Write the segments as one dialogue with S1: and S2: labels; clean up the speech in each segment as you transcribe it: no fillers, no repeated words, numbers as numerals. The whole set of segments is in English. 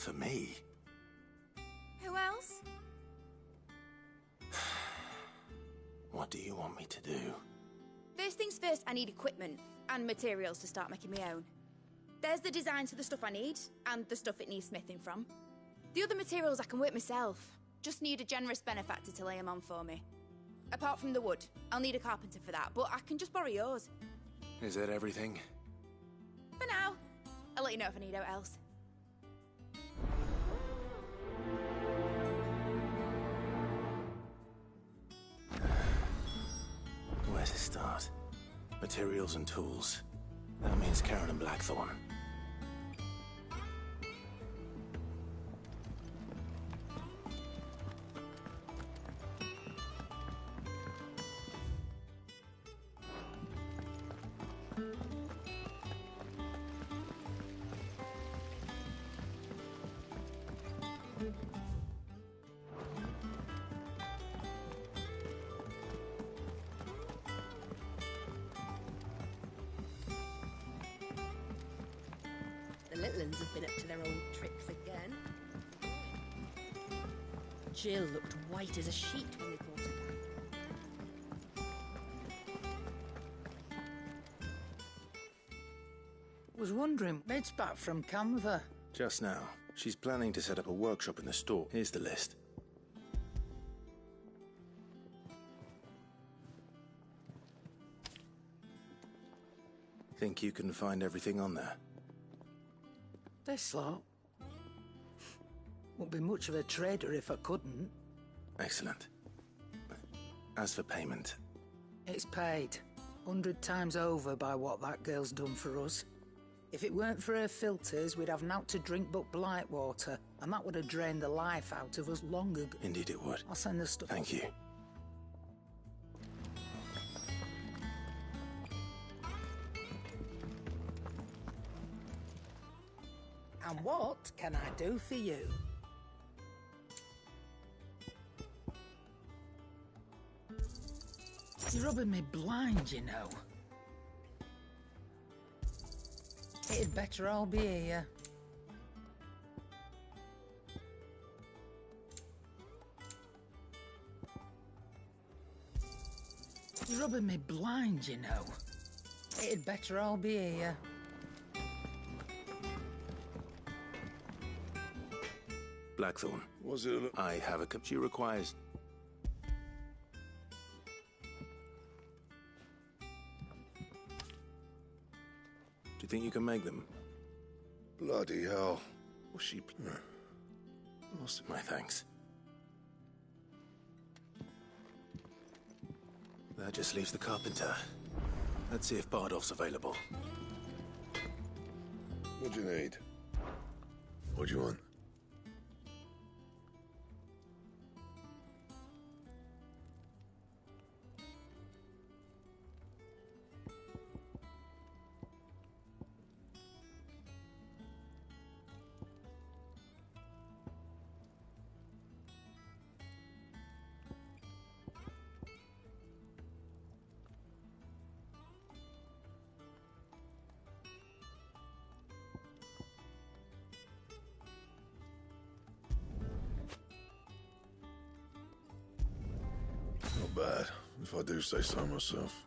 S1: For me?
S2: Who else?
S1: What do you want me to do?
S2: First things first, I need equipment and materials to start making my own. There's the designs for the stuff I need, and the stuff it needs smithing from. The other materials I can work myself. Just need a generous benefactor to lay them on for me. Apart from the wood, I'll need a carpenter for that, but I can just borrow yours.
S1: Is that everything?
S2: For now. I'll let you know if I need out else.
S1: Where to start? Materials and tools. That means Karen and Blackthorn.
S3: The little uns have been up to their old tricks again. Jill looked white as a sheet when they brought her down.
S4: Was wondering, Maid's back from Canva.
S1: Just now. She's planning to set up a workshop in the store. Here's the list. Think you can find everything on there?
S4: This lot. Wouldn't be much of a trader if I couldn't.
S1: Excellent. As for payment...
S4: It's paid. 100 times over by what that girl's done for us. If it weren't for her filters, we'd have naught to drink but blight water, and that would have drained the life out of us long ago.
S1: Indeed it would.
S4: I'll send the stuff.
S1: Thank you.
S4: And what can I do for you? You're rubbing me blind, you know. It'd better all be here. You're rubbing me blind, you know. It'd better all be here.
S1: Blackthorn.
S5: Was it a...
S1: I have a cup. She requires... Do you think you can make them?
S5: Bloody hell. Was she...
S1: Most of my thanks. That just leaves the carpenter. Let's see if Bardolph's available.
S5: What do you need? What do you want? Not bad, if I do say so myself.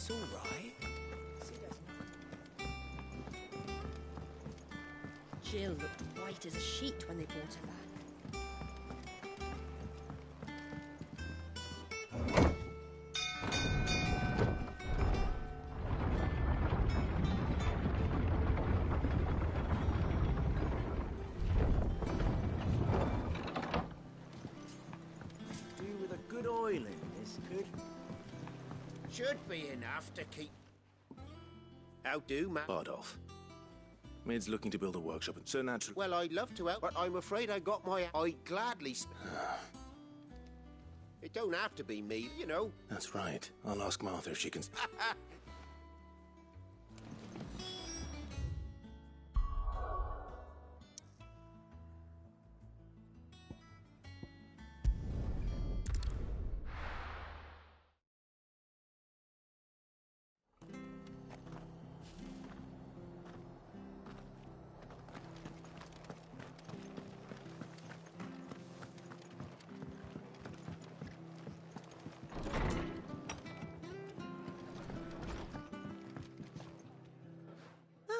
S1: It's all right.
S3: Jill looked white as a sheet when they brought her back.
S6: Do with a good oil in this, could? Should be enough to keep... How do, man?
S1: Bardolph. Maid's looking to build a workshop, and so naturally...
S6: Well, I'd love to help, but I'm afraid I got my... I'd gladly... It don't have to be me, you know.
S1: That's right. I'll ask Martha if she can...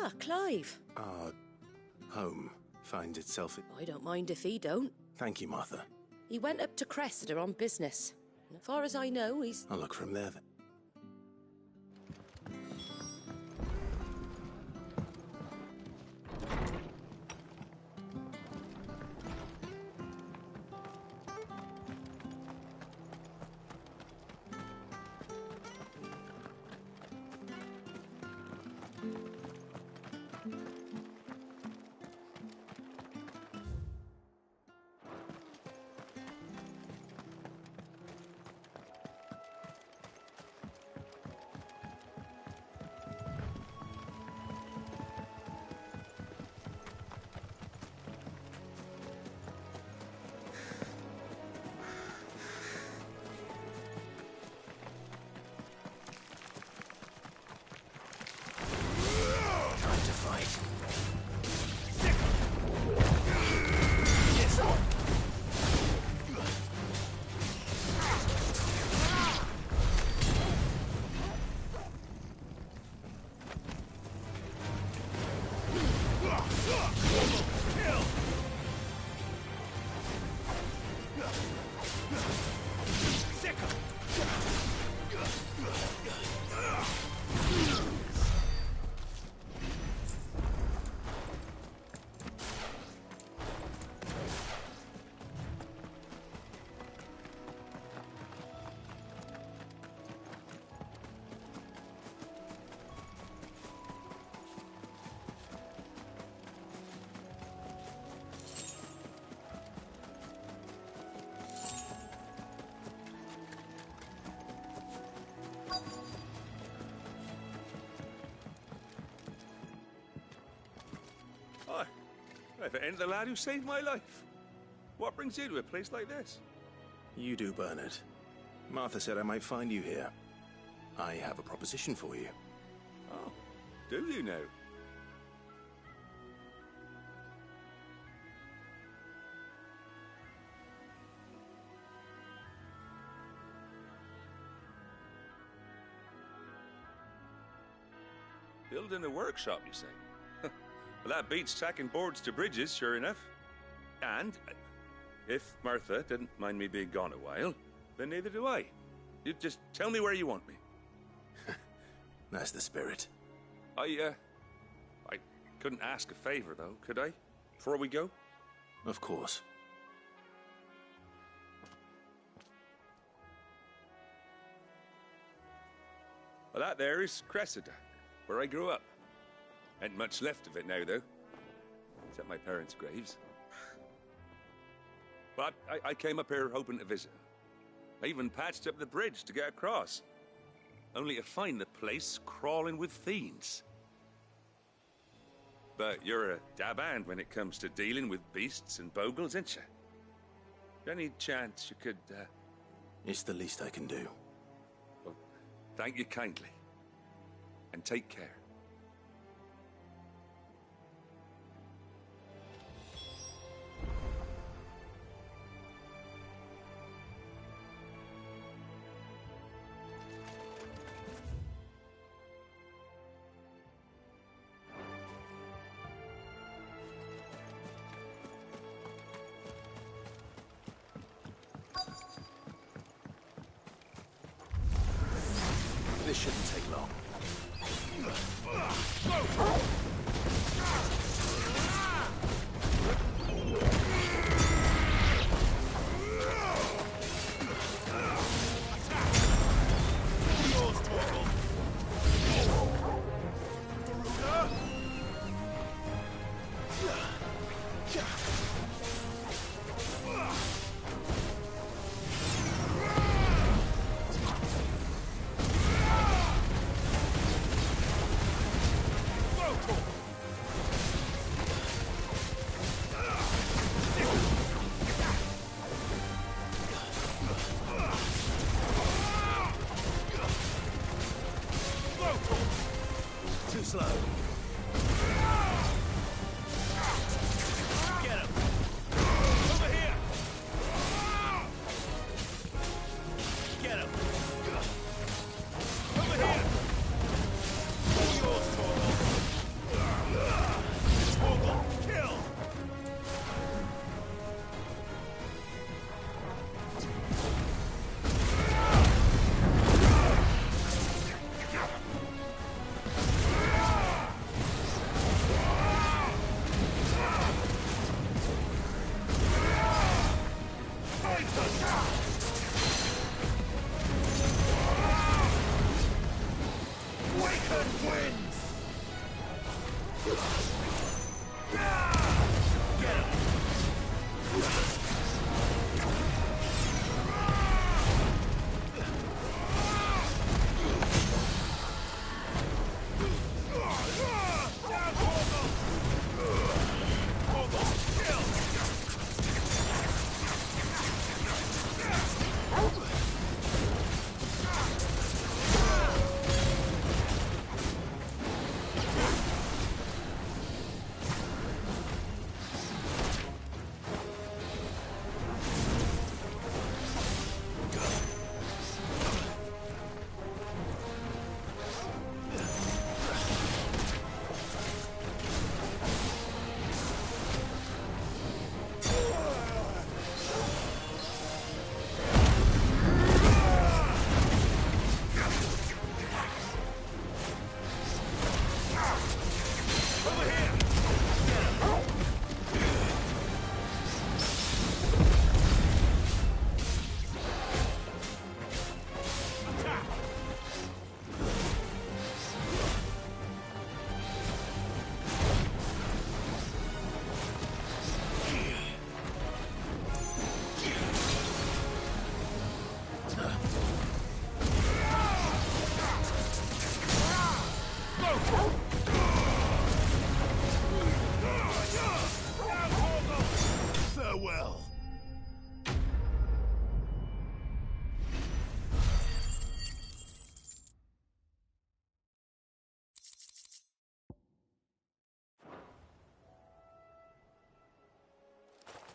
S3: Ah, Clive.
S1: Our home finds itself...
S3: I don't mind if he don't.
S1: Thank you, Martha.
S3: He went up to Cressida on business. And as far as I know, he's...
S1: I'll look for him there, then.
S7: Hi. If it ain't the lad who saved my life. What brings you to a place like this?
S1: You do, Bernard. Martha said I might find you here. I have a proposition for you.
S7: Oh, do you now? Building a workshop, you say? Well, that beats tacking boards to bridges, sure enough. And if Martha didn't mind me being gone a while, then neither do I. You just tell me where you want me.
S1: That's the spirit.
S7: I couldn't ask a favor, though, could I? Before we go?
S1: Of course.
S7: Well, that there is Cressida, where I grew up. Ain't much left of it now, though. Except my parents' graves. But I came up here hoping to visit. I even patched up the bridge to get across. Only to find the place crawling with fiends. But you're a dab hand when it comes to dealing with beasts and bogles, ain't you? Any chance you could,
S1: It's the least I can do.
S7: Well, thank you kindly. And take care.
S1: This shouldn't take long. Too slow. Get him. Over here. Get him. Over here. Yours, Torgal. Torgal, kill.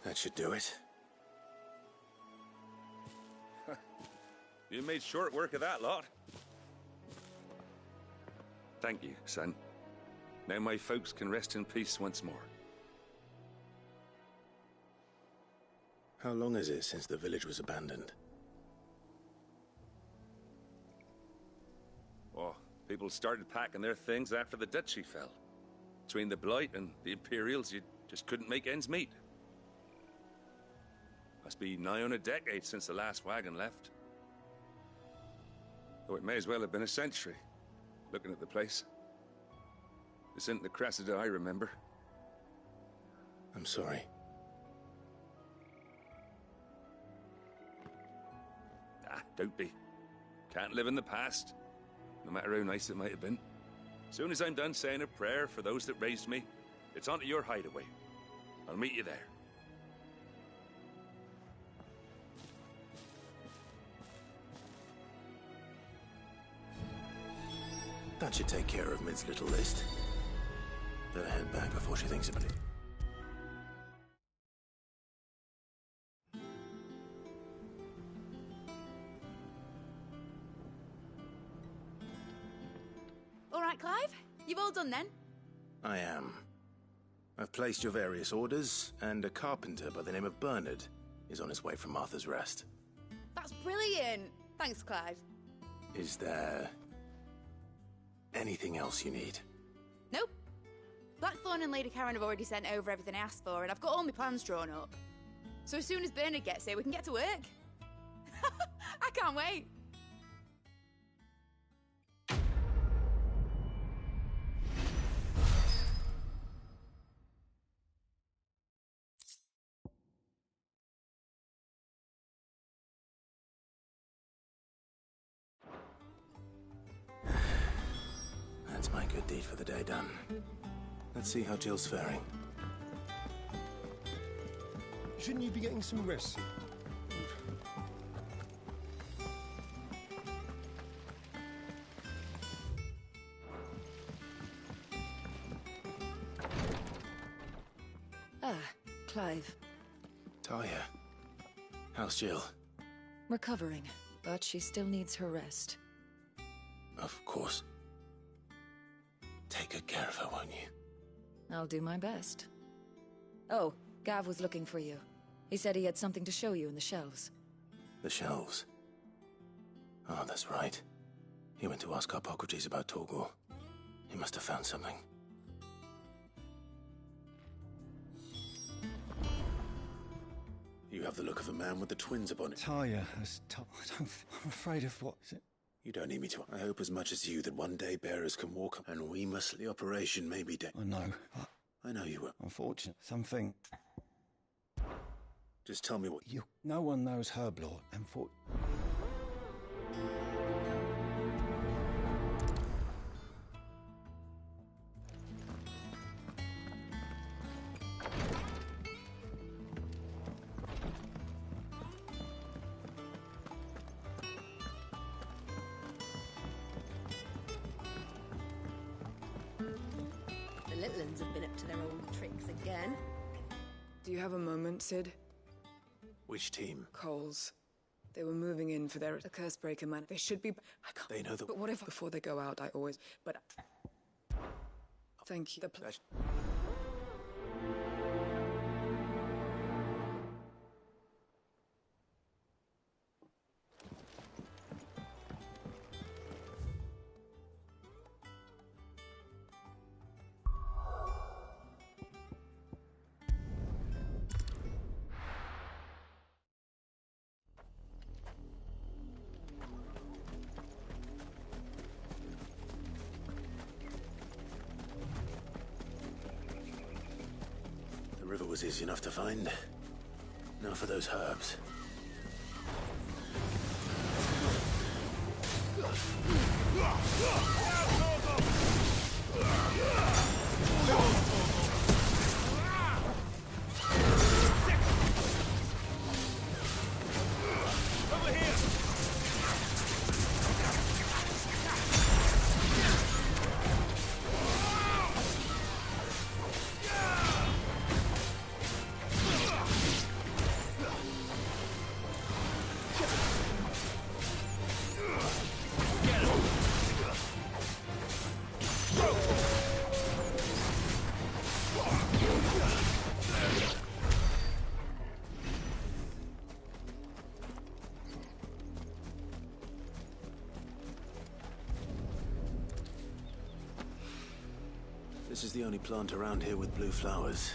S1: That should do it.
S7: You made short work of that lot. Thank you, son. Now my folks can rest in peace once more.
S1: How long is it since the village was abandoned?
S7: Oh, people started packing their things after the duchy fell. Between the Blight and the Imperials, you just couldn't make ends meet. Must be nigh on a decade since the last wagon left. Though it may as well have been a century, looking at the place. This isn't the Cressida I remember.
S1: I'm sorry.
S7: Ah, don't be. Can't live in the past, no matter how nice it might have been. Soon as I'm done saying a prayer for those that raised me, it's on to your hideaway. I'll meet you there.
S1: That should take care of Mid's little list. Better head back before she thinks about it.
S2: All right, Clive? You've all done then?
S1: I am. I've placed your various orders, and a carpenter by the name of Bernard is on his way from Martha's Rest.
S2: That's brilliant. Thanks, Clive.
S1: Is there anything else you need?
S2: Nope. Blackthorn and Lady Karen have already sent over everything I asked for, and I've got all my plans drawn up. So as soon as Bernard gets here, we can get to work. I can't wait.
S1: That's my good deed for the day done. Let's see how Jill's faring.
S8: Shouldn't you be getting some rest?
S9: Ah, Clive.
S1: Talia, how's Jill?
S9: Recovering, but she still needs her rest.
S1: Of course. Take good care of her, won't you?
S9: I'll do my best. Oh, Gav was looking for you. He said he had something to show you in the shelves.
S1: The shelves? Oh, that's right. He went to ask Hippocrates about Torgor. He must have found something. You have the look of a man with the twins upon it.
S8: Talia has I'm afraid of what...
S1: You don't need me to. I hope as much as you that one day bearers can walk, and we must... The operation may be dead.
S8: I know, but...
S1: I know you will.
S8: Unfortunate. Something...
S1: Just tell me what...
S8: No one knows Herblot, and for...
S3: The Litlins have been up to their old tricks again.
S10: Do you have a moment, Sid?
S1: Which team?
S10: Coles. They were moving in for their Cursebreaker man. They should be... I can't...
S1: They know that...
S10: But what if... Before they go out, I always... But... Thank you. The pleasure.
S1: The river was easy enough to find. Now for those herbs. This is the only plant around here with blue flowers.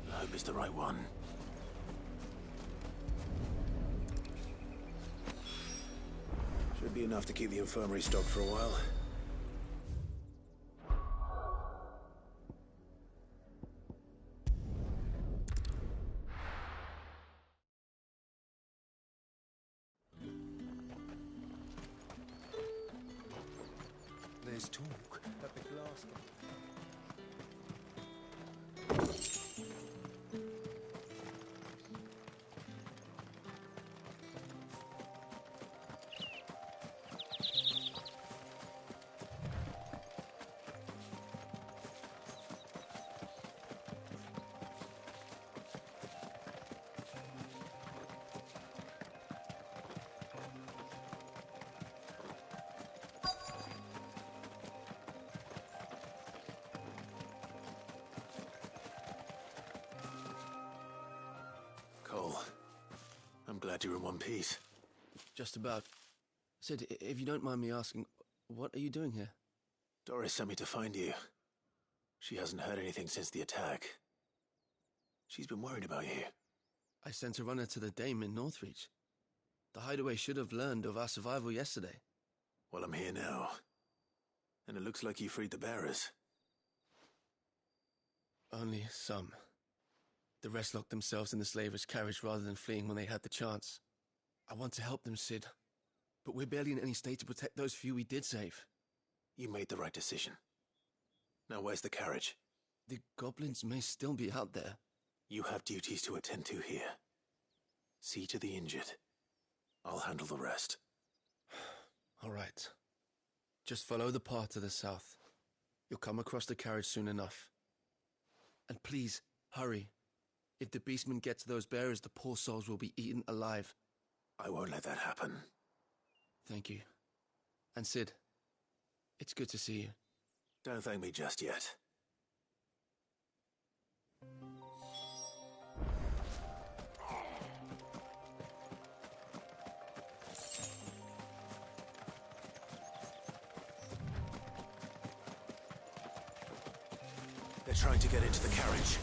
S1: I hope it's the right one. Should be enough to keep the infirmary stocked for a while.
S8: There's talk at the glass...
S1: Cole, I'm glad you're in one piece.
S11: Just about. Sid, if you don't mind me asking, what are you doing here?
S1: Doris sent me to find you. She hasn't heard anything since the attack. She's been worried about you.
S11: I sent a runner to the Dame in Northreach. The hideaway should have learned of our survival yesterday.
S1: Well, I'm here now. And it looks like you freed the bearers.
S11: Only some. The rest locked themselves in the slavers' carriage rather than fleeing when they had the chance. I want to help them, Sid. But we're barely in any state to protect those few we did save.
S1: You made the right decision. Now where's the carriage?
S11: The goblins may still be out there.
S1: You have duties to attend to here. See to the injured. I'll handle the rest.
S11: All right. Just follow the path to the south. You'll come across the carriage soon enough. And please, hurry. If the beastmen get to those bearers, the poor souls will be eaten alive.
S1: I won't let that happen.
S11: Thank you. And Sid, it's good to see you.
S1: Don't thank me just yet. They're trying to get into the carriage.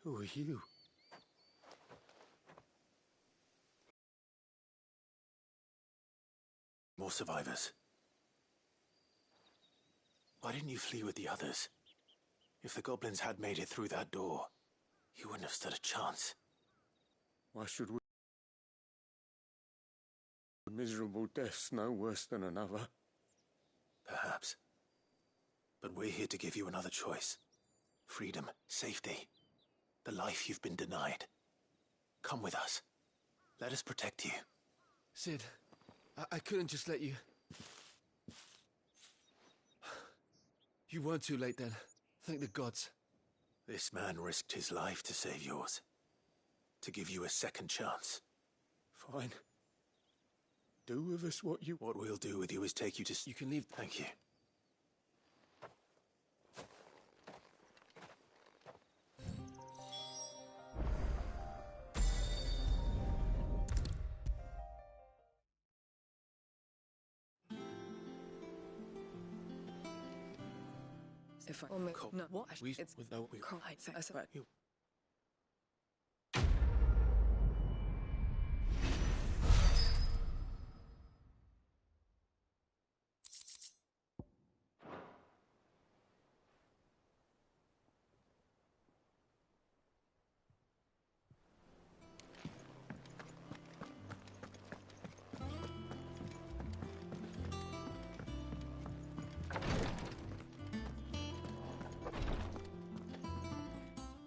S1: Who are you? More survivors. Why didn't you flee with the others? If the goblins had made it through that door, you wouldn't have stood a chance.
S12: Why should we? Miserable death's no worse than another.
S1: Perhaps. But we're here to give you another choice. Freedom, safety. The life you've been denied. Come with us. Let us protect you.
S11: Sid, I couldn't just let you... You weren't too late then. Thank the gods.
S1: This man risked his life to save yours. To give you a second chance.
S12: Fine. Do with us what you...
S1: What we'll do with you is take you to...
S11: You can leave...
S1: Thank you.
S10: If I... no.
S11: What?
S10: It's...
S11: With no...
S10: I said...
S11: You...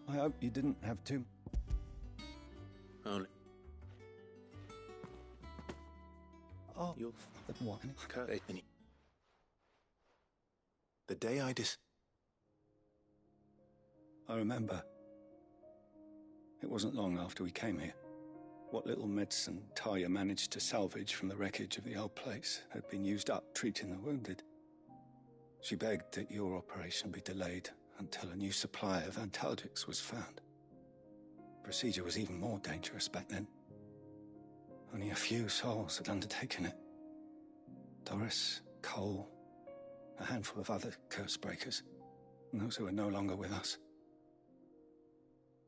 S13: I hope you didn't have to.
S1: Only.
S13: Oh,
S1: You're
S13: what?
S1: The day I
S13: I remember. It wasn't long after we came here. What little medicine Talia managed to salvage from the wreckage of the old place had been used up treating the wounded. She begged that your operation be delayed until a new supply of antalgics was found. Procedure was even more dangerous back then. Only a few souls had undertaken it. Doris, Cole, a handful of other curse breakers, and those who are no longer with us.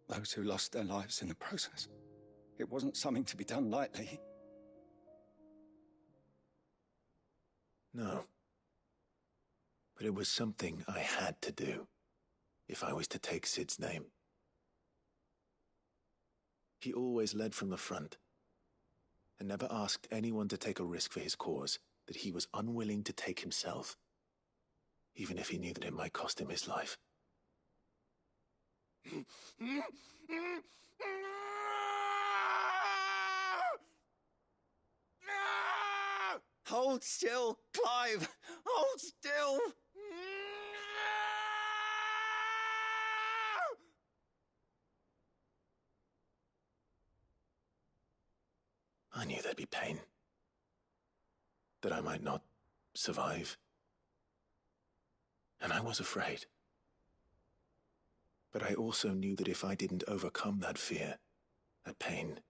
S13: Those who lost their lives in the process. It wasn't something to be done lightly.
S1: No. But it was something I had to do, if I was to take Sid's name. He always led from the front, and never asked anyone to take a risk for his cause that he was unwilling to take himself, even if he knew that it might cost him his life.
S13: Hold still, Clive! Hold still!
S1: I knew there'd be pain. That I might not survive. And I was afraid. But I also knew that if I didn't overcome that fear, that pain,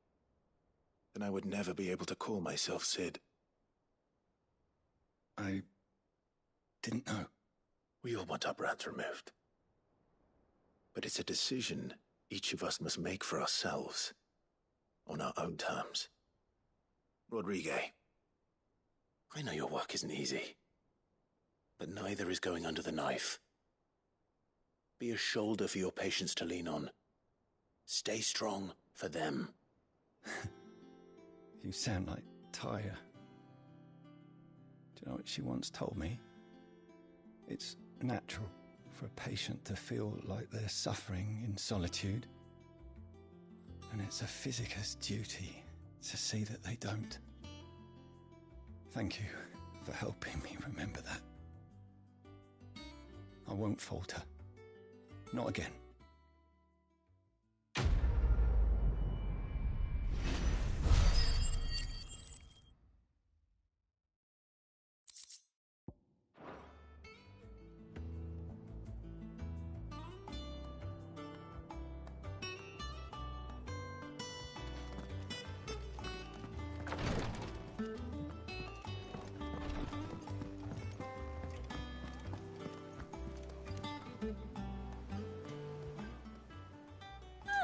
S1: then I would never be able to call myself Sid.
S13: I didn't know.
S1: We all want our brands removed. But it's a decision each of us must make for ourselves, on our own terms. Rodriguez, I know your work isn't easy, but neither is going under the knife. Be a shoulder for your patients to lean on. Stay strong for them.
S13: You sound like Tyre. Do you know what she once told me? It's natural for a patient to feel like they're suffering in solitude. And it's a physicist's duty to see that they don't. Thank you for helping me remember that. I won't falter. Not again.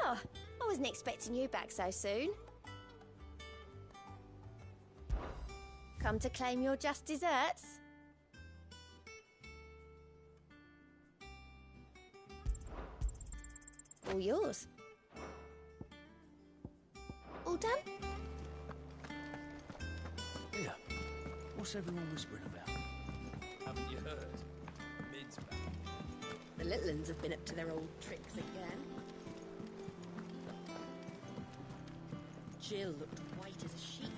S14: Oh, I wasn't expecting you back so soon. Come to claim your just desserts? All yours. All done?
S6: Yeah. What's everyone whispering about?
S11: Haven't you heard? Mid's back.
S3: The little uns have been up to their old tricks again. Jill looked white as a sheet.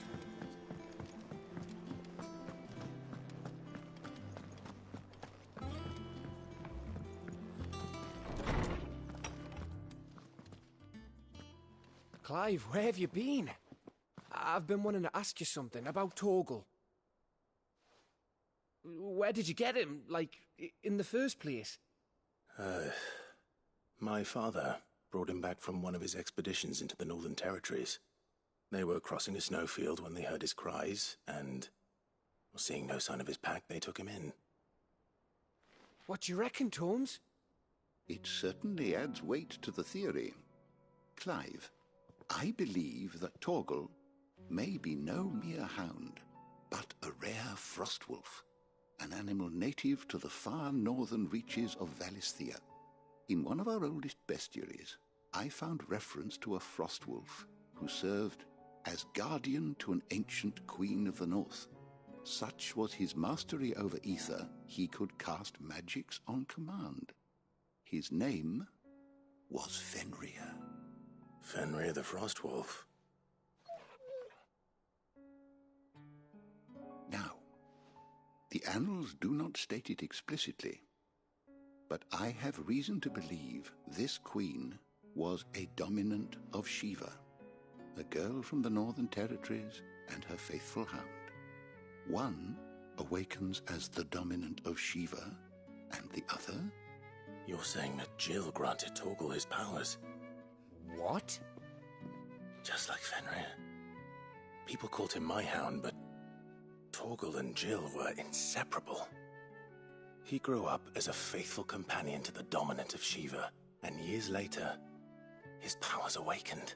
S8: Clive, where have you been? I've been wanting to ask you something about Torgal. Where did you get him, like, in the first place?
S1: My father brought him back from one of his expeditions into the Northern Territories. They were crossing a snowfield when they heard his cries, and, seeing no sign of his pack, they took him in.
S8: What do you reckon, Torms?
S15: It certainly adds weight to the theory. Clive, I believe that Torgal may be no mere hound, but a rare frostwolf, an animal native to the far northern reaches of Valisthea. In one of our oldest bestiaries, I found reference to a frostwolf who served as guardian to an ancient queen of the north. Such was his mastery over ether, he could cast magics on command. His name was Fenrir.
S1: Fenrir the Frostwolf.
S15: Now, the annals do not state it explicitly, but I have reason to believe this queen was a dominant of Shiva, a girl from the Northern Territories and her faithful hound. One awakens as the dominant of Shiva, and the other?
S1: You're saying that Jill granted Torgal his powers?
S8: What?
S1: Just like Fenrir. People called him my hound, but Torgal and Jill were inseparable. He grew up as a faithful companion to the dominant of Shiva, and years later, his powers awakened,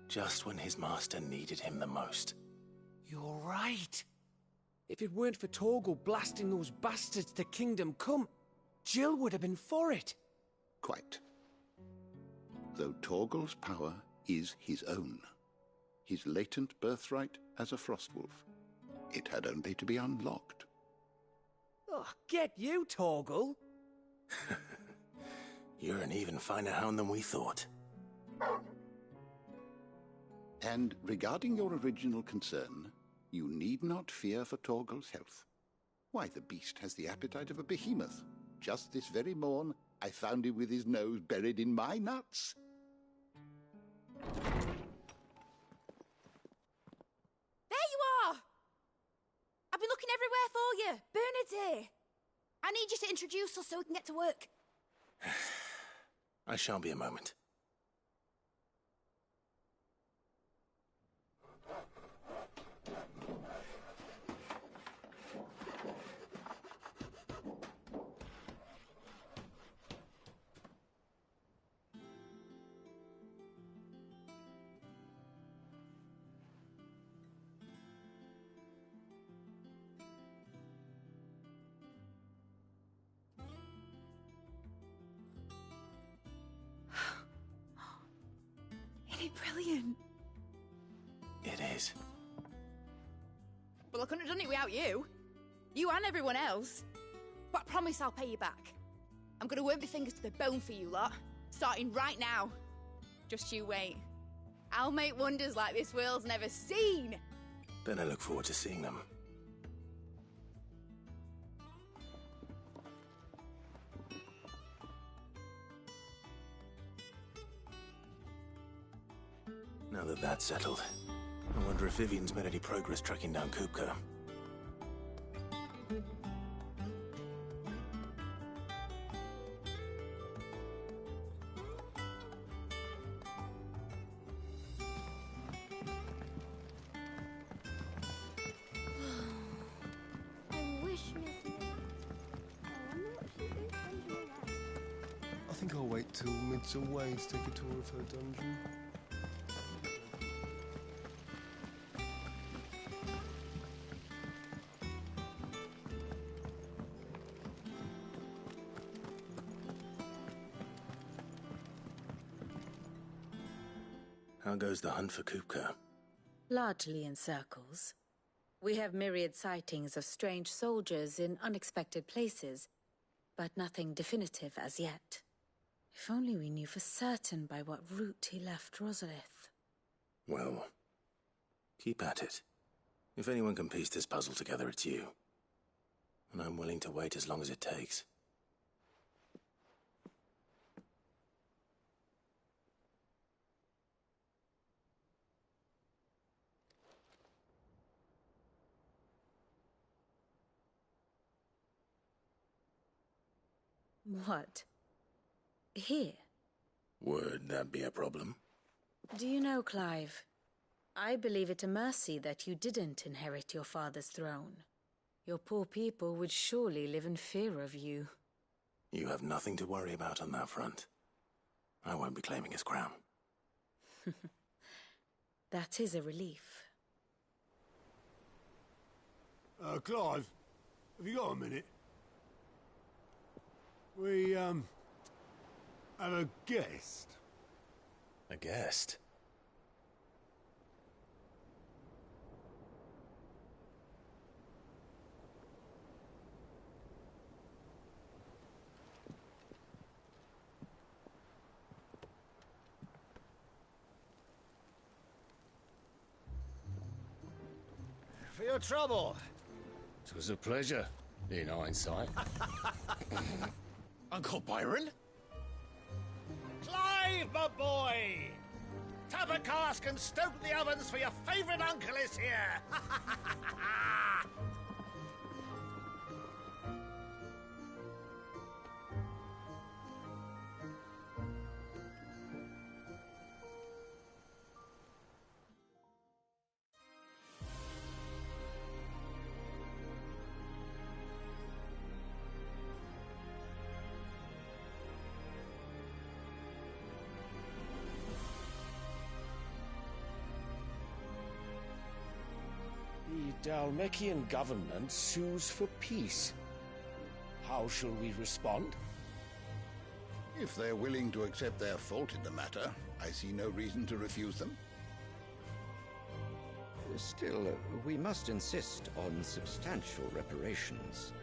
S1: just when his master needed him the most.
S8: You're right. If it weren't for Torgal blasting those bastards to Kingdom Come, Jill would have been for it.
S15: Quite. Though Torgal's power is his own, his latent birthright as a Frostwolf, it had only to be unlocked.
S8: Oh, get you, Torgal!
S1: You're an even finer hound than we thought.
S15: And regarding your original concern, you need not fear for Torgal's health. Why, the beast has the appetite of a behemoth. Just this very morn, I found him with his nose buried in my nuts.
S2: There you are! I've been looking everywhere for you. Bernard's here. I need you to introduce us so we can get to work.
S1: I shan't be a moment.
S2: Isn't it brilliant?
S1: It is.
S2: Well, I couldn't have done it without you. You and everyone else. But I promise I'll pay you back. I'm gonna work my fingers to the bone for you lot. Starting right now. Just you wait. I'll make wonders like this world's never seen.
S1: Then I look forward to seeing them. Now that that's settled, I wonder if Vivian's made any progress tracking down Kupka.
S16: I think I'll wait till Mid's away to take a tour of her dungeon.
S1: How goes the hunt for Kupka?
S17: Largely in circles. We have myriad sightings of strange soldiers in unexpected places, but nothing definitive as yet. If only we knew for certain by what route he left Rosalith.
S1: Well, keep at it. If anyone can piece this puzzle together, it's you. And I'm willing to wait as long as it takes.
S17: What? Here?
S1: Would that be a problem?
S17: Do you know, Clive, I believe it a mercy that you didn't inherit your father's throne. Your poor people would surely live in fear of you.
S1: You have nothing to worry about on that front. I won't be claiming his crown.
S17: That is a relief.
S18: Clive, have you got a minute? We, have a guest.
S1: A guest?
S6: For your trouble.
S19: It was a pleasure, in hindsight.
S1: Uncle Byron?
S6: Clive, my boy! Tap a cask and stoke the ovens, for your favourite uncle is here!
S8: The Dalmekian government sues for peace. How shall we respond?
S15: If they're willing to accept their fault in the matter, I see no reason to refuse them.
S20: Still, we must insist on substantial reparations.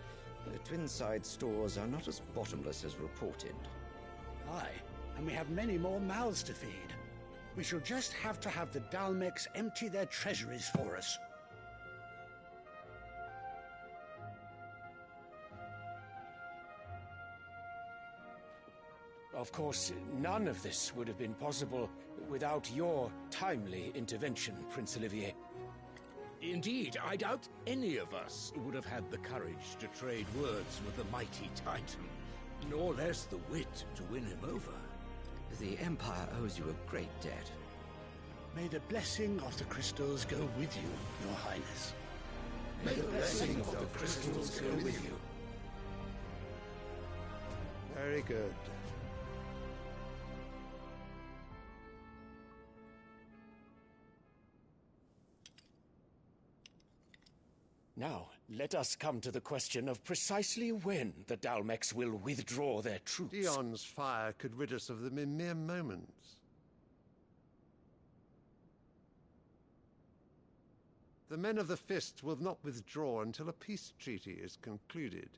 S20: The Twinside stores are not as bottomless as reported.
S21: Aye, and we have many more mouths to feed. We shall just have to have the Dalmecs empty their treasuries for us.
S8: Of course, none of this would have been possible without your timely intervention, Prince Olivier.
S22: Indeed, I doubt any of us would have had the courage to trade words with the mighty Titan, nor less the wit to win him over.
S20: The Empire owes you a great debt.
S21: May the blessing of the crystals go with you, Your Highness.
S22: May the blessing of the crystals go with you.
S18: Very good.
S8: Now, let us come to the question of precisely when the Dalmecs will withdraw their troops.
S18: Dion's fire could rid us of them in mere moments. The men of the Fist will not withdraw until a peace treaty is concluded.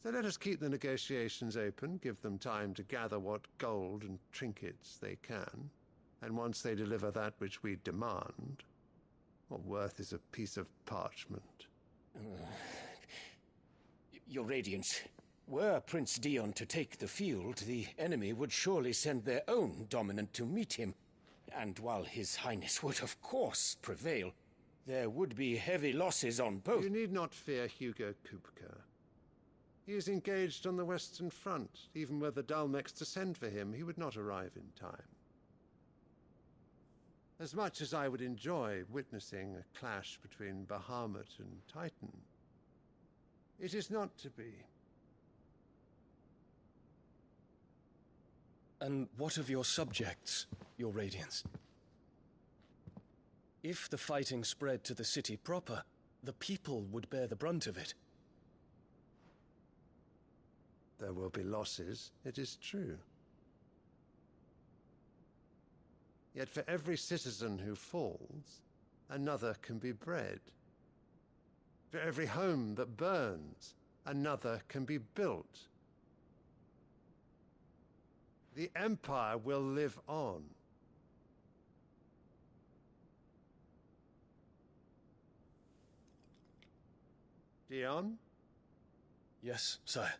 S18: So let us keep the negotiations open, give them time to gather what gold and trinkets they can, and once they deliver that which we demand, what worth is a piece of parchment?
S8: Your Radiance, were Prince Dion to take the field, the enemy would surely send their own dominant to meet him. And while His Highness would of course prevail, there would be heavy losses on both.
S18: You need not fear Hugo Kupka. He is engaged on the Western Front. Even were the Dalmecs to send for him, he would not arrive in time. As much as I would enjoy witnessing a clash between Bahamut and Titan, it is not to be.
S11: And what of your subjects, Your Radiance? If the fighting spread to the city proper, the people would bear the brunt of it.
S18: There will be losses, it is true. Yet for every citizen who falls, another can be bred. For every home that burns, another can be built. The Empire will live on. Dion?
S11: Yes, sire.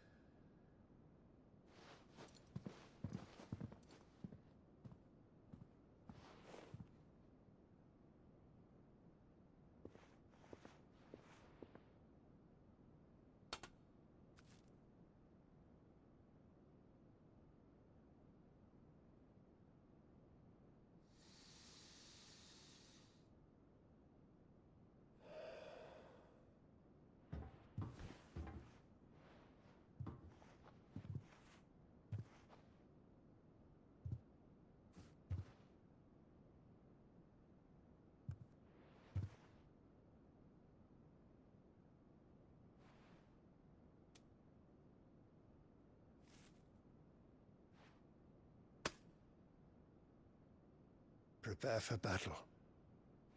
S18: Prepare for battle.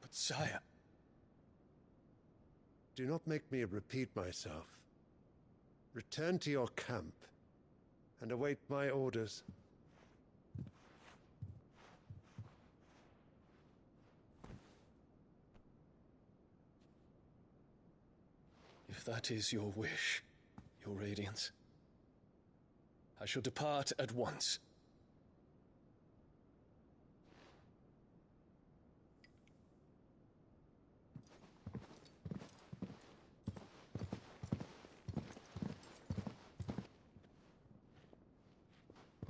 S8: But sire...
S18: Do not make me repeat myself. Return to your camp and await my orders.
S8: If that is your wish, your Radiance, I shall depart at once.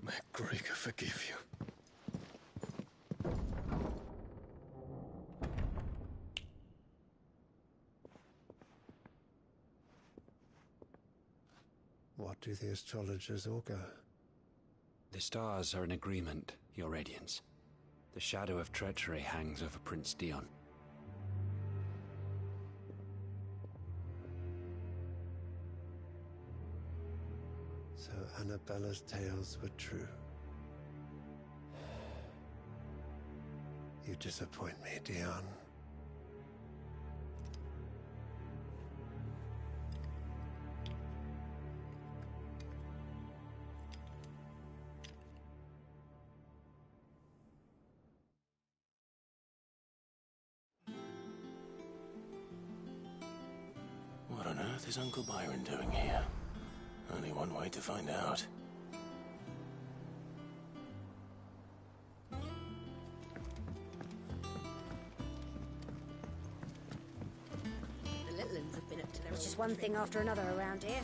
S8: May Gregor forgive you.
S18: What do the astrologers augur?
S4: The stars are in agreement, Your Radiance. The shadow of treachery hangs over Prince Dion.
S18: So Annabella's tales were true. You disappoint me, Dion.
S1: What on earth is Uncle Byron doing here? Only one way to find out.
S3: The little uns have been up to their...
S14: It's just one thing after another around here.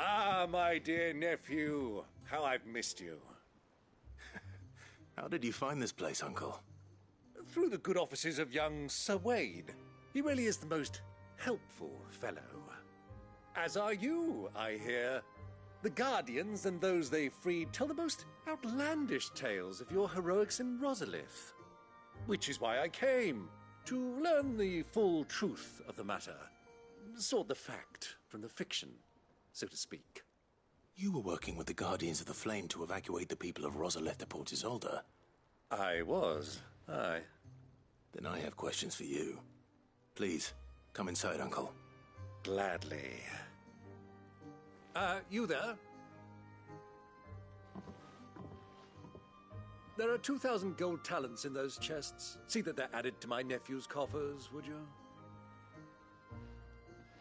S5: Ah, my dear nephew, how I've missed you.
S1: How did you find this place, Uncle?
S5: Through the good offices of young Sir Wade. He really is the most helpful fellow. As are you, I hear. The Guardians and those they freed tell the most outlandish tales of your heroics in Rosalith. Which is why I came, to learn the full truth of the matter. Sort the fact from the fiction, so to speak.
S1: You were working with the Guardians of the Flame to evacuate the people of Rosalith to Port Isolde.
S5: I was, aye.
S1: Then I have questions for you. Please, come inside, Uncle.
S5: Gladly. You there? There are 2,000 gold talents in those chests. See that they're added to my nephew's coffers, would you?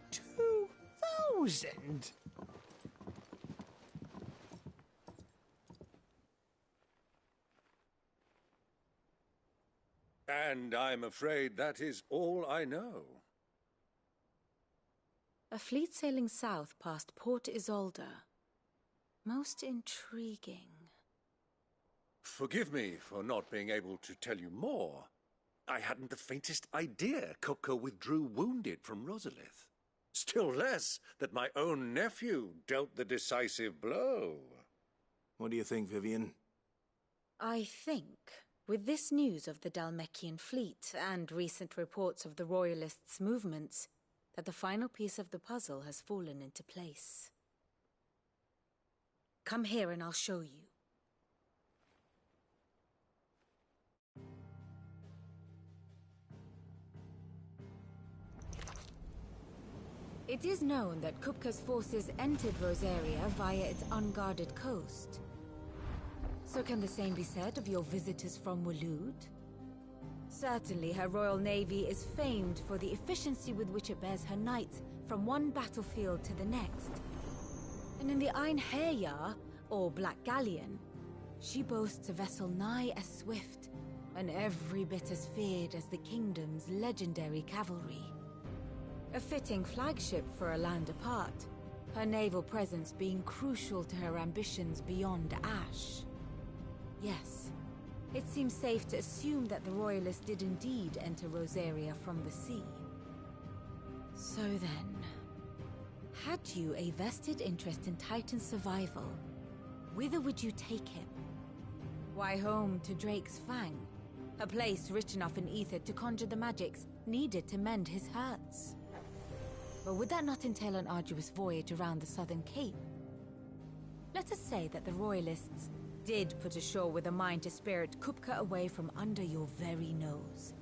S6: 2,000?
S5: And I'm afraid that is all I know.
S17: A fleet sailing south past Port Isolde. Most intriguing.
S5: Forgive me for not being able to tell you more. I hadn't the faintest idea Kupka withdrew wounded from Rosalith. Still less that my own nephew dealt the decisive blow.
S1: What do you think, Vivian?
S17: I think, with this news of the Dalmekian fleet and recent reports of the Royalists' movements, that the final piece of the puzzle has fallen into place. Come here and I'll show you. It is known that Kupka's forces entered Rosaria via its unguarded coast. So can the same be said of your visitors from Waloed? Certainly her Royal Navy is famed for the efficiency with which it bears her knights from one battlefield to the next. And in the Einherjar, or Black Galleon, she boasts a vessel nigh as swift and every bit as feared as the kingdom's legendary cavalry. A fitting flagship for a land apart, her naval presence being crucial to her ambitions beyond Ash. Yes, it seems safe to assume that the Royalists did indeed enter Rosaria from the sea. So then, had you a vested interest in Titan's survival, whither would you take him? Why, home to Drake's Fang, a place rich enough in ether to conjure the magics needed to mend his hurts. But would that not entail an arduous voyage around the southern cape? Let us say that the Royalists did put ashore with a mind to spirit Kupka away from under your very nose.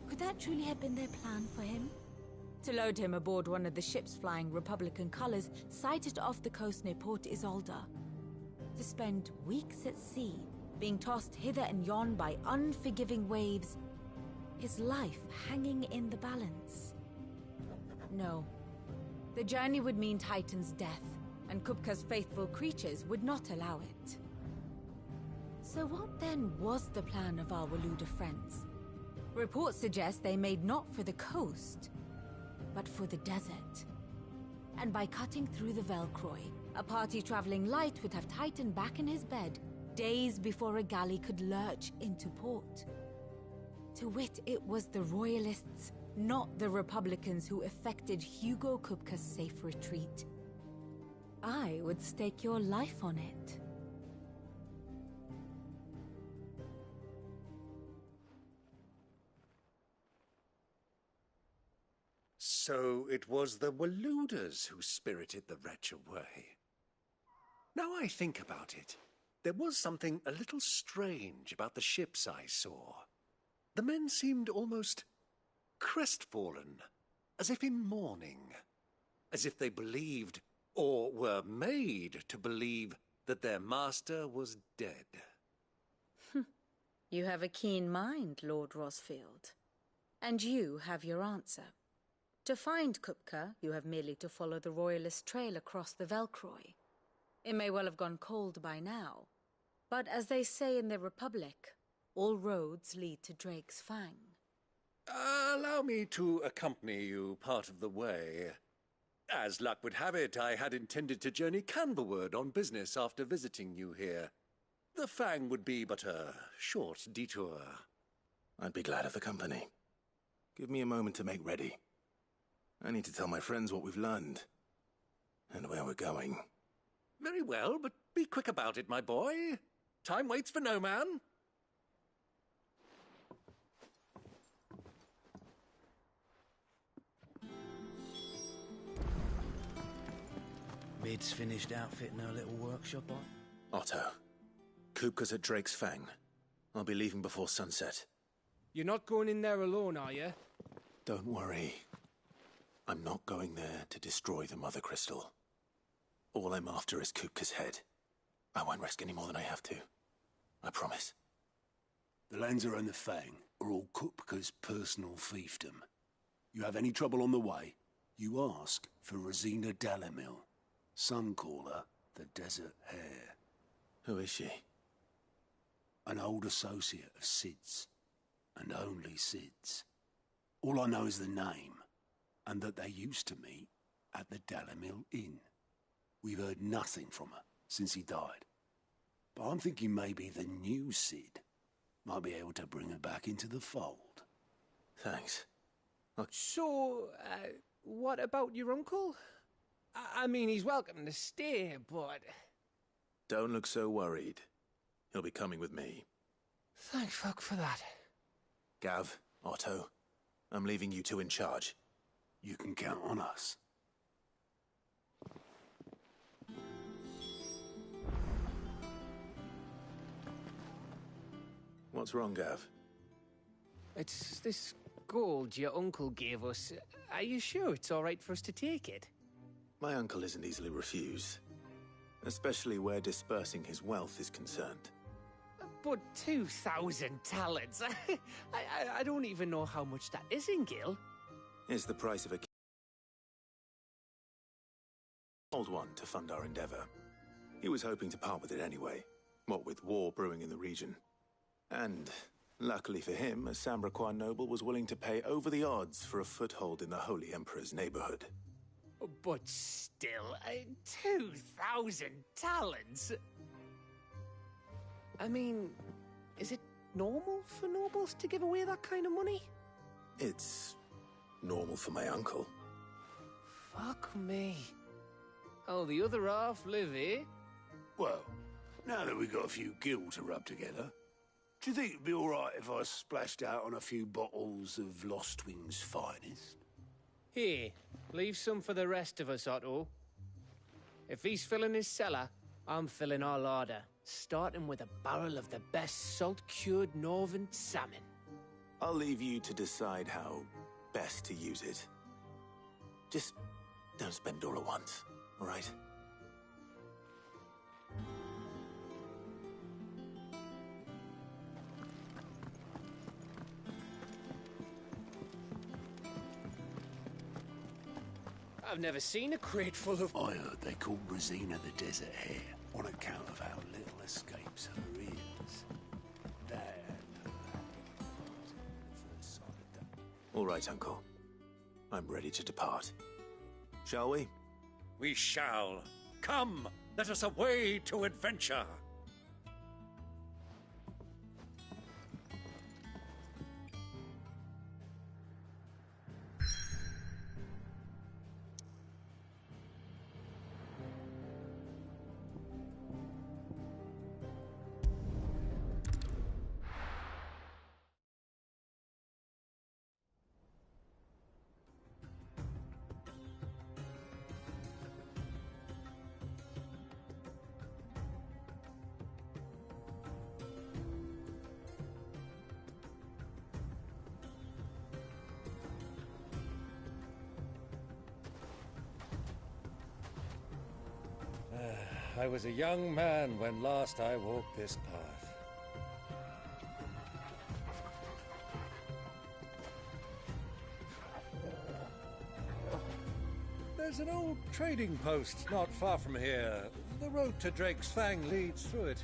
S17: Could that truly have been their plan for him? To load him aboard one of the ships flying Republican colors sighted off the coast near Port Isolde. To spend weeks at sea, being tossed hither and yon by unforgiving waves, his life hanging in the balance. No. The journey would mean Titan's death, and Kupka's faithful creatures would not allow it. So what then was the plan of our Waluda friends? Reports suggest they made not for the coast, but for the desert. And by cutting through the Velcroy, a party traveling light would have Titan back in his bed days before a galley could lurch into port. To wit, it was the Royalists, not the Republicans, who effected Hugo Kupka's safe retreat. I would stake your life on it.
S5: So it was the Waludas who spirited the wretch away. Now I think about it, there was something a little strange about the ships I saw. The men seemed almost crestfallen, as if in mourning, as if they believed, or were made to believe, that their master was dead.
S17: You have a keen mind, Lord Rosfield. And you have your answer. To find Kupka, you have merely to follow the Royalist trail across the Velcroy. It may well have gone cold by now, but as they say in the Republic, all roads lead to Drake's Fang.
S5: Allow me to accompany you part of the way. As luck would have it, I had intended to journey Canberward on business after visiting you here. The Fang would be but a short detour.
S1: I'd be glad of the company. Give me a moment to make ready. I need to tell my friends what we've learned, and where we're going.
S5: Very well, but be quick about it, my boy. Time waits for no man.
S6: Mid's finished outfitting her little workshop on?
S1: Otto, Kupka's at Drake's Fang. I'll be leaving before sunset.
S7: You're not going in there alone, are you?
S1: Don't worry. I'm not going there to destroy the Mother Crystal. All I'm after is Kupka's head. I won't risk any more than I have to. I promise.
S12: The Lancer and the Fang are all Kupka's personal fiefdom. You have any trouble on the way, you ask for Rosina Dalamil. Some call her the Desert Hare.
S1: Who is she?
S12: An old associate of Sid's, and only Sid's. All I know is the name, and that they used to meet at the Dalamil Inn. We've heard nothing from her since he died. but I'm thinking maybe the new Sid might be able to bring her back into the fold.
S1: Thanks.
S7: So, what about your uncle? I mean, he's welcome to stay, but...
S1: Don't look so worried. He'll be coming with me.
S7: Thank fuck for that.
S1: Gav, Otto, I'm leaving you two in charge.
S12: You can count on us.
S1: What's wrong, Gav?
S7: It's this gold your uncle gave us. Are you sure it's all right for us to take it?
S1: My uncle isn't easily refused, especially where dispersing his wealth is concerned.
S7: But 2,000 talents? I don't even know how much that is in Gil.
S1: It's the price of a old one to fund our endeavor. He was hoping to part with it anyway, what with war brewing in the region. And, luckily for him, a Sambraquan noble was willing to pay over the odds for a foothold in the Holy Emperor's neighborhood.
S7: But still, 2,000 talents? I mean, is it normal for nobles to give away that kind of money?
S1: It's normal for my uncle.
S7: Fuck me. Oh, the other half live, eh?
S12: Well, now that we've got a few gil to rub together, do you think it'd be all right if I splashed out on a few bottles of Lost Wing's finest?
S7: Here, leave some for the rest of us, Otto. If he's filling his cellar, I'm filling our larder, starting with a barrel of the best salt-cured northern salmon.
S1: I'll leave you to decide how best to use it. Just don't spend all at once, all right?
S7: I've never seen a crate full of...
S12: I heard they called Rosina the Desert Hare on account of how little escapes her ears.
S1: All right, Uncle. I'm ready to depart. Shall we?
S5: We shall. Come, let us away to adventure. I was a young man when last I walked this path. There's an old trading post not far from here. The road to Drake's Fang leads through it.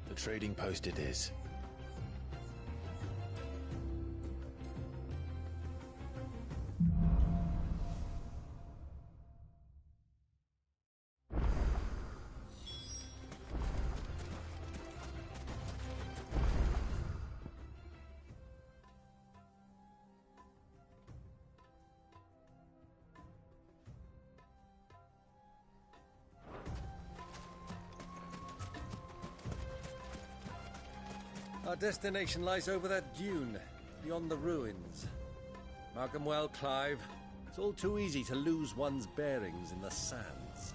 S1: The trading post it is.
S5: Our destination lies over that dune, beyond the ruins. Mark 'em well, Clive. It's all too easy to lose one's bearings in the sands.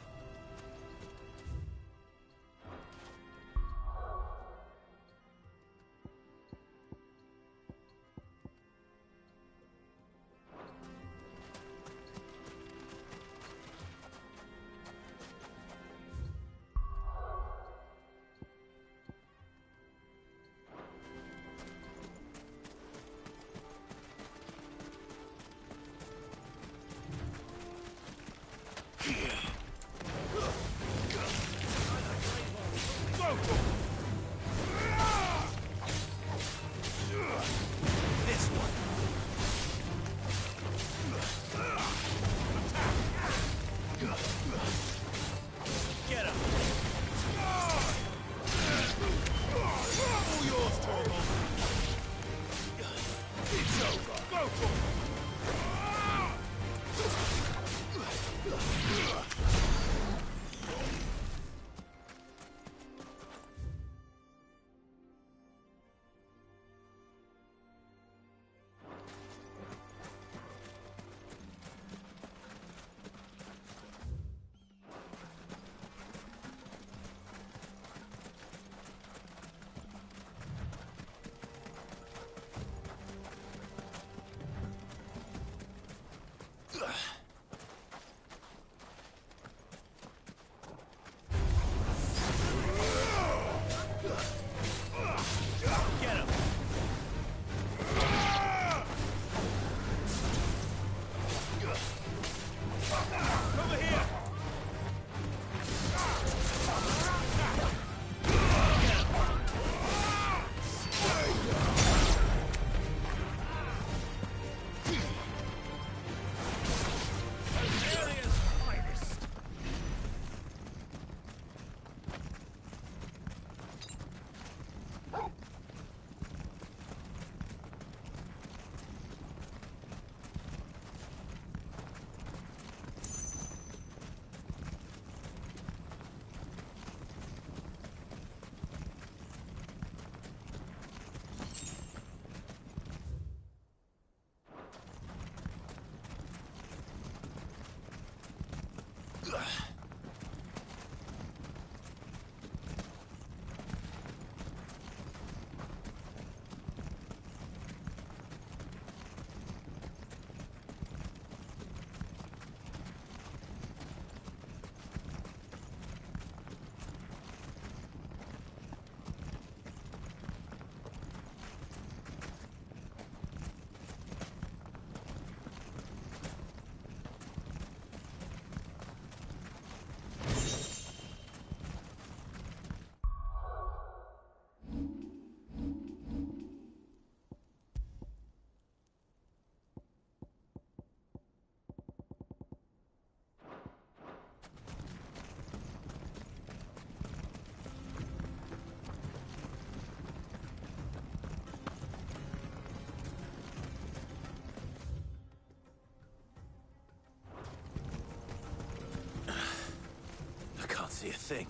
S1: see a thing.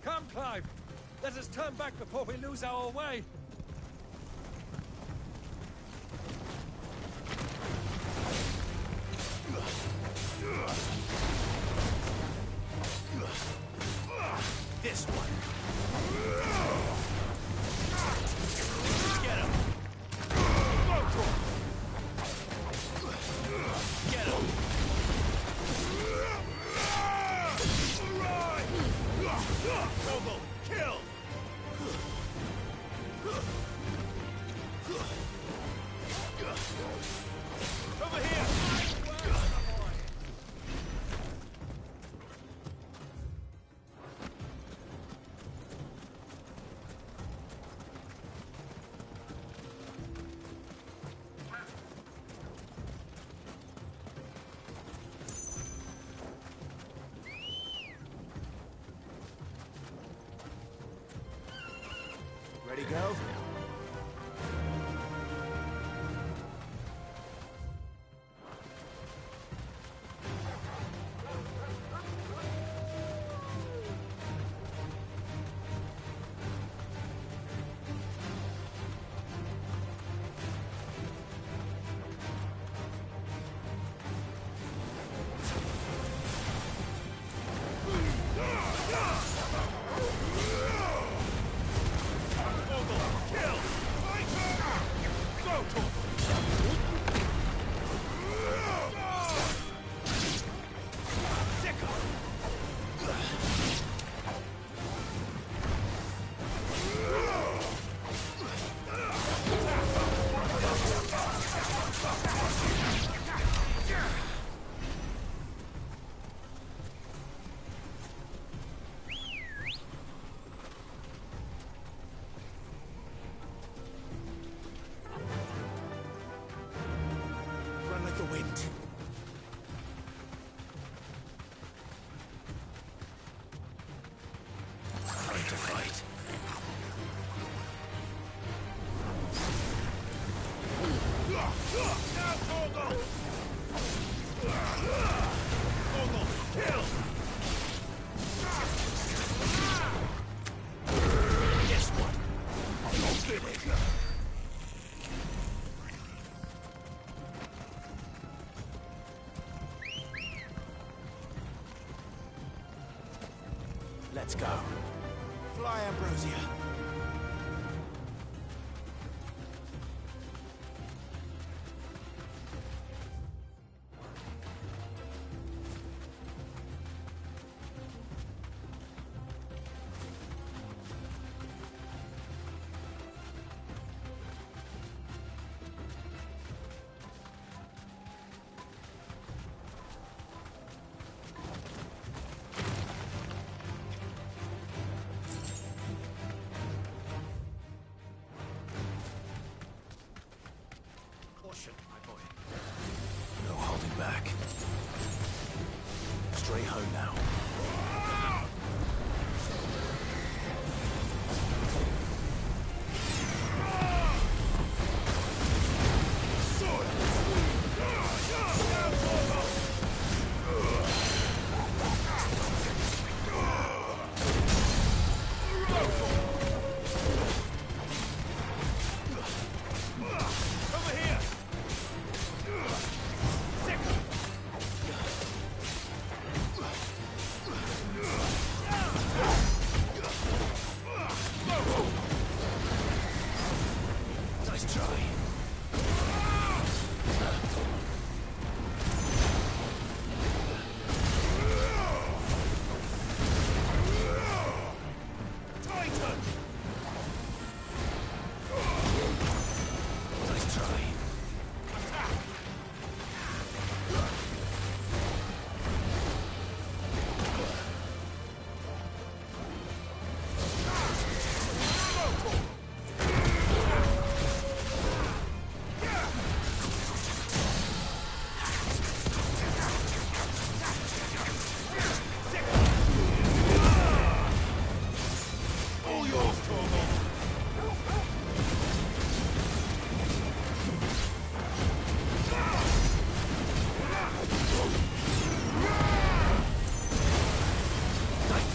S5: Come, Clive! Let us turn back before we lose our way!
S1: This one. Get him. Get him. Vogel, kill. Over here. Ready, go? Run like the wind. Time to fight. Now, Torgal! Torgal, kill! This one. Don't get it. Let's go. Fly, Ambrosia.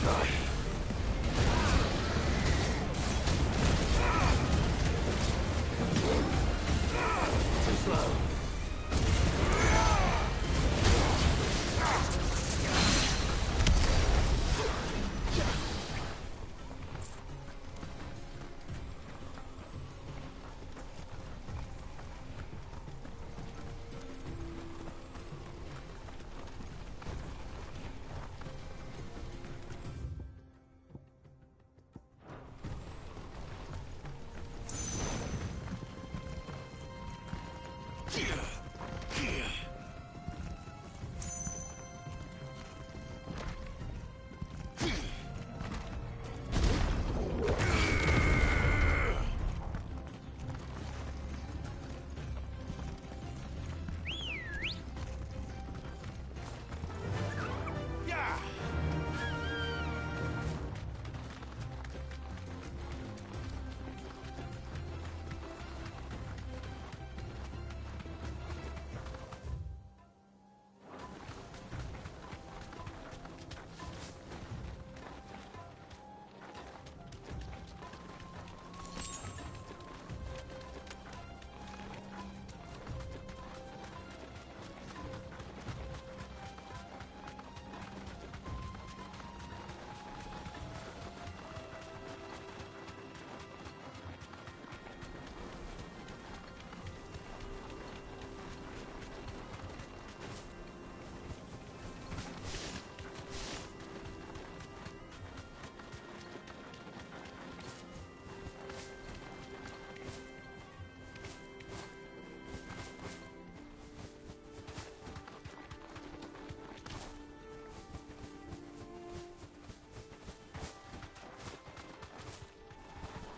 S1: Too slow.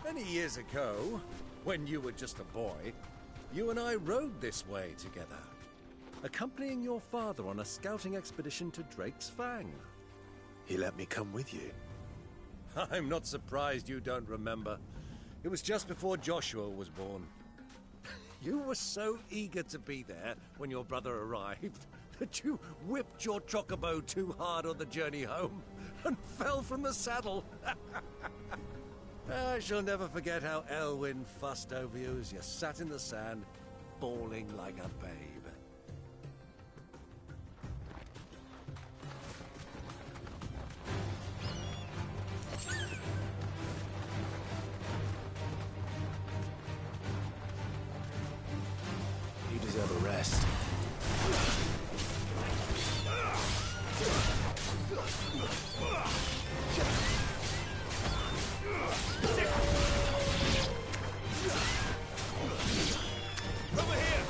S5: Many years ago, when you were just a boy, you and I rode this way together, accompanying your father on a scouting expedition to Drake's Fang.
S1: He let me come with you.
S5: I'm not surprised you don't remember. It was just before Joshua was born. You were so eager to be there when your brother arrived that you whipped your chocobo too hard on the journey home and fell from the saddle. I shall never forget how Elwyn fussed over you as you sat in the sand, bawling like a babe.
S1: You deserve a rest.
S5: Over here!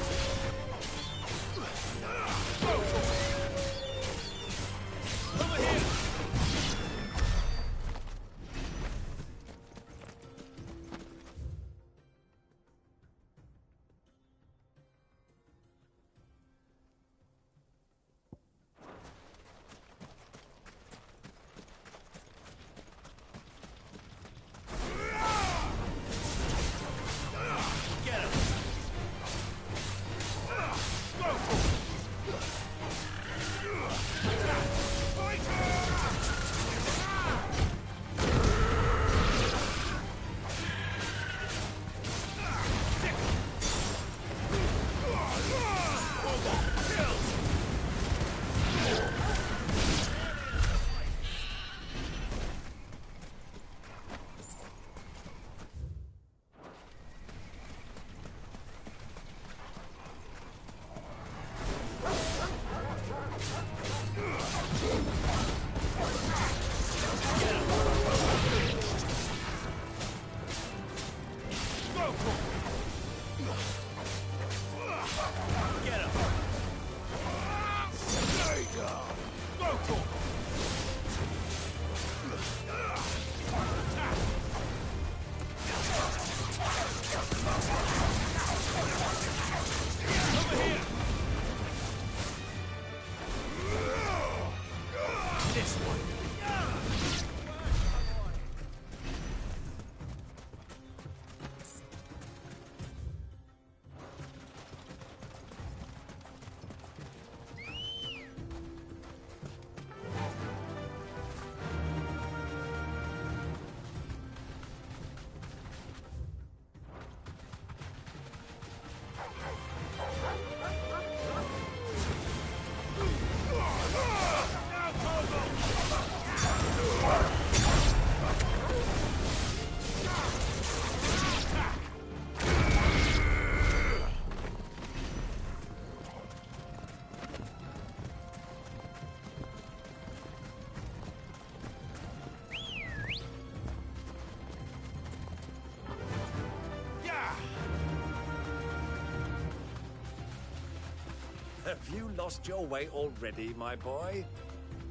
S5: Have you lost your way already, my boy?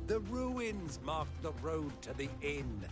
S5: The ruins mark the road to the inn.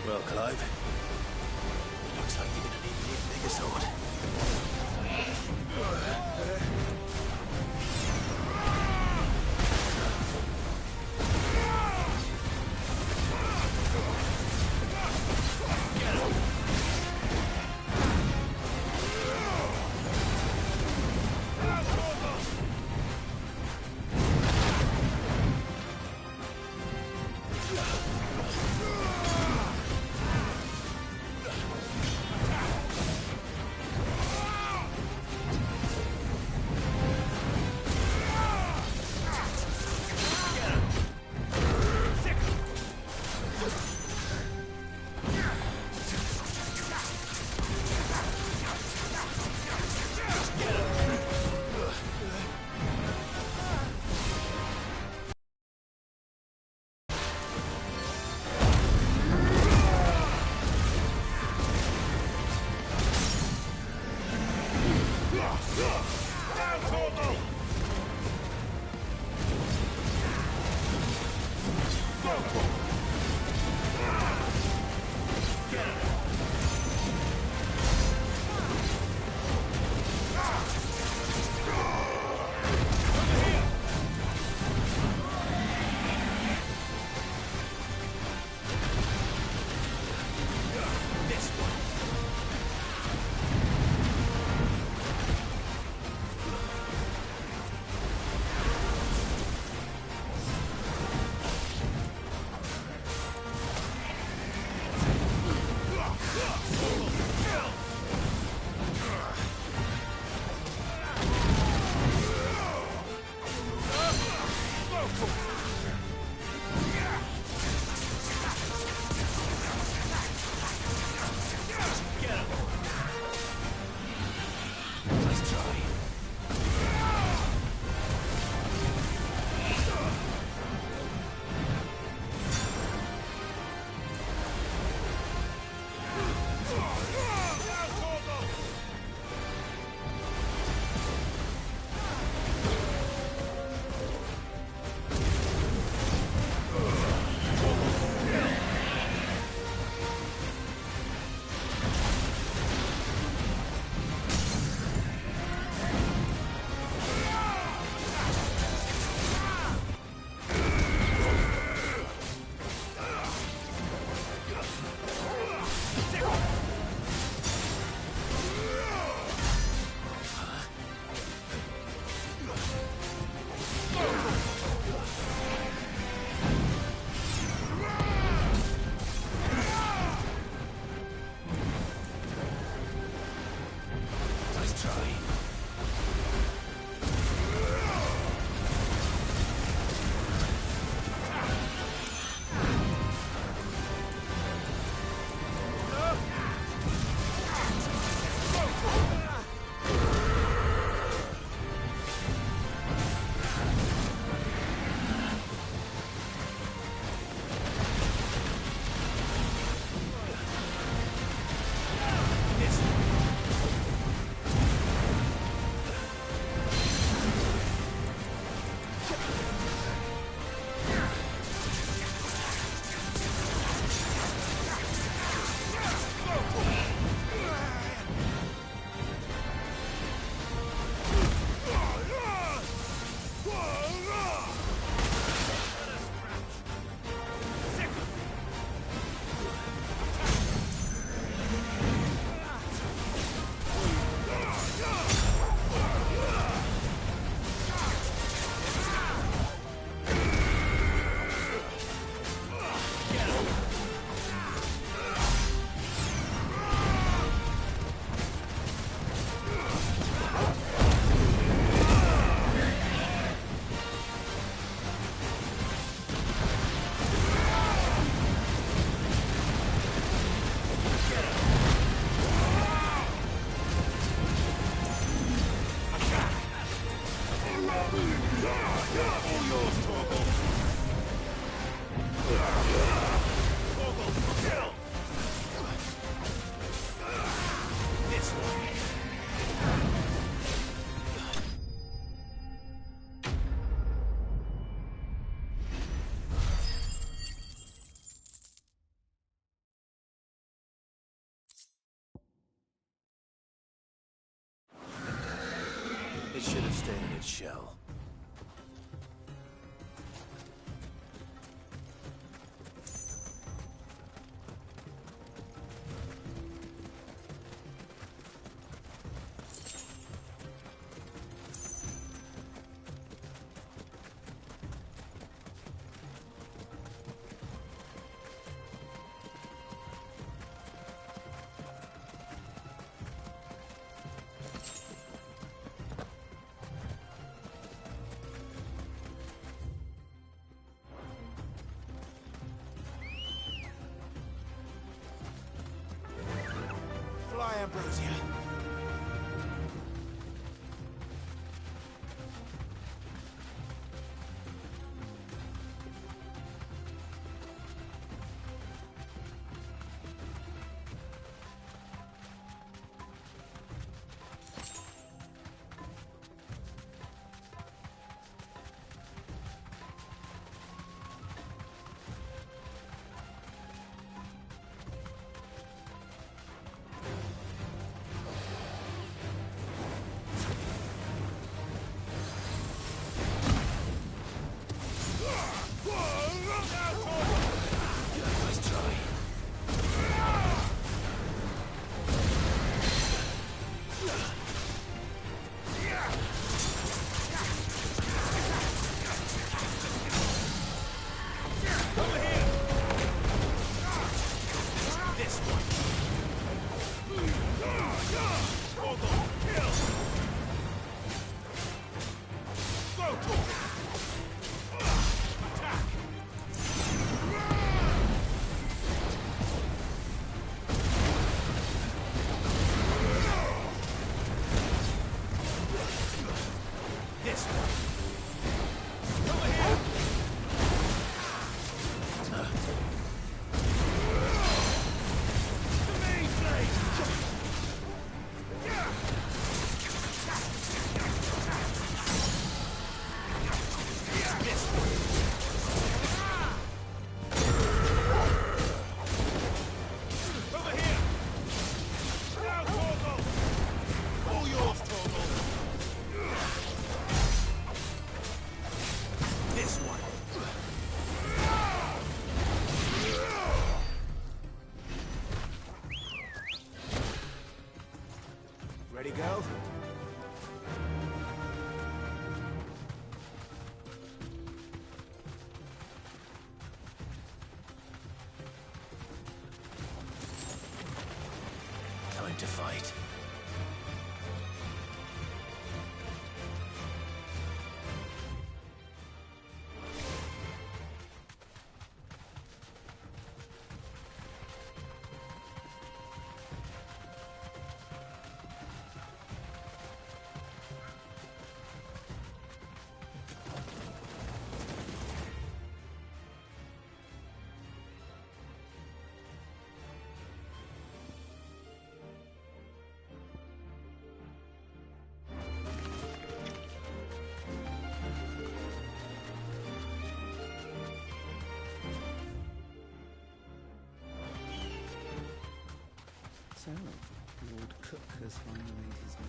S1: Well, Clive, looks like you're gonna need an even bigger sword. stayed in its shell. Fly, Ambrosia. Ready, go? Time to fight.
S9: So, Lord Cook has finally made his move.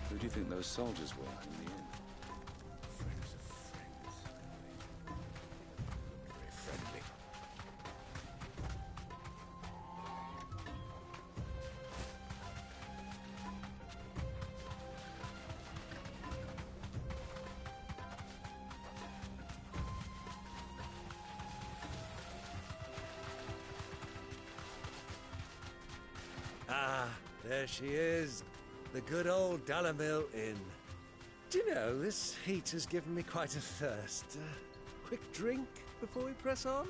S13: Who do you think those soldiers were in the end?
S5: Friends of friends. Very friendly. Ah, there she is. The good old Dalamil Inn. Do you know, this heat has given me quite a thirst. Quick drink before we press on?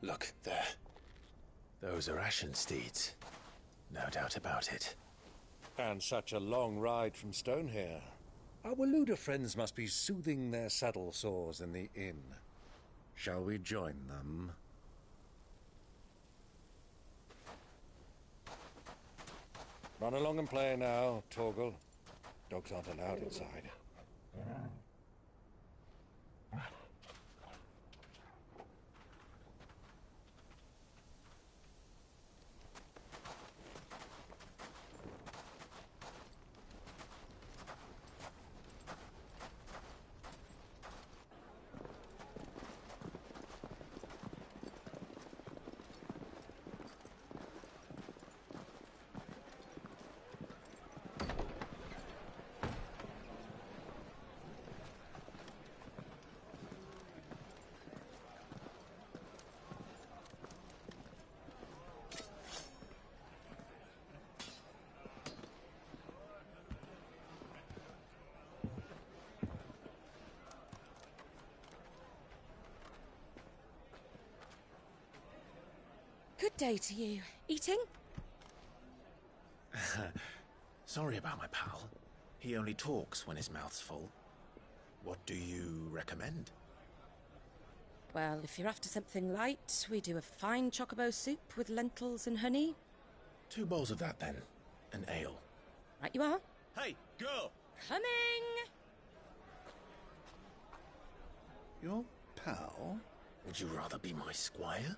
S1: Look, there. Those are ashen steeds. No doubt about it.
S5: And such a long ride from Stonehair. Our Luda friends must be soothing their saddle sores in the inn. Shall we join them? Run along and play now, Torgal. Dogs aren't allowed inside.
S3: Good day to you. Eating?
S1: Sorry about my pal. He only talks when his mouth's full. What do you recommend?
S3: Well, if you're after something light, we do a fine chocobo soup with lentils and honey.
S1: 2 bowls of that, then. An ale.
S3: Right you are.
S1: Hey, girl!
S3: Coming!
S1: Your pal? Would you rather be my squire?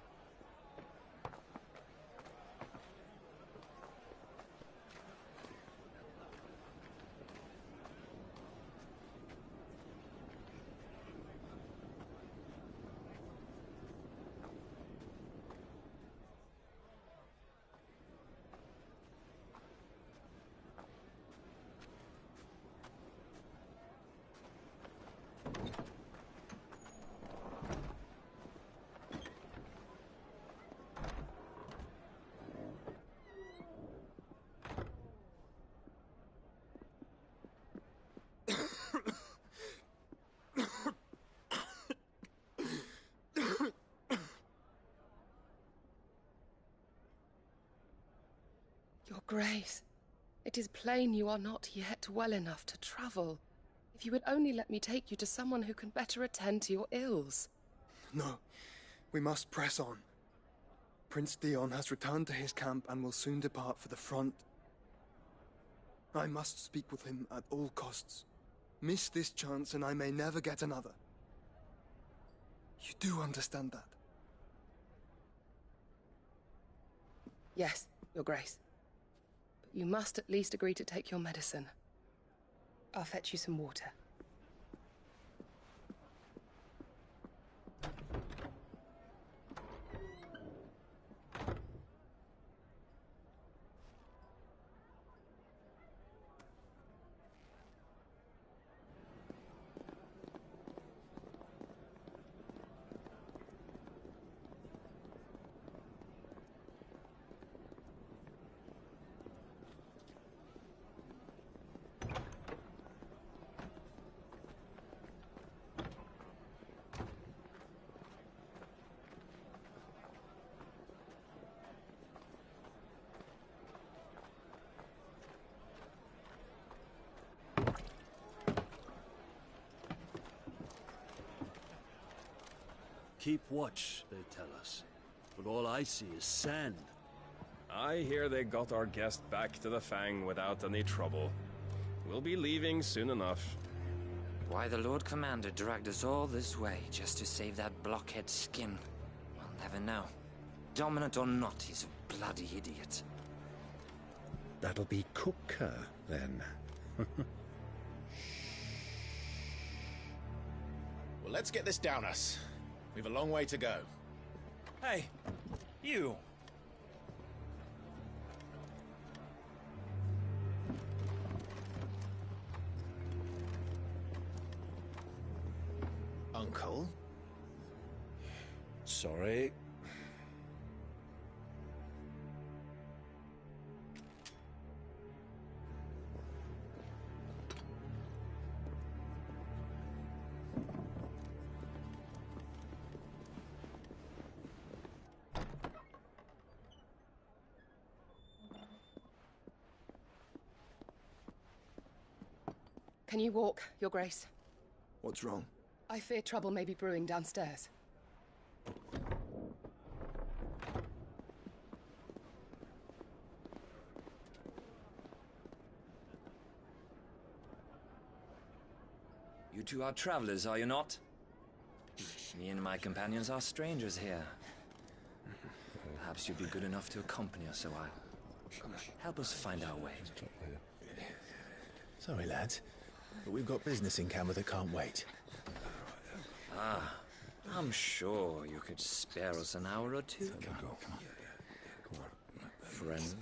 S2: Your Grace, it is plain you are not yet well enough to travel. If you would only let me take you to someone who can better attend to your ills.
S16: No, we must press on. Prince Dion has returned to his camp and will soon depart for the front. I must speak with him at all costs. Miss this chance and I may never get another. You do understand that?
S2: Yes, Your Grace. But you must at least agree to take your medicine. I'll fetch you some water.
S10: Keep watch, they tell us. But all I see is sand.
S23: I hear they got our guest back to the Fang without any trouble. We'll be leaving soon enough.
S24: Why the Lord Commander dragged us all this way just to save that blockhead's skin, we'll never know. Dominant or not, he's a bloody idiot.
S5: That'll be Cooker, then.
S1: Well, let's get this down us. We've a long way to go.
S25: Hey, you!
S1: Uncle?
S5: Sorry.
S2: Can you walk, Your Grace?
S16: What's wrong?
S2: I fear trouble may be brewing downstairs.
S24: You two are travelers, are you not? Me and my companions are strangers here. Perhaps you'd be good enough to accompany us a while. Help us find our way.
S1: Sorry, lads, but we've got business in camera that can't wait.
S24: Ah, I'm sure you could spare us an hour or two. Friend.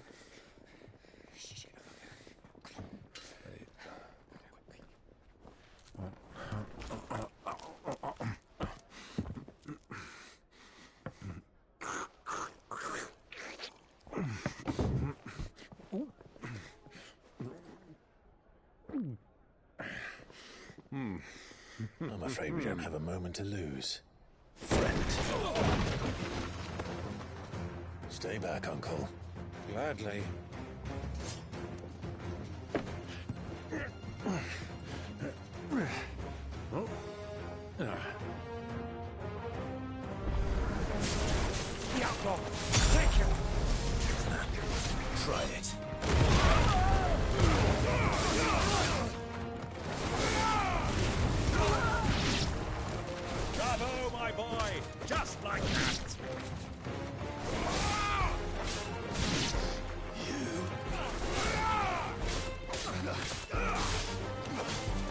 S1: I'm afraid we don't have a moment to lose. Friend. Stay back, Uncle.
S5: Gladly.
S6: The outlaw! Take him!
S1: Try it.
S25: Bravo, my boy! Just like that!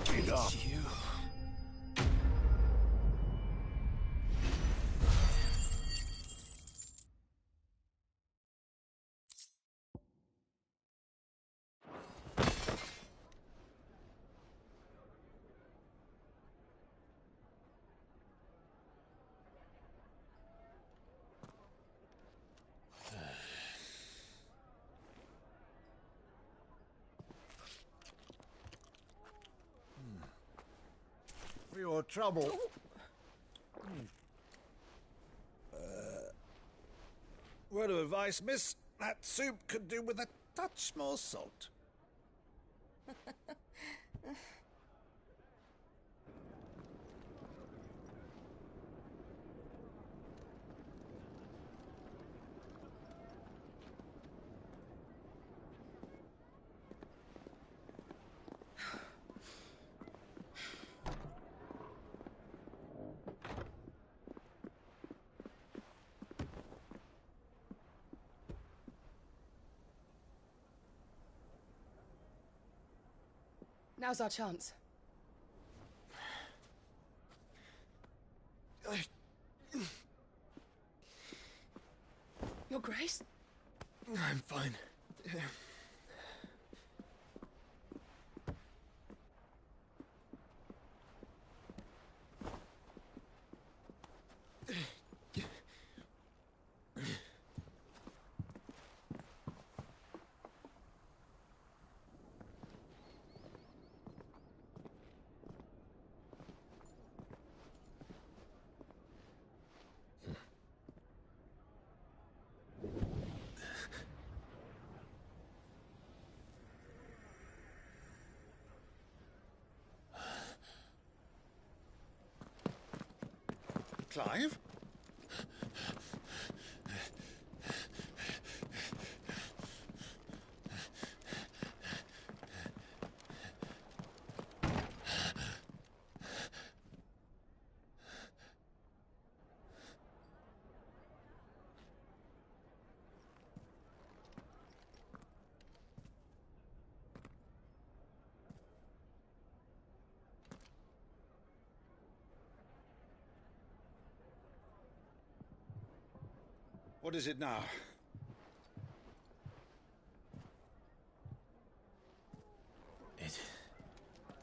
S1: Get up.
S6: For your trouble. Word of advice, miss. That soup could do with a touch more salt.
S2: Now's our chance. Your Grace?
S16: I'm fine.
S6: Clive? What is it now?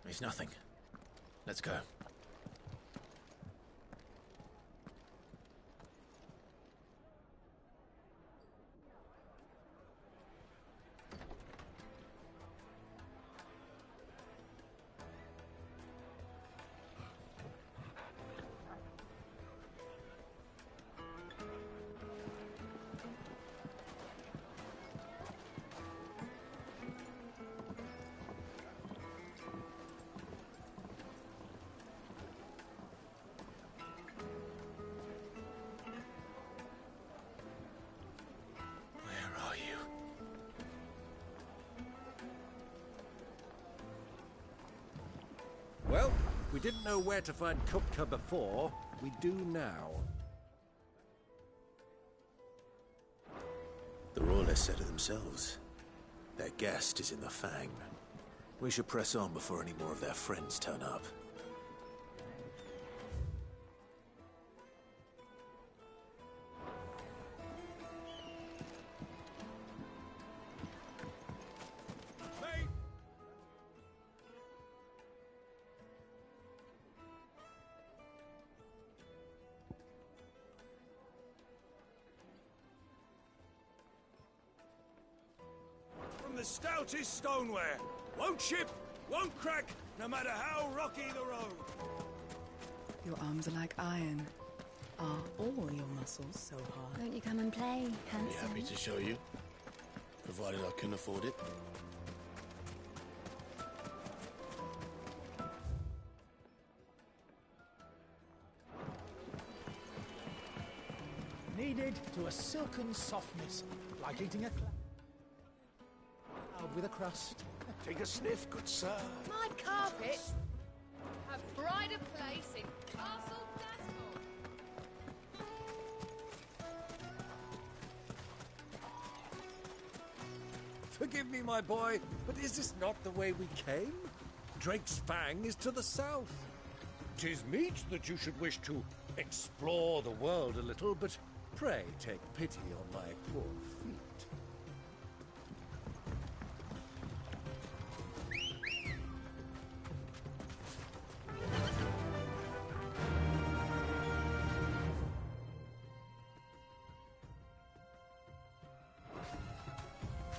S1: It's nothing. Let's go.
S5: We didn't know where to find Kupka before. We do now.
S1: The Royalists said it themselves. Their guest is in the Fang. We should press on before any more of their friends turn up.
S25: From the stoutest stoneware. Won't chip, won't crack, no matter how rocky the road.
S9: Your arms are like iron. Are all your muscles so hard?
S14: Won't you come and play, handsome?
S15: Be happy to show you, provided I can afford it.
S19: Kneaded to a silken softness, like eating a cloud with a crust.
S5: Take a sniff, good sir.
S2: My carpet have pride of place in Castle Dashboard.
S5: Forgive me, my boy, but is this not the way we came? Drake's Fang is to the south. 'Tis meet that you should wish to explore the world a little, but pray take pity on my poor feet.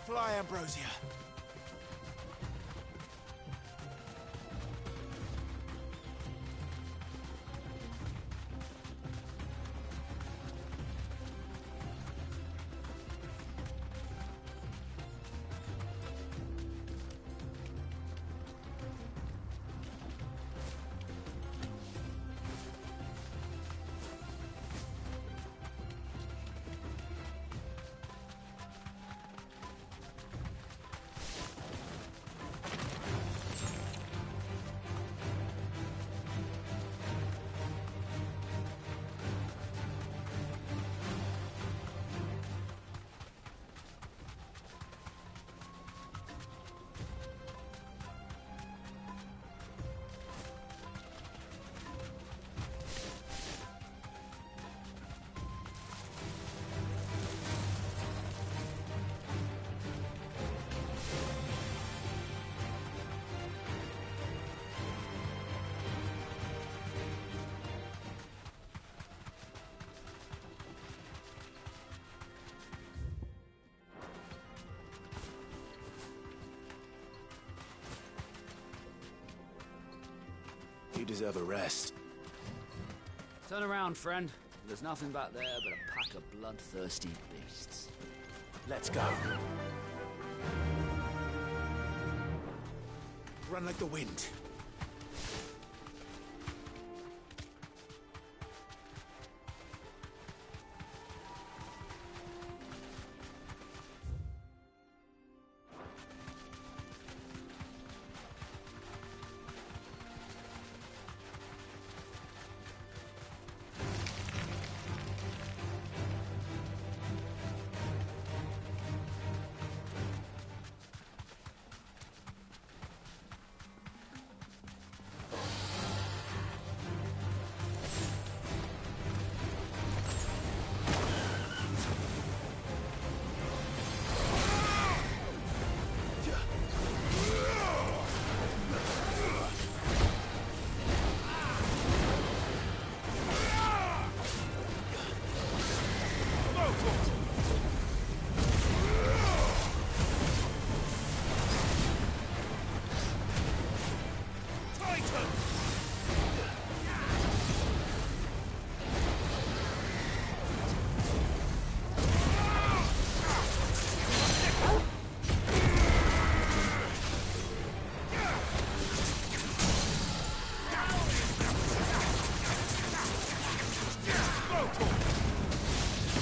S1: Fly, Ambrosia. You deserve a rest.
S10: Turn around, friend. There's nothing back there but a pack of bloodthirsty beasts.
S1: Let's go. Run like the wind.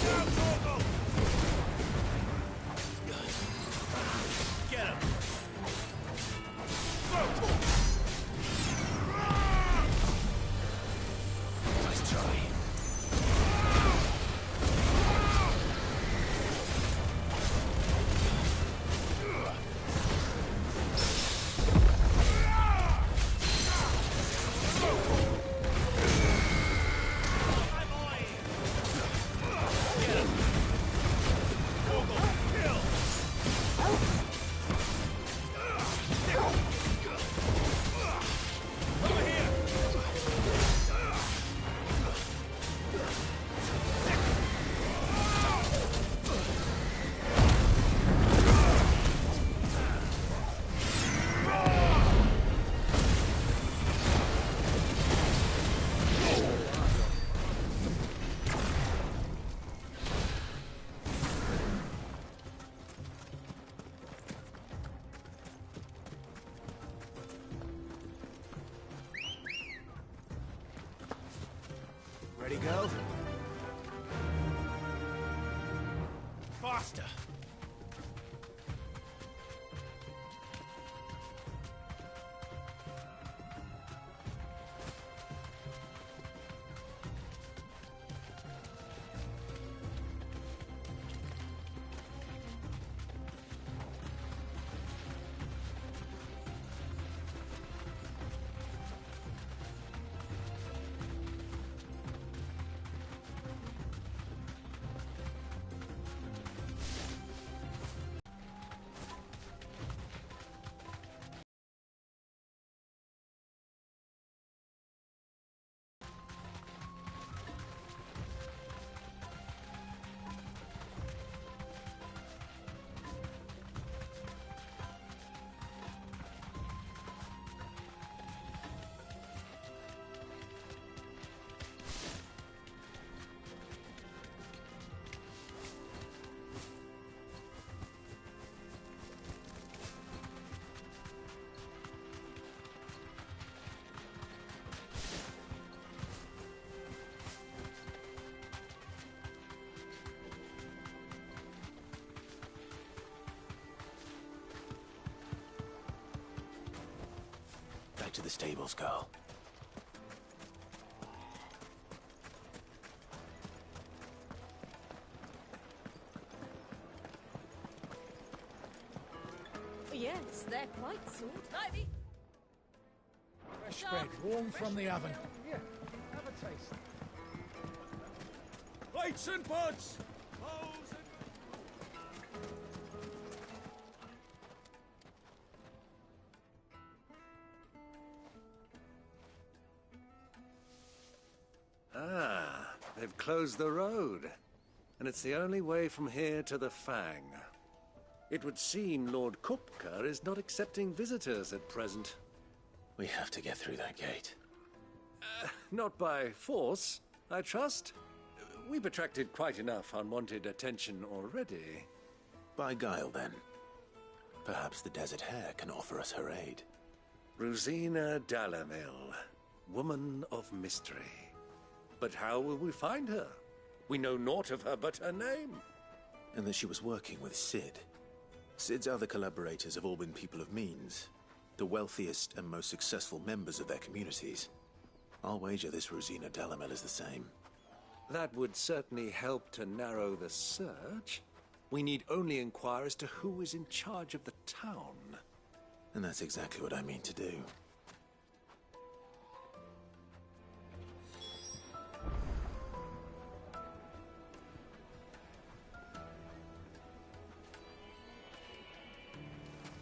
S25: Now, Torgal!
S19: girl.
S1: Faster! Back to the stables, girl.
S8: Yes, they're quite sort. Ivy.
S19: Fresh bread, warm from the oven. Here, have a taste.
S25: Plates and pots! Bowls and...
S5: Ah, they've closed the road. And it's the only way from here to the Fang. It would seem Lord Kupka is not accepting visitors at present.
S1: We have to get through that gate.
S5: Not by force, I trust. We've attracted quite enough unwanted attention already.
S1: By guile, then. Perhaps the Desert Hare can offer us her aid.
S5: Rosina Dalamil, woman of mystery. But how will we find her? We know naught of her but her name.
S1: And that she was working with Sid. Sid's other collaborators have all been people of means, the wealthiest and most successful members of their communities. I'll wager this Rosina Dalamil is the same.
S5: That would certainly help to narrow the search. We need only inquire as to who is in charge of the town.
S1: And that's exactly what I mean to do.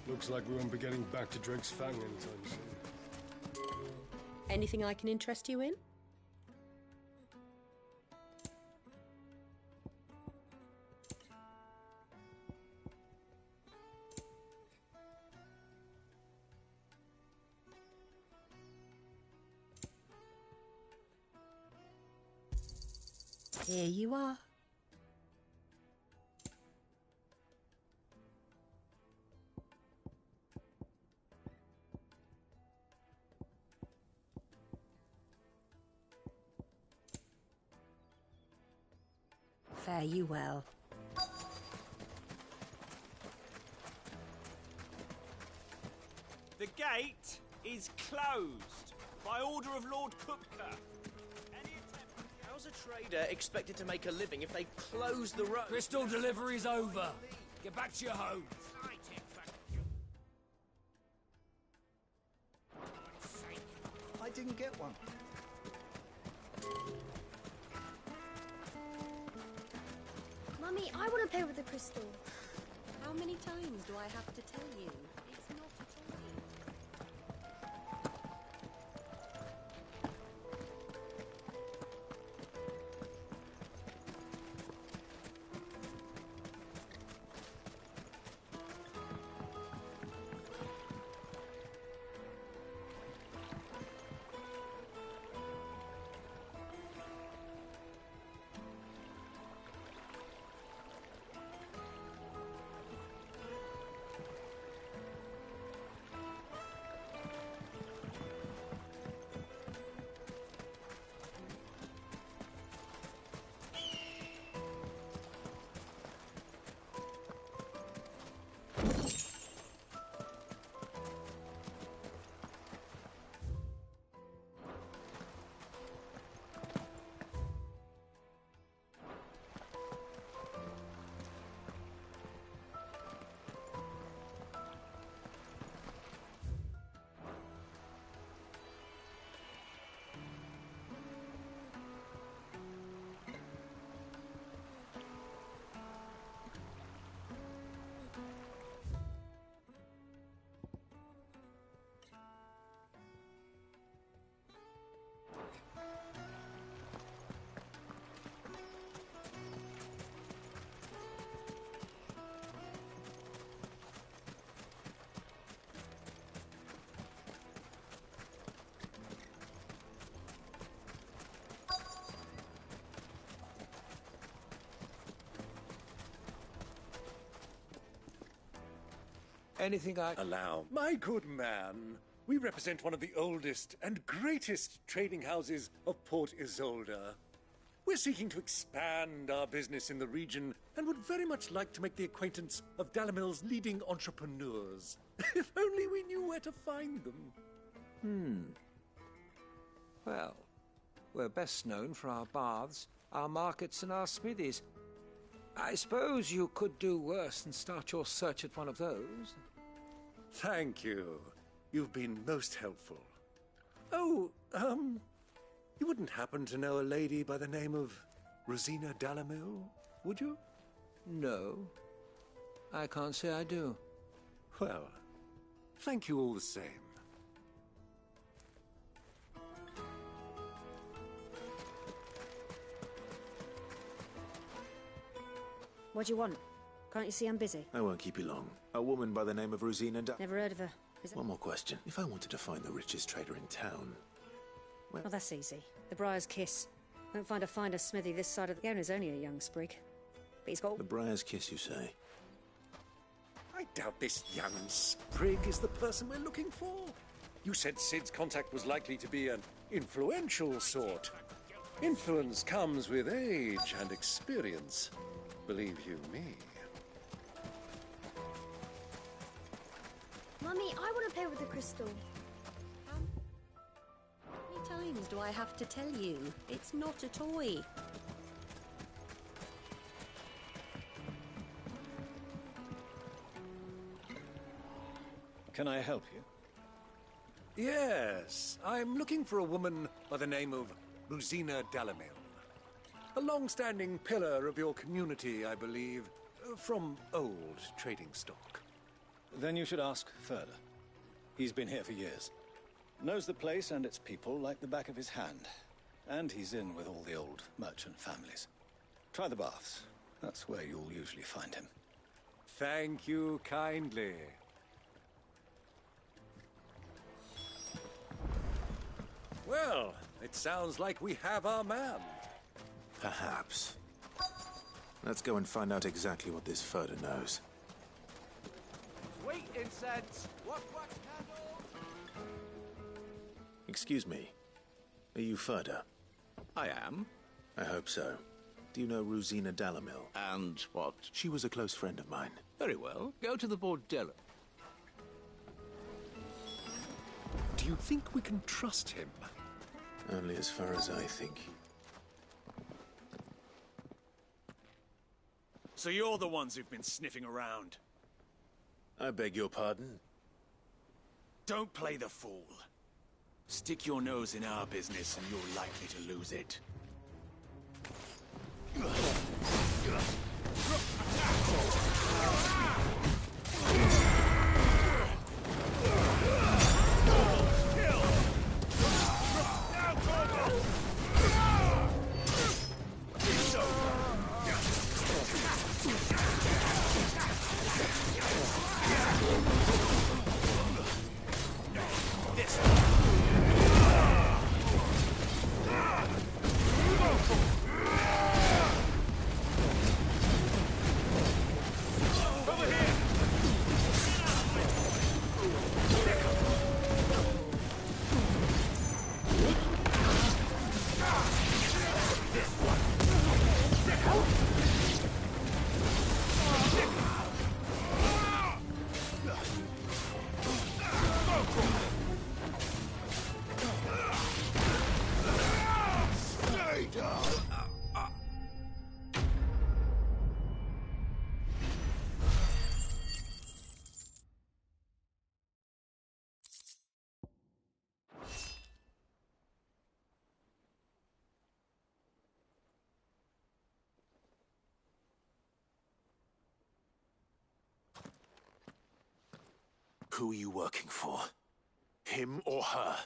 S11: Looks like we won't be getting back to Drake's Fang anytime soon.
S8: Anything I can interest you in? Here you are. Fare you well.
S20: The gate is closed by order of Lord Kupka.
S21: How's a trader expected to make a living if they've closed the road?
S10: Crystal delivery's over. Get back to your homes.
S19: I didn't get one.
S14: Mummy, I want to play with the crystal.
S8: How many times do I have to tell you? It's not a toy.
S25: Anything I...
S5: Allow. My good man, we represent one of the oldest and greatest trading houses of Port Isolde. We're seeking to expand our business in the region and would very much like to make the acquaintance of Dalamil's leading entrepreneurs. If only we knew where to find them.
S25: Well, we're best known for our baths, our markets, and our smithies. I suppose you could do worse than start your search at one of those.
S5: Thank you. You've been most helpful. Oh, you wouldn't happen to know a lady by the name of Rosina Dalamil, would you?
S25: No, I can't say I do.
S5: Well, thank you all the same.
S4: What do you want? Can't you see I'm busy?
S1: I won't keep you long. A woman by the name of Rosina
S4: Never heard of her.
S1: One more question. If I wanted to find the richest trader in town...
S4: Well, that's easy. The Briar's Kiss. Won't find a finer smithy this side of the... owner's only a young sprig. But he's got...
S1: The Briar's Kiss, you say?
S5: I doubt this young sprig is the person we're looking for. You said Sid's contact was likely to be an influential sort. Influence comes with age and experience. Believe you me.
S8: Mummy, I want to play with the crystal. How many times do I have to tell you? It's not a toy.
S13: Can I help you?
S5: Yes, I'm looking for a woman by the name of Rosina Dalamil. A long-standing pillar of your community, I believe, from old trading stock.
S13: Then you should ask further. He's been here for years. Knows the place and its people like the back of his hand. And he's in with all the old merchant families. Try the baths. That's where you'll usually find him.
S5: Thank you kindly. Well, it sounds like we have our man.
S1: Perhaps. Let's go and find out exactly what this Furder knows.
S20: Sweet incense! What candle?
S1: Excuse me. Are you Furder?
S7: I am.
S1: I hope so. Do you know Rosina Dalamil?
S7: And what?
S1: She was a close friend of mine.
S7: Very well. Go to the bordello.
S5: Do you think we can trust him?
S1: Only as far as I think.
S20: So you're the ones who've been sniffing around?
S1: I beg your pardon?
S20: Don't play the fool. Stick your nose in our business and you're likely to lose it.
S1: Who are you working for? Him or her?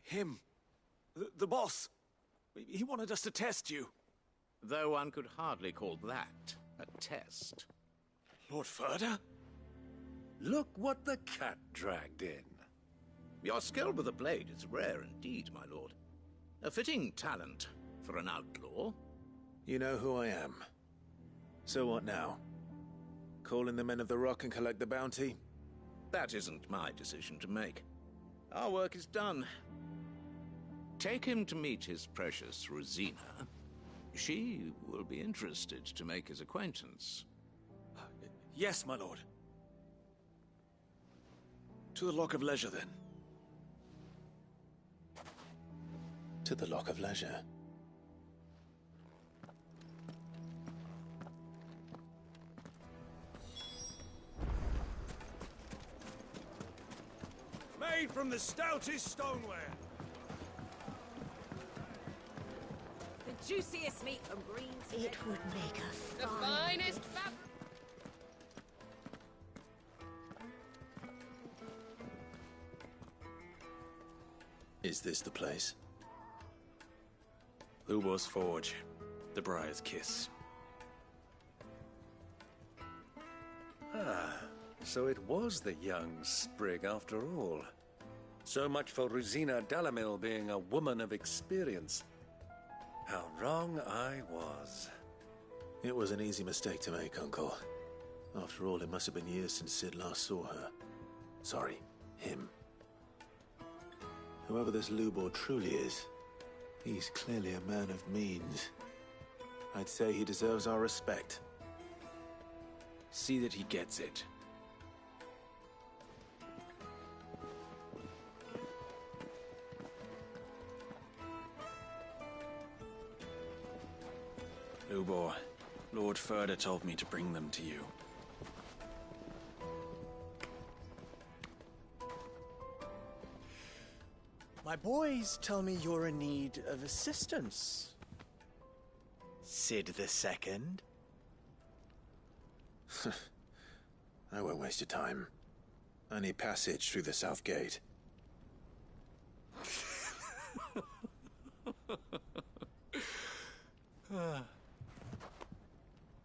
S20: Him. The boss. He wanted us to test you.
S7: Though one could hardly call that a test.
S20: Lord Furder?
S5: Look what the cat dragged in.
S7: Your skill with the blade is rare indeed, my lord. A fitting talent for an outlaw.
S1: You know who I am. So what now? Call in the Men of the Rock and collect the bounty?
S7: That isn't my decision to make. Our work is done. Take him to meet his precious Rosina. She will be interested to make his acquaintance.
S20: Yes, my lord. To the Lock of Leisure, then.
S1: To the Lock of Leisure.
S20: Made from the stoutest stoneware.
S8: The juiciest meat from greens.
S14: It would make a
S2: The finest fat.
S1: Is this the place?
S20: Lubor's Forge. The Briar's Kiss.
S5: Ah, so it was the young sprig after all. So much for Rosina Dalamil being a woman of experience. How wrong I was.
S1: It was an easy mistake to make, Uncle. After all, it must have been years since Sid last saw her. Sorry, him. Whoever this Lubor truly is, he's clearly a man of means. I'd say he deserves our respect.
S20: See that he gets it. Lubor, Lord Furder told me to bring them to you.
S21: My boys tell me you're in need of assistance. Sid the Second?
S1: I won't waste your time. I need passage through the south gate.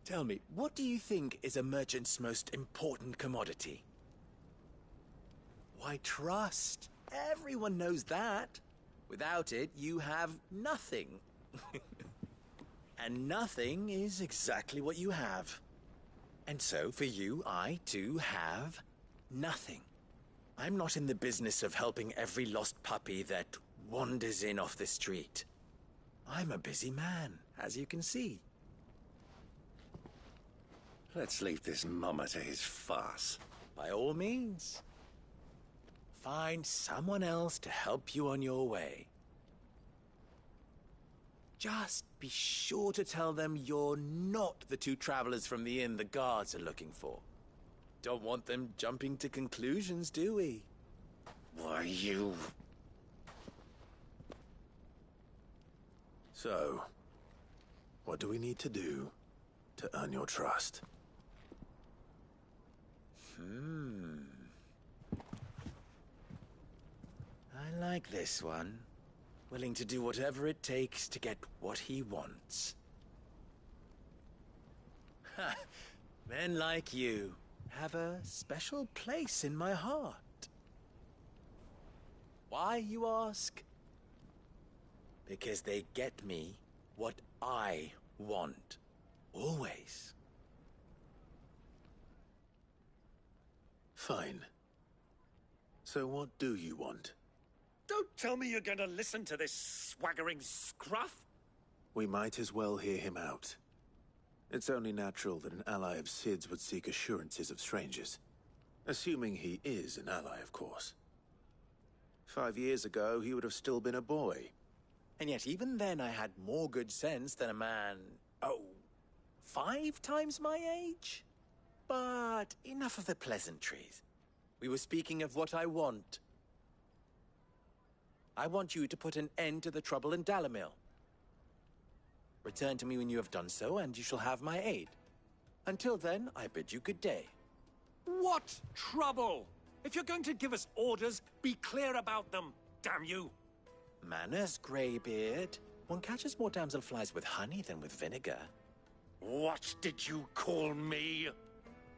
S21: Tell me, what do you think is a merchant's most important commodity? Why, trust. Everyone knows that. Without it, you have nothing. And nothing is exactly what you have. And so, for you, I, too, have nothing. I'm not in the business of helping every lost puppy that wanders in off the street. I'm a busy man, as you can see.
S5: Let's leave this mummer to his farce.
S21: By all means. Find someone else to help you on your way. Just be sure to tell them you're not the two travelers from the inn the guards are looking for. Don't want them jumping to conclusions, do we?
S5: Why, you...
S1: So, what do we need to do to earn your trust?
S21: I like this one. Willing to do whatever it takes to get what he wants. Ha! Men like you have a special place in my heart. Why, you ask? Because they get me what I want. Always.
S1: Fine. So what do you want?
S5: Don't tell me you're going to listen to this swaggering scruff!
S1: We might as well hear him out. It's only natural that an ally of Sid's would seek assurances of strangers. Assuming he is an ally, of course. 5 years ago, he would have still been a boy.
S21: And yet even then I had more good sense than a man, 5 times my age? But enough of the pleasantries. We were speaking of what I want. I want you to put an end to the trouble in Dalamil. Return to me when you have done so, and you shall have my aid. Until then, I bid you good day.
S5: What trouble? If you're going to give us orders, be clear about them, damn you!
S21: Manners, Greybeard. One catches more damselflies with honey than with vinegar.
S5: What did you call me?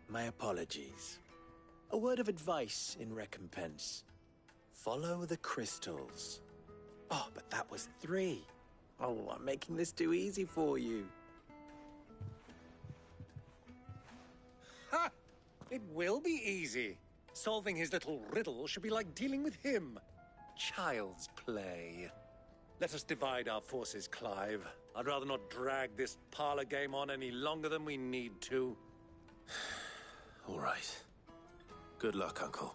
S21: My apologies. A word of advice in recompense. Follow the crystals. Oh, but that was 3. Oh, I'm making this too easy for you.
S5: Ha! It will be easy. Solving his little riddle should be like dealing with him. Child's play. Let us divide our forces, Clive. I'd rather not drag this parlor game on any longer than we need to.
S1: All right. Good luck, Uncle.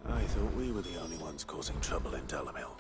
S1: I thought we were the only ones causing trouble in Delamil.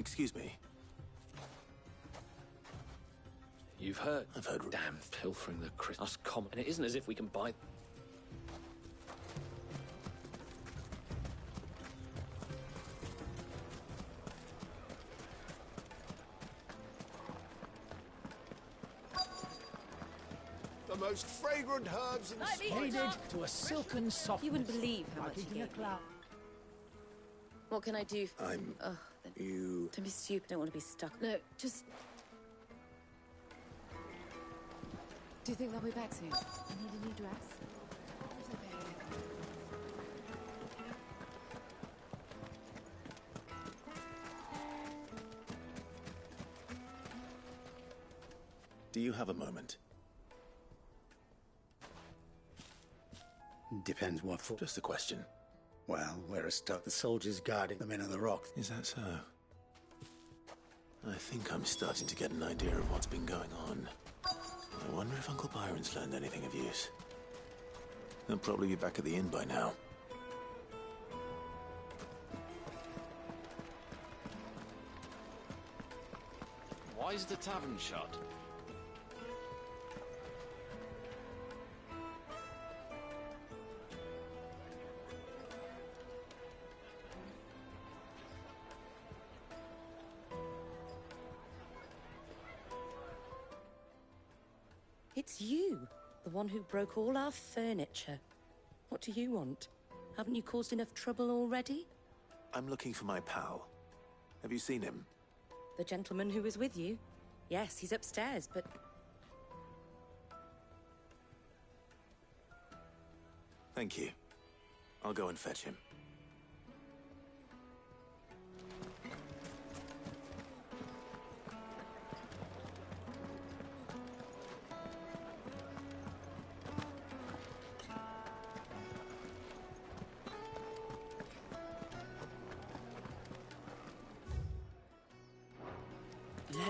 S1: Excuse me.
S3: You've heard.
S1: I've heard.
S3: Damn pilfering the us common. And it isn't as if we can buy.
S19: The most fragrant herbs and Needed to a silken softness.
S8: You wouldn't believe how much he
S19: Like in a
S8: gave me.
S19: cloud.
S8: What can I do?
S21: I'm...
S8: Ugh, then
S21: You...
S8: don't be stupid. Don't want to be stuck. No, just.
S9: Do you think they'll be back soon? I need a new dress.
S1: Do you have a moment?
S6: Depends what for.
S1: Just a question.
S6: Well, we're stuck. The soldiers guarding the men on the rock.
S1: Is that so? I think I'm starting to get an idea of what's been going on. I wonder if Uncle Byron's learned anything of use. They'll probably be back at the inn by now.
S23: Why is the tavern shut?
S8: It's you, the one who broke all our furniture. What do you want? Haven't you caused enough trouble already?
S1: I'm looking for my pal. Have you seen him?
S8: The gentleman who was with you? Yes, he's upstairs, but
S1: Thank you. I'll go and fetch him.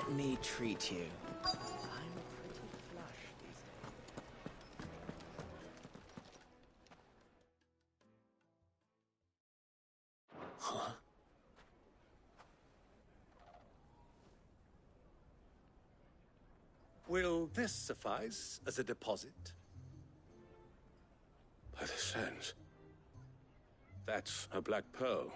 S6: Let me treat you.
S1: Huh?
S5: Will this suffice as a deposit?
S11: By the sands. That's a black pearl.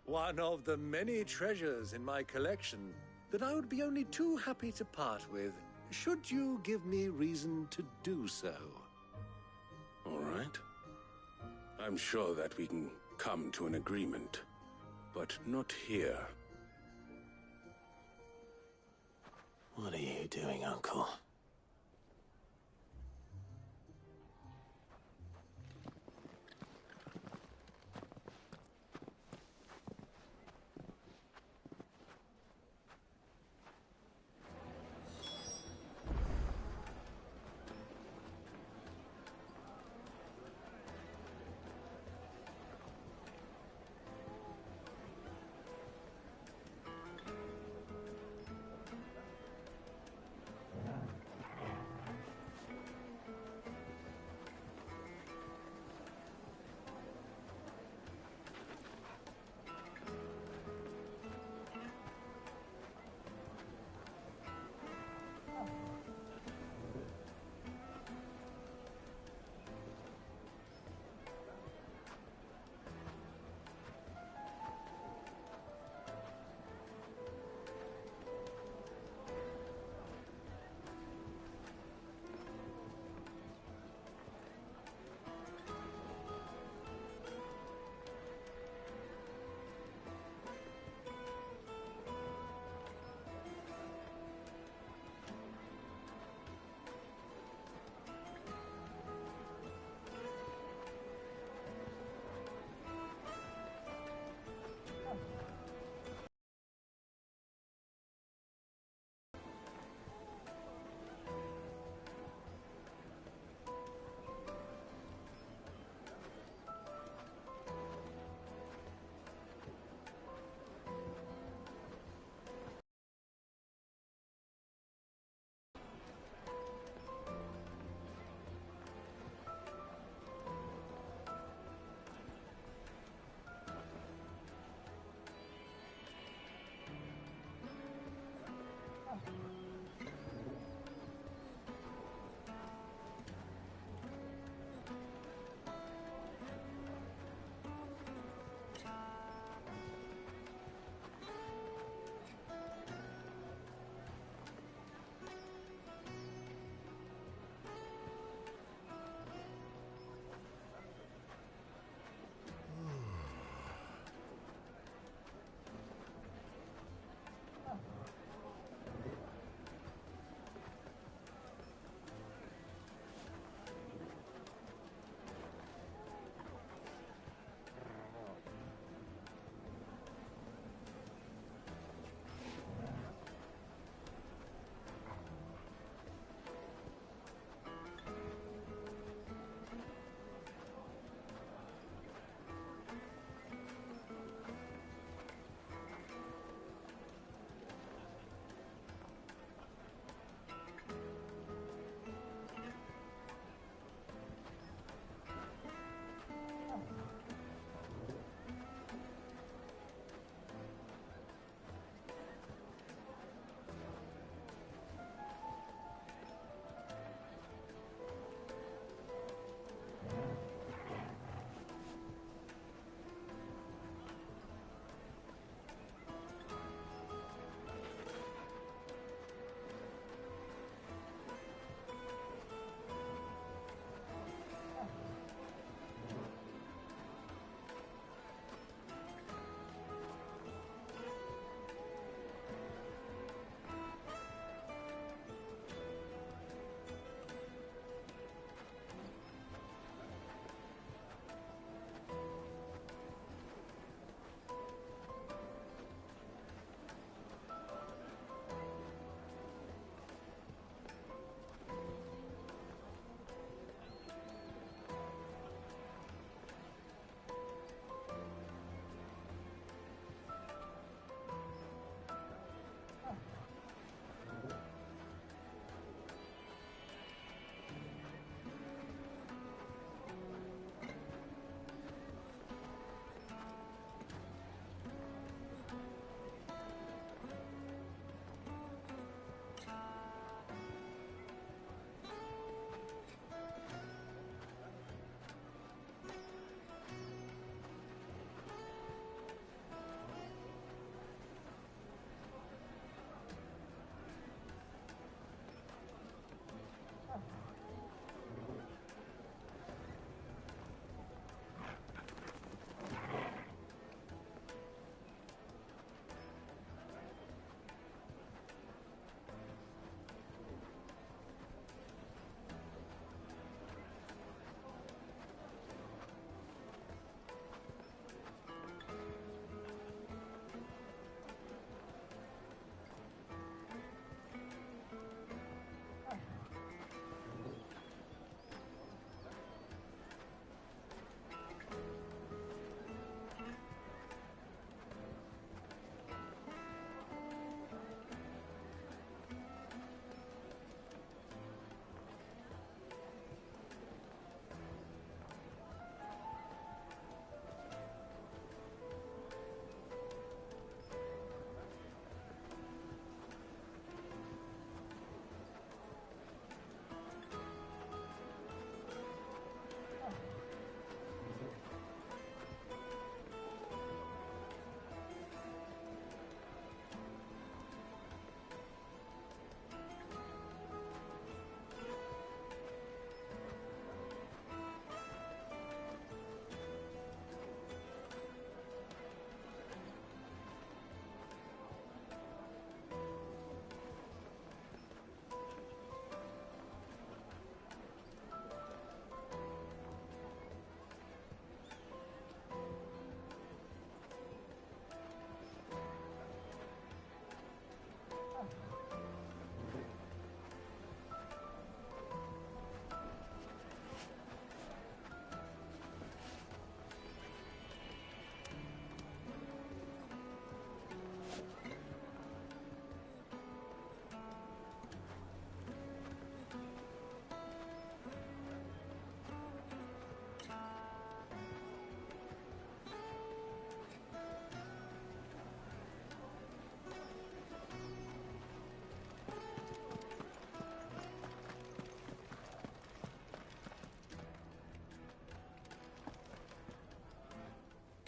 S5: One of the many treasures in my collection that I would be only too happy to part with, should you give me reason to do so.
S11: All right. I'm sure that we can come to an agreement, but not here.
S1: What are you doing, Uncle?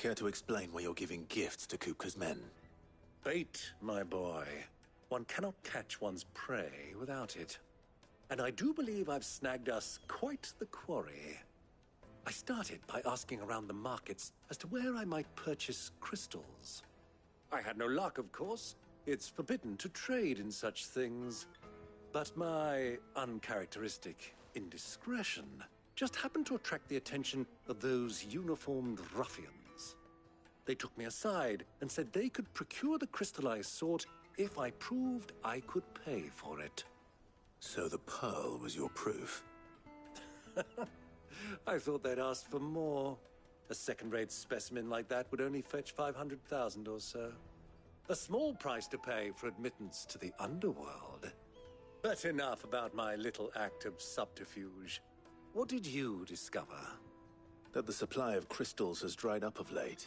S1: Care to explain why you're giving gifts to Kupka's men?
S5: Bait, my boy. One cannot catch one's prey without it. And I do believe I've snagged us quite the quarry. I started by asking around the markets as to where I might purchase crystals. I had no luck, of course. It's forbidden to trade in such things. But my uncharacteristic indiscretion just happened to attract the attention of those uniformed ruffians. They took me aside and said they could procure the crystal I sought if I proved I could pay for it.
S1: So the pearl was your proof?
S5: I thought they'd asked for more. A second-rate specimen like that would only fetch 500,000 or so. A small price to pay for admittance to the underworld. But enough about my little act of subterfuge. What did you discover?
S1: That the supply of crystals has dried up of late.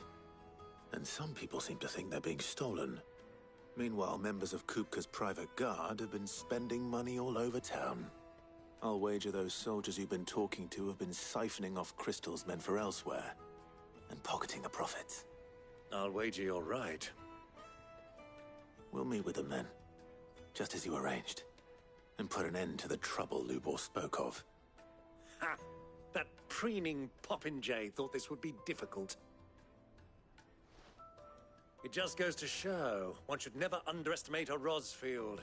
S1: And some people seem to think they're being stolen. Meanwhile, members of Kupka's private guard have been spending money all over town. I'll wager those soldiers you've been talking to have been siphoning off crystals meant for elsewhere, and pocketing the profits.
S5: I'll wager you're right.
S1: We'll meet with them then, just as you arranged, and put an end to the trouble Lubor spoke of.
S5: Ha! That preening popinjay thought this would be difficult. It just goes to show, one should never underestimate a Rosfield.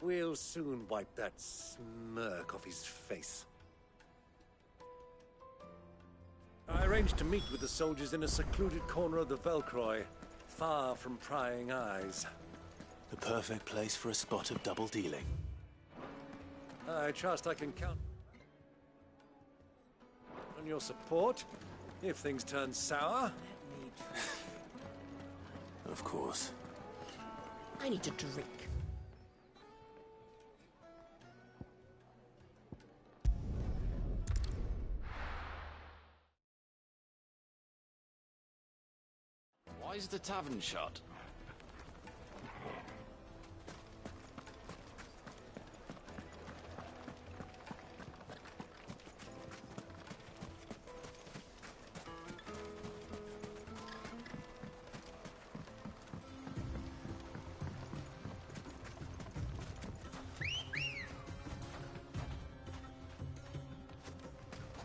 S5: We'll soon wipe that smirk off his face. I arranged to meet with the soldiers in a secluded corner of the Velcroy, far from prying eyes.
S1: The perfect place for a spot of double dealing.
S5: I trust I can count on your support if things turn sour.
S1: Of course.
S8: I need a drink.
S3: Why is the tavern shut?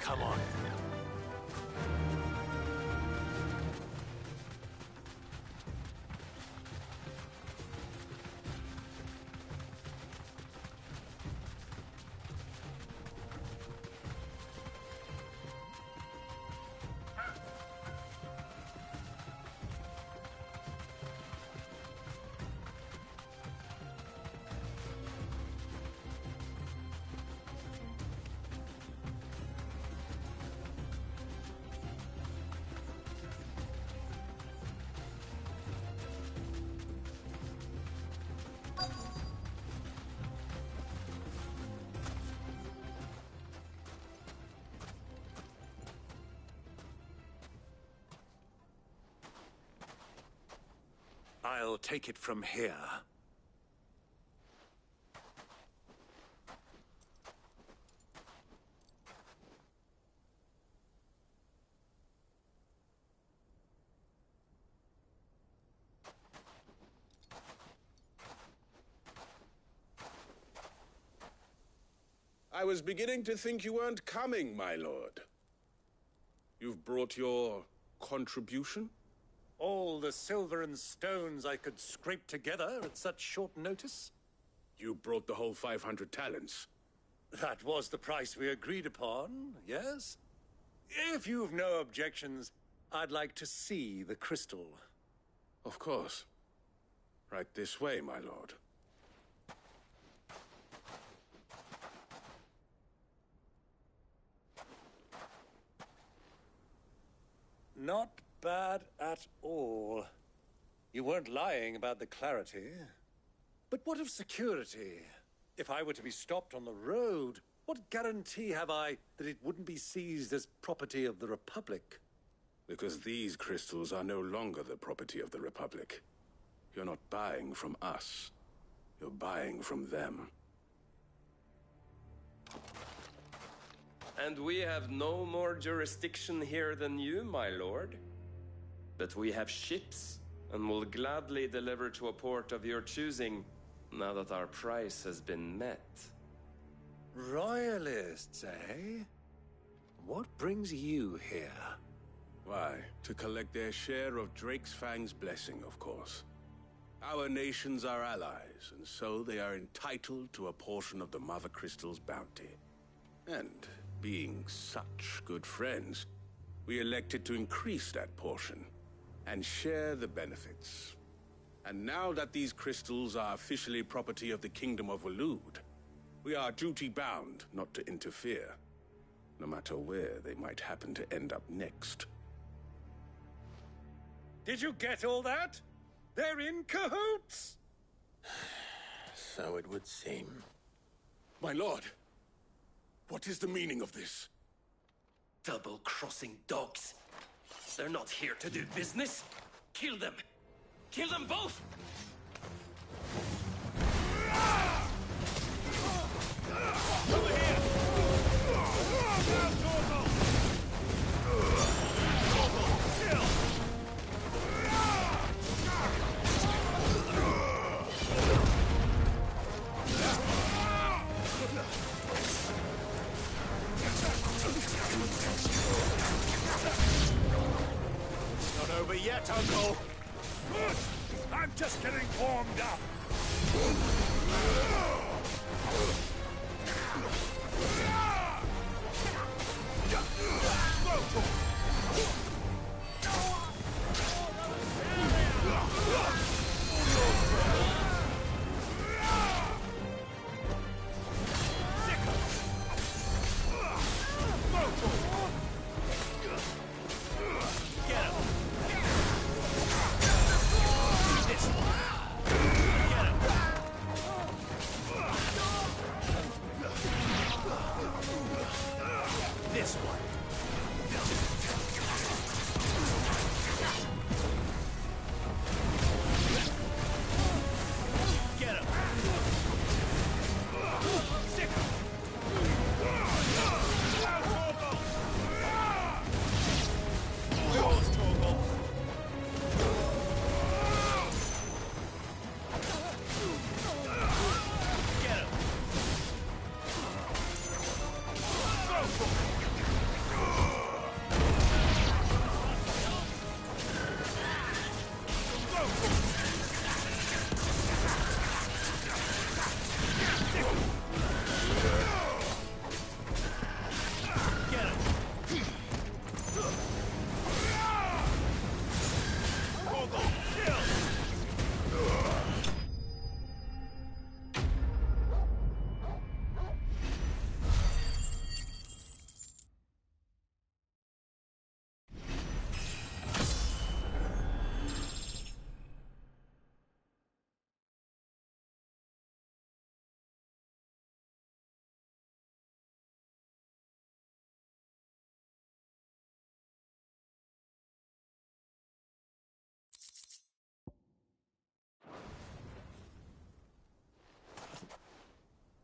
S1: Come on.
S5: I'll take it from here.
S11: I was beginning to think you weren't coming, my lord. You've brought your contribution?
S5: All the silver and stones I could scrape together at such short notice?
S11: You brought the whole 500 talents.
S5: That was the price we agreed upon, yes? If you've no objections, I'd like to see the crystal.
S11: Of course. Right this way, my lord.
S5: Not bad at all. You weren't lying about the clarity. But what of security? If I were to be stopped on the road, what guarantee have I that it wouldn't be seized as property of the Republic?
S11: Because these crystals are no longer the property of the Republic. You're not buying from us. You're buying from them.
S23: And we have no more jurisdiction here than you, my lord. But we have ships, and will gladly deliver to a port of your choosing, now that our price has been met.
S5: Royalists, eh? What brings you here?
S11: Why, to collect their share of Drake's Fang's blessing, of course. Our nations are allies, and so they are entitled to a portion of the Mother Crystal's bounty. And, being such good friends, we elected to increase that portion and share the benefits. And now that these crystals are officially property of the Kingdom of Waloed, we are duty-bound not to interfere, no matter where they might happen to end up next.
S5: Did you get all that? They're in cahoots!
S1: So it would seem.
S11: My lord, what is the meaning of this?
S12: Double-crossing dogs. They're not here to do business. Kill them! Kill them both! Over here!
S1: Not over yet, Uncle!
S5: Good! I'm just getting warmed up!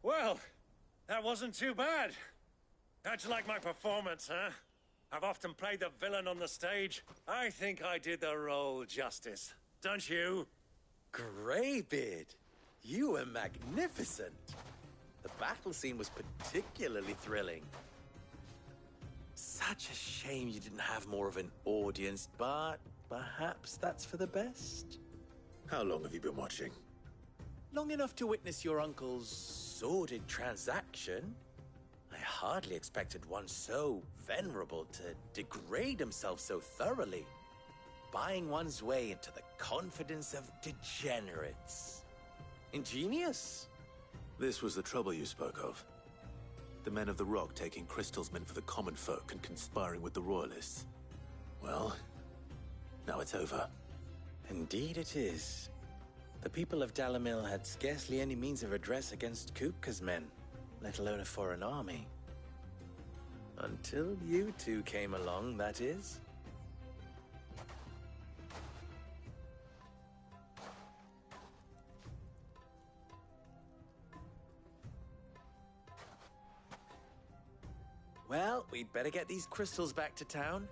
S5: Well, that wasn't too bad. How'd you like my performance, huh? I've often played the villain on the stage. I think I did the role justice. Don't you?
S21: Greybeard, you were magnificent. The battle scene was particularly thrilling. Such a shame you didn't have more of an audience, but perhaps that's for the best.
S1: How long have you been watching?
S21: Long enough to witness your uncle's sordid transaction. I hardly expected one so venerable to degrade himself so thoroughly, buying one's way into the confidence of degenerates. Ingenious.
S1: This was the trouble you spoke of. The men of the Rock taking crystals meant for the common folk and conspiring with the Royalists. Well, now it's over.
S21: Indeed it is. The people of Dalamil had scarcely any means of redress against Kupka's men, let alone a foreign army. Until you two came along, that is. Well, we'd better get these crystals back to town.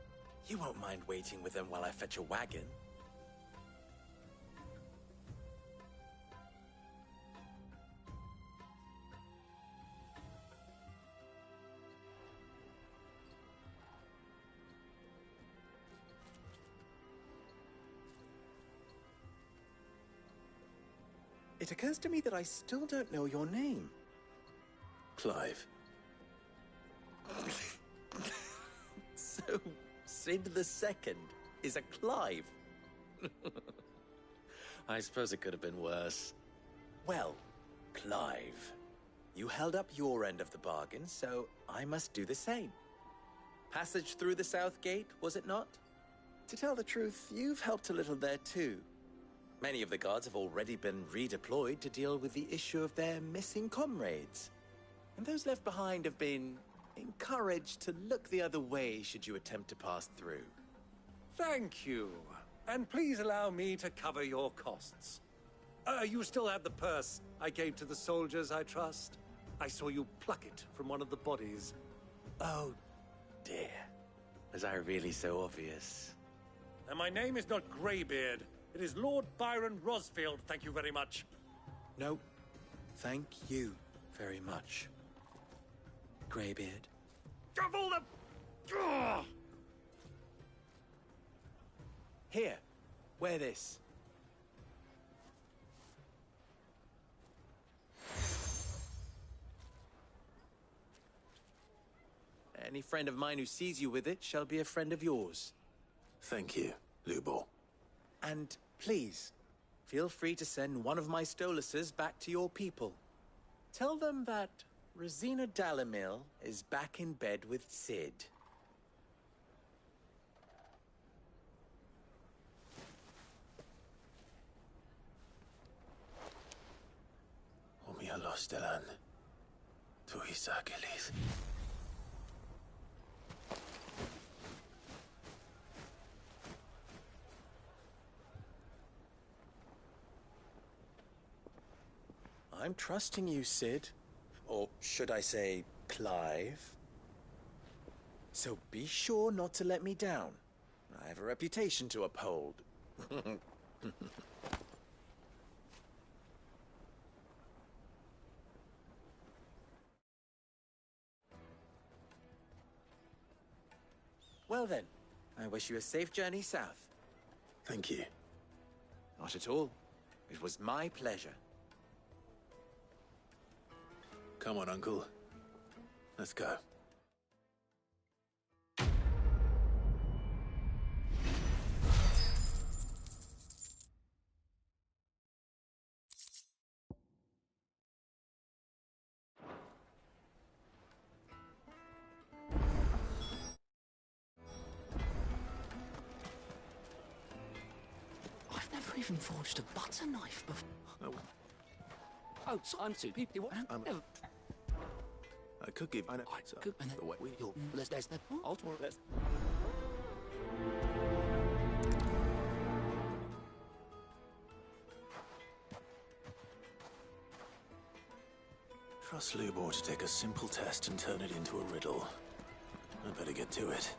S21: You won't mind waiting with them while I fetch a wagon. It occurs to me that I still don't know your name.
S1: Clive.
S21: So, Sid the Second is a Clive. I suppose it could have been worse. Well, Clive, you held up your end of the bargain, so I must do the same. Passage through the South Gate, was it not? To tell the truth, you've helped a little there too. Many of the guards have already been redeployed to deal with the issue of their missing comrades. And those left behind have been encouraged to look the other way should you attempt to pass through.
S5: Thank you. And please allow me to cover your costs. You still have the purse I gave to the soldiers, I trust? I saw you pluck it from one of the bodies.
S21: Oh, dear. Was I really so obvious?
S5: And my name is not Greybeard. It is Lord Byron Rosfield, thank you very much.
S21: No, thank you very much, Greybeard.
S5: Of all the... Ugh!
S21: Here, wear this. Any friend of mine who sees you with it shall be a friend of yours.
S1: Thank you, Lubor.
S21: And please, feel free to send one of my Stoluses back to your people. Tell them that Rosina Dalamil is back in bed with Sid.
S1: Omia Lostelan. Tuisa Gelith.
S21: I'm trusting you, Sid. Or should I say, Clive? So be sure not to let me down. I have a reputation to uphold. Well then, I wish you a safe journey south.
S1: Thank you.
S21: Not at all. It was my pleasure.
S1: Come on, Uncle. Let's go.
S10: I've never even forged a butter knife before. Oh, so I'm too people.
S1: I could give. I know. So,
S10: Good. And
S1: the way
S10: you'll let's the ultimate. Let's.
S1: Trust Lubor to take a simple test and turn it into a riddle. I'd better get to it.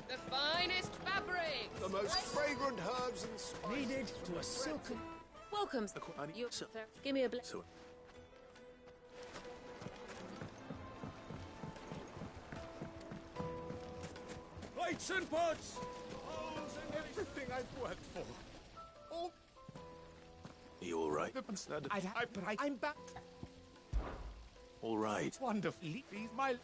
S2: The finest fabric!
S16: The most fragrant herbs and spices.
S19: Needed to a silken...
S8: Welcome. You... Give me a blend.
S1: So,
S16: Plates and pots! Bowls and everything I've worked for. All...
S1: Are you all right?
S19: I'm back.
S1: All right.
S19: Wonderfully. He's my...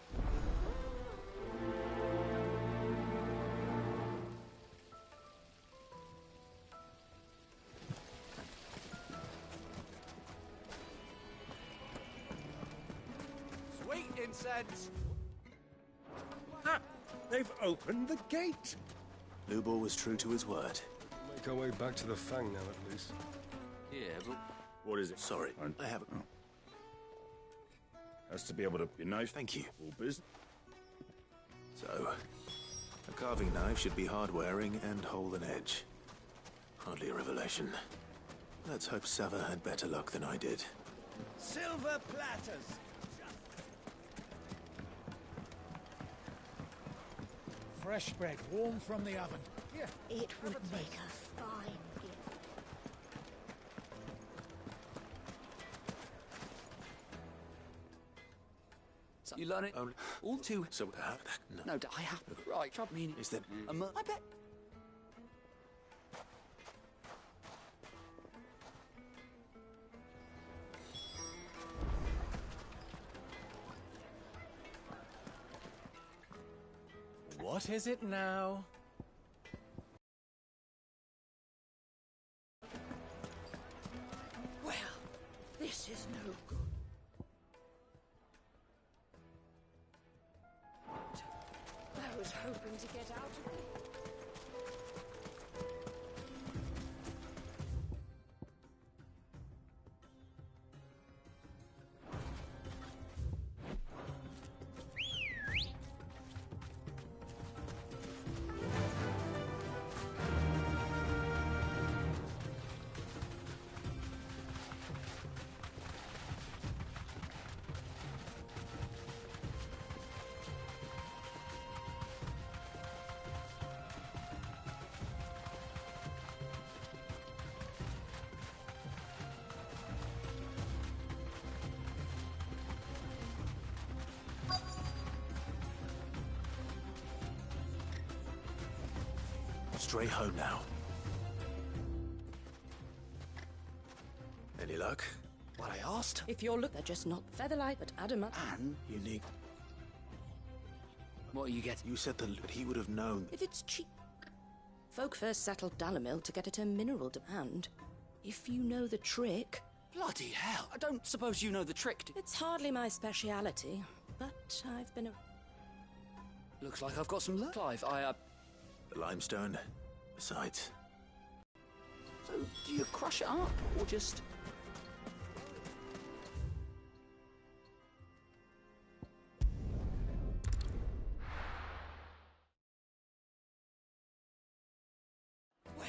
S5: Sweet incense! Ha! They've opened the gate!
S1: Lubor was true to his word.
S23: Make our way back to the Fang now, at least.
S10: Yeah, but
S1: What is it? Sorry, I haven't.
S17: Has to be able to,
S1: Thank you.
S17: all business.
S1: So, a carving knife should be hard-wearing and hold an edge. Hardly a revelation. Let's hope Sava had better luck than I did.
S6: Silver platters.
S19: Fresh bread, warm from the oven. Here.
S14: It would make a fine gift.
S10: So you learn it all too...
S1: So,
S10: no, I have... Right, trouble me...
S1: Is there...
S10: I bet...
S1: What is it now?
S8: Well, this is no good. I was hoping to get out of it.
S1: Stray home now. Any luck?
S10: What I asked?
S8: If you're they're just not featherlight, but adamant.
S10: And?
S1: Unique.
S10: What you get?
S1: You said that he would have known.
S8: If it's cheap. Folk first settled Dalamil to get at a mineral demand. If you know the trick...
S10: Bloody hell! I don't suppose you know the trick.
S8: It's hardly my speciality, but I've been a...
S10: Looks like I've got some luck. Clive,
S1: The limestone. Besides.
S10: So, do you crush it up, or just...
S8: Well,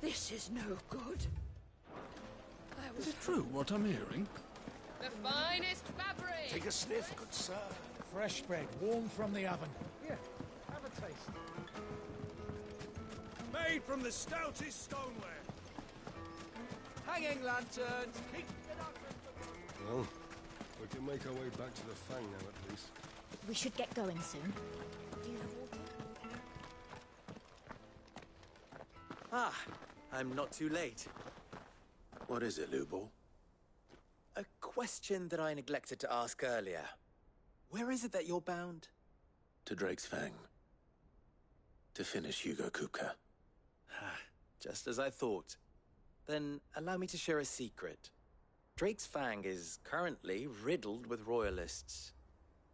S8: this is no good.
S20: Is it true what I'm hearing?
S2: The finest fabric!
S16: Take a sniff, good sir.
S19: Fresh bread, warm from the oven. Here, have a taste.
S16: Made from the stoutest stoneware.
S10: Hanging lanterns!
S15: Well, we can make our way back to the Fang now, at least.
S14: We should get going soon. Do you have water?
S21: Ah, I'm not too late.
S1: What is it, Lubor?
S21: A question that I neglected to ask earlier. Where is it that you're bound?
S1: To Drake's Fang. To finish Hugo Kupka.
S21: Just as I thought. Then allow me to share a secret. Drake's Fang is currently riddled with royalists.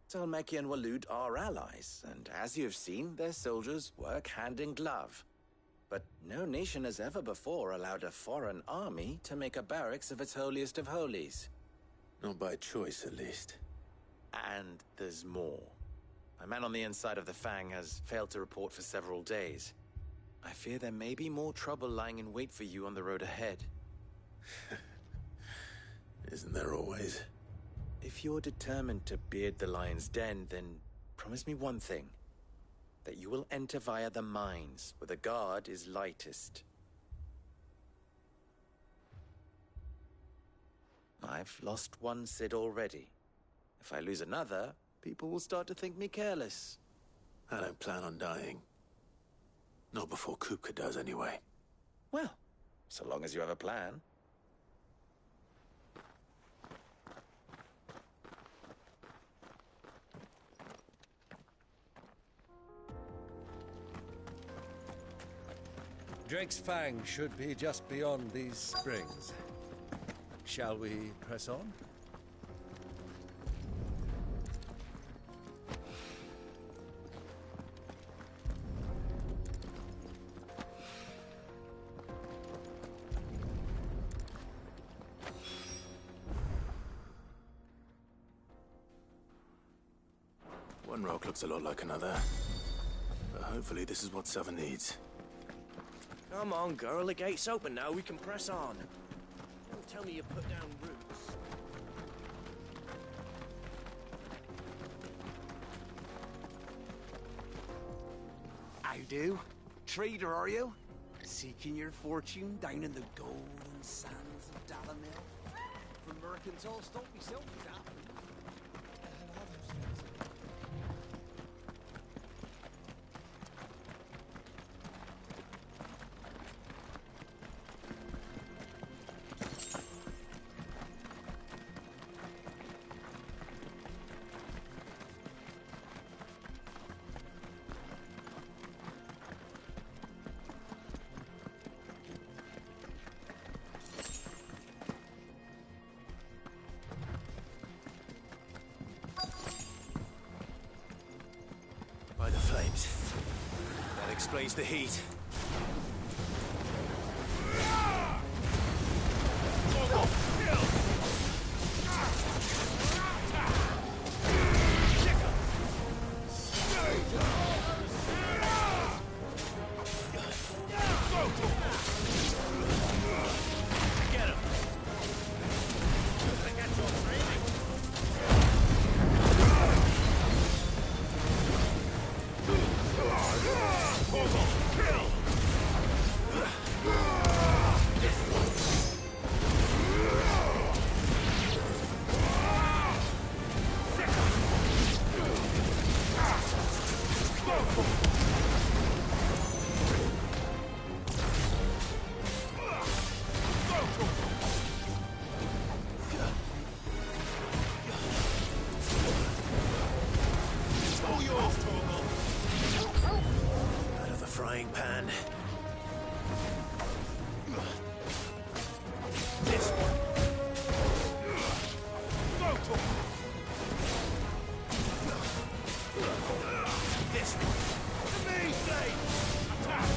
S21: Talmeki and Waloed are allies, and as you've seen, their soldiers work hand in glove. But no nation has ever before allowed a foreign army to make a barracks of its holiest of holies.
S1: Not by choice, at least.
S21: And there's more. A man on the inside of the Fang has failed to report for several days. I fear there may be more trouble lying in wait for you on the road ahead.
S1: Isn't there always?
S21: If you're determined to beard the lion's den, then promise me one thing. That you will enter via the mines, where the guard is lightest. I've lost one Cid already. If I lose another, people will start to think me careless.
S1: I don't plan on dying. Not before Kupka does, anyway.
S21: Well, so long as you have a plan.
S5: Drake's Fang should be just beyond these springs. Shall we press on?
S1: One rock looks a lot like another. But hopefully this is what Southern needs.
S12: Come on, girl. The gate's open now. We can press on. Don't tell me you put down roots.
S17: How do? Trader, are you? Seeking your fortune down in the golden sands of Dalamil? From mercantile stock myself, is happening.
S1: By the flames. That explains the heat. Out of the frying pan. This one. This one. To me, Blade! Attack!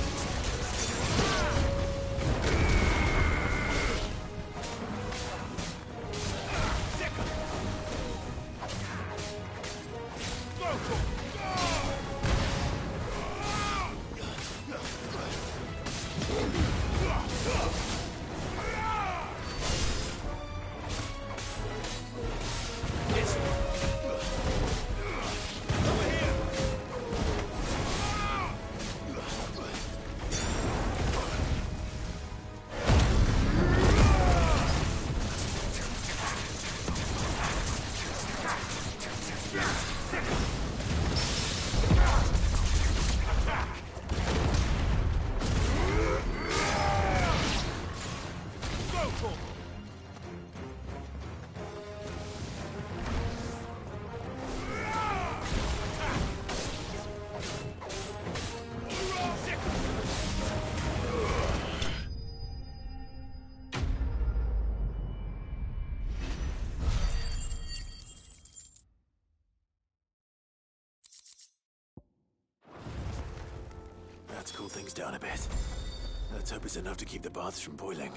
S1: Let's cool things down a bit. Let's hope it's enough to keep the baths from boiling.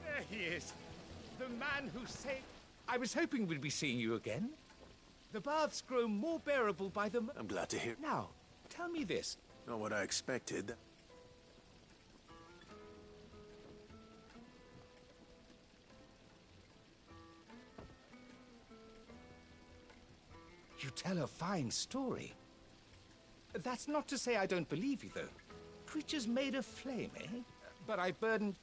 S18: There he is. The man who saved... I was hoping we'd be seeing you again. The baths grow more bearable by the...
S1: I'm glad to hear.
S18: Now, tell me this.
S1: Not what I expected.
S18: You tell a fine story. That's not to say I don't believe you, though. Creatures made of flame, eh? But I burdened...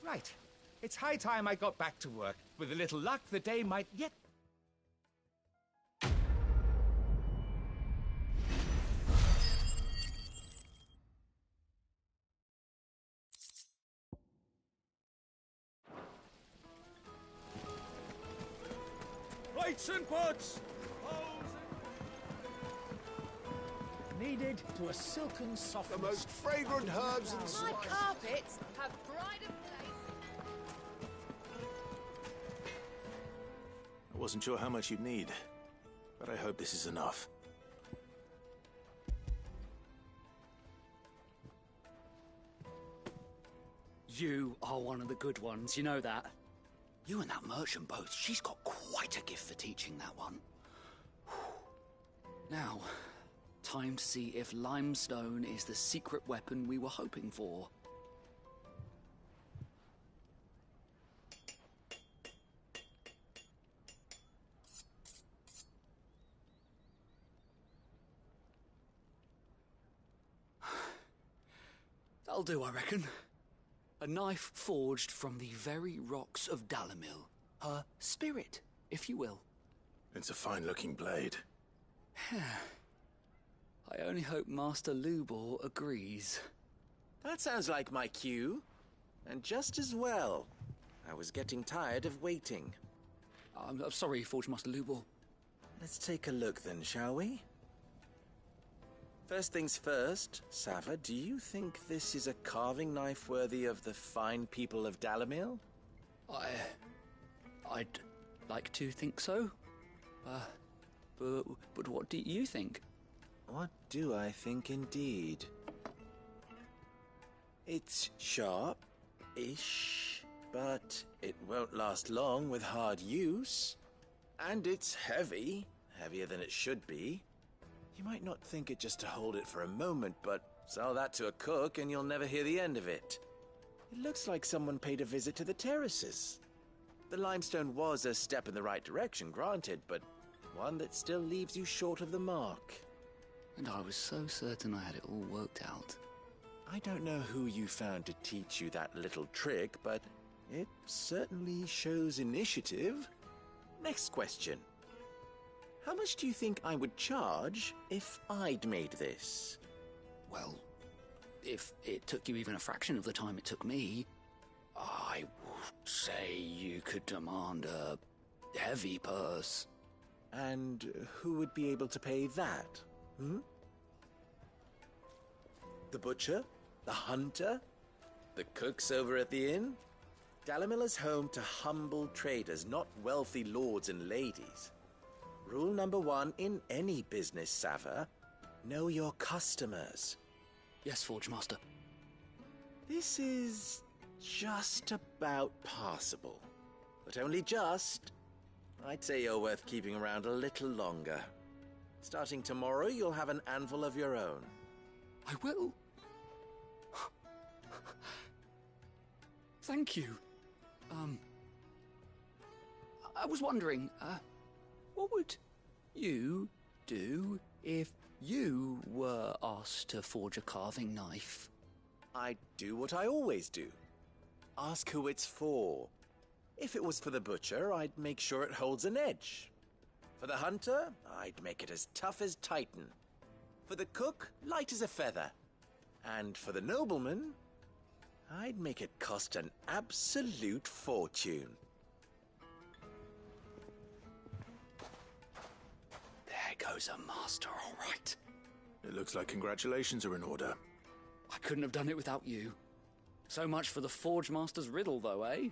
S18: Right. It's high time I got back to work. With a little luck, the day might yet...
S16: Plates and pots!
S19: Needed to a silken softness.
S16: The most fragrant herbs and
S2: My
S16: spices.
S2: carpets have pride of place.
S1: I wasn't sure how much you'd need, but I hope this is enough.
S10: You are one of the good ones, you know that. You and that merchant both, she's got quite a gift for teaching that one. Now, time to see if limestone is the secret weapon we were hoping for. That'll do, I reckon. A knife forged from the very rocks of Dalamil. Her spirit, if you will.
S1: It's a fine-looking blade.
S10: I only hope Master Lubor agrees.
S21: That sounds like my cue. And just as well. I was getting tired of waiting.
S10: I'm sorry, Forge Master Lubor.
S21: Let's take a look then, shall we? First things first, Sava, do you think this is a carving knife worthy of the fine people of Dalamil?
S10: I'd like to think so. But what do you think?
S21: What do I think indeed? It's sharp-ish, but it won't last long with hard use. And it's heavy, heavier than it should be. You might not think it just to hold it for a moment, but sell that to a cook and you'll never hear the end of it. It looks like someone paid a visit to the terraces. The limestone was a step in the right direction, granted, but one that still leaves you short of the mark.
S10: And I was so certain I had it all worked out.
S21: I don't know who you found to teach you that little trick, but it certainly shows initiative. Next question. How much do you think I would charge if I'd made this?
S10: Well, if it took you even a fraction of the time it took me, I would say you could demand a heavy purse.
S21: And who would be able to pay that? The butcher? The hunter? The cooks over at the inn? Dalamil is home to humble traders, not wealthy lords and ladies. Rule number 1 in any business, Sava, know your customers.
S10: Yes, Forge Master.
S21: This is just about passable. But only just. I'd say you're worth keeping around a little longer. Starting tomorrow, you'll have an anvil of your own.
S10: I will. Thank you. I was wondering, what would you do if you were asked to forge a carving knife?
S21: I'd do what I always do. Ask who it's for. If it was for the butcher, I'd make sure it holds an edge. For the hunter, I'd make it as tough as Titan. For the cook, light as a feather. And for the nobleman, I'd make it cost an absolute fortune.
S10: There goes a master, all right.
S1: It looks like congratulations are in order.
S10: I couldn't have done it without you. So much for the Forge Master's riddle, though, eh?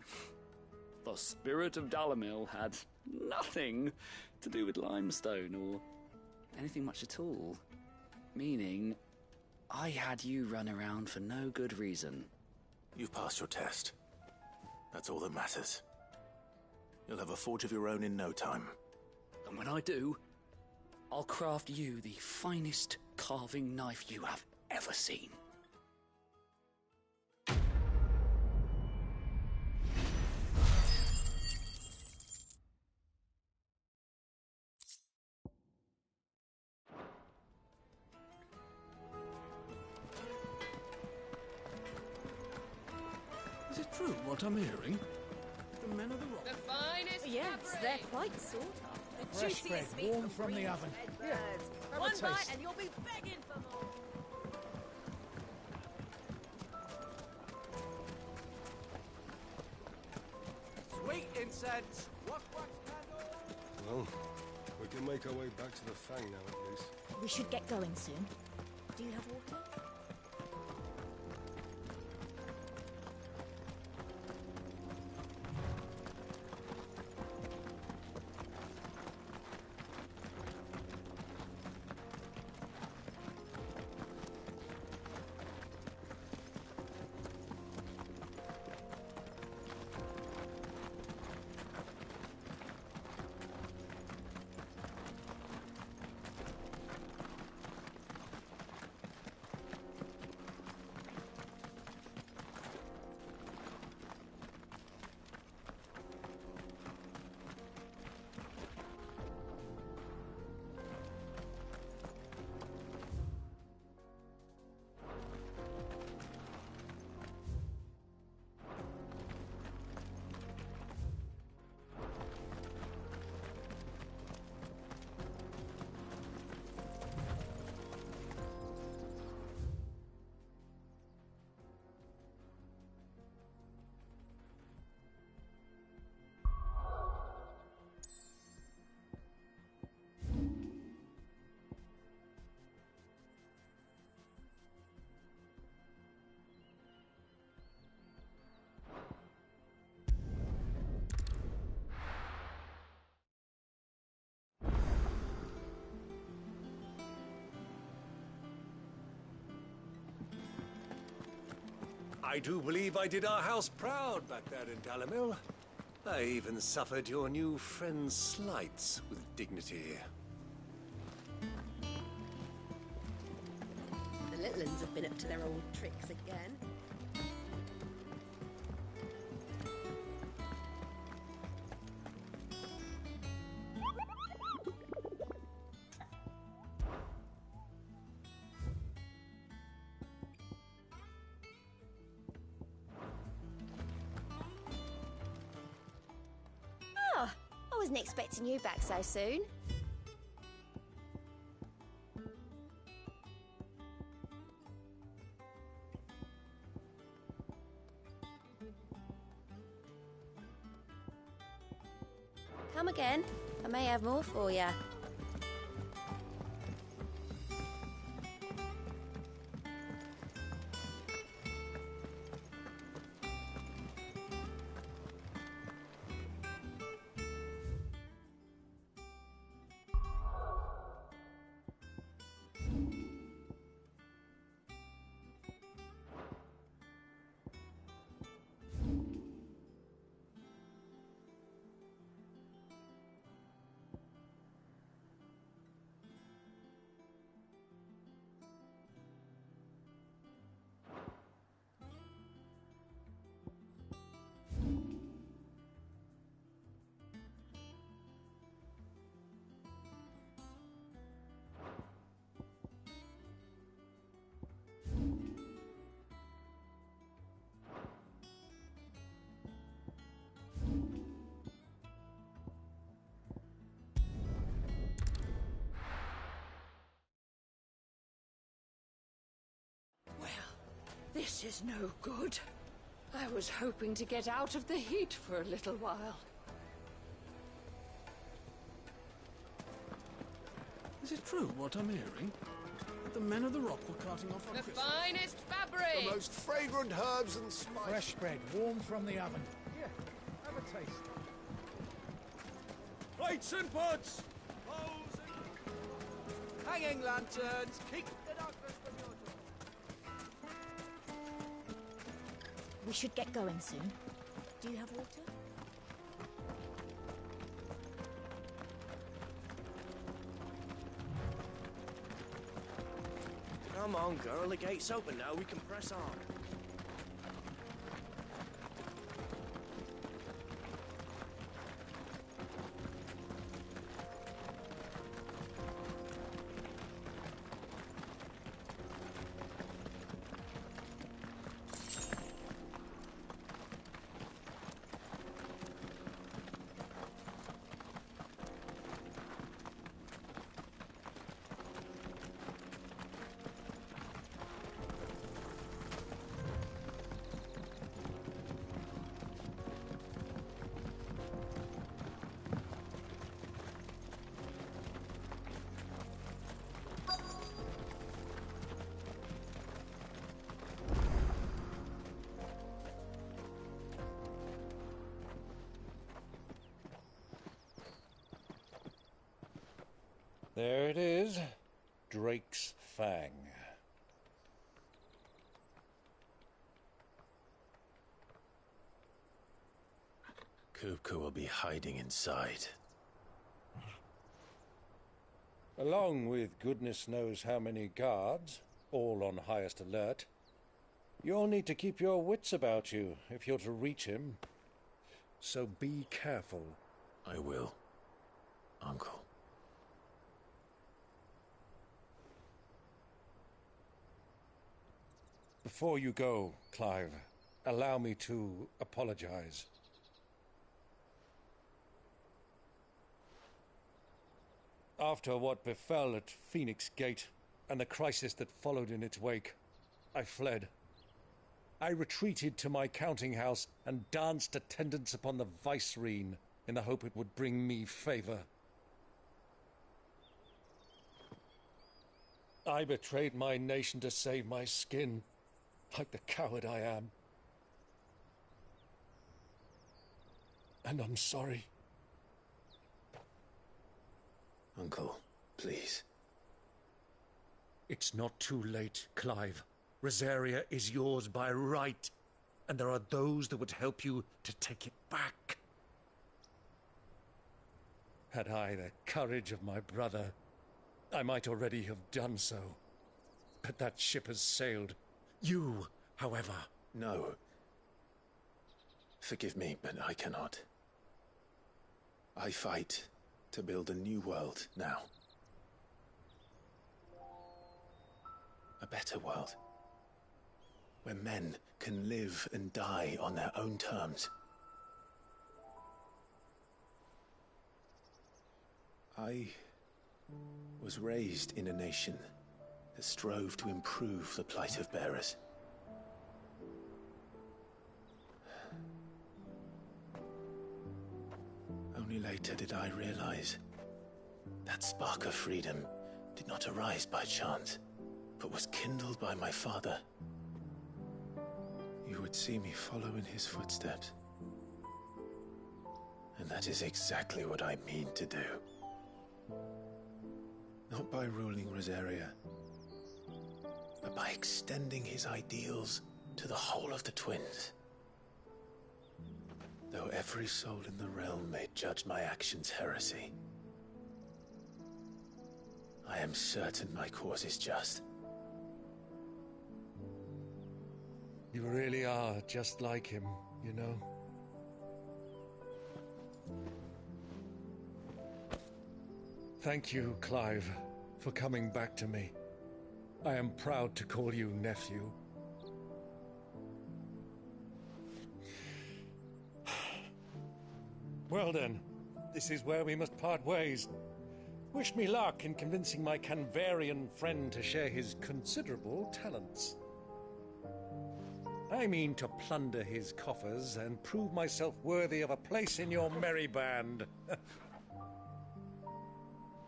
S10: The spirit of Dalamil had nothing to do with limestone or anything much at all. Meaning, I had you run around for no good reason.
S1: You've passed your test. That's all that matters. You'll have a forge of your own in no time.
S10: And when I do, I'll craft you the finest carving knife you have ever seen.
S19: Is it true what I'm hearing? The men of the rock.
S2: The finest
S14: Yes,
S2: fabric.
S14: they're quite sought after. The
S19: Fresh
S14: juiciest
S19: bread,
S14: meat
S19: warm from the oven.
S14: red
S19: Here,
S14: birds.
S19: have a
S14: One bite
S19: taste.
S14: and you'll be begging for more.
S12: Sweet incense! Wax candle!
S15: Well, we can make our way back to the Fang now, at least.
S14: We should get going soon. Do you have water?
S5: I do believe I did our house proud back there in Dalamil. I even suffered your new friend's slights with dignity.
S8: The little uns have been up to their old tricks again.
S14: Oh, I wasn't expecting you back so soon. Come again. I may have more for you.
S4: This is no good. I was hoping to get out of the heat for a little while.
S16: Is it true what I'm hearing? That the men of the rock were carting off on
S2: The
S16: Christmas?
S2: finest fabric!
S15: The most fragrant herbs and spices.
S19: Fresh bread, warm from the oven. Here, have a taste.
S16: Plates and pots!
S12: Hanging lanterns! Keep the darkness from your door!
S14: We should get going soon. Do you have water?
S12: Come on, girl, the gate's open now, we can press on.
S5: There it is. Drake's Fang.
S1: Kupka will be hiding inside.
S5: Along with goodness knows how many guards, all on highest alert. You'll need to keep your wits about you if you're to reach him. So be careful.
S1: I will, Uncle.
S5: Before you go, Clive, allow me to apologize. After what befell at Phoenix Gate and the crisis that followed in its wake, I fled. I retreated to my counting house and danced attendance upon the vicereine in the hope it would bring me favor. I betrayed my nation to save my skin, like the coward I am. And I'm sorry.
S1: Uncle, please.
S5: It's not too late, Clive. Rosaria is yours by right.
S18: and there are those that would help you to take it back. Had I the courage of my brother, I might already have done so. But that ship has sailed. You, however...
S1: No. Forgive me, but I cannot. I fight to build a new world now. A better world. Where men can live and die on their own terms. I was raised in a nation that strove to improve the plight of bearers. Only later did I realize that spark of freedom did not arise by chance, but was kindled by my father. You would see me follow in his footsteps. And that is exactly what I mean to do. Not by ruling Rosaria, but by extending his ideals to the whole of the twins. Though every soul in the realm may judge my actions heresy, I am certain my cause is just.
S18: You really are just like him, you know? Thank you, Clive, for coming back to me. I am proud to call you nephew. Well then, this is where we must part ways. Wish me luck in convincing my Canvarian friend to share his considerable talents. I mean to plunder his coffers and prove myself worthy of a place in your merry band.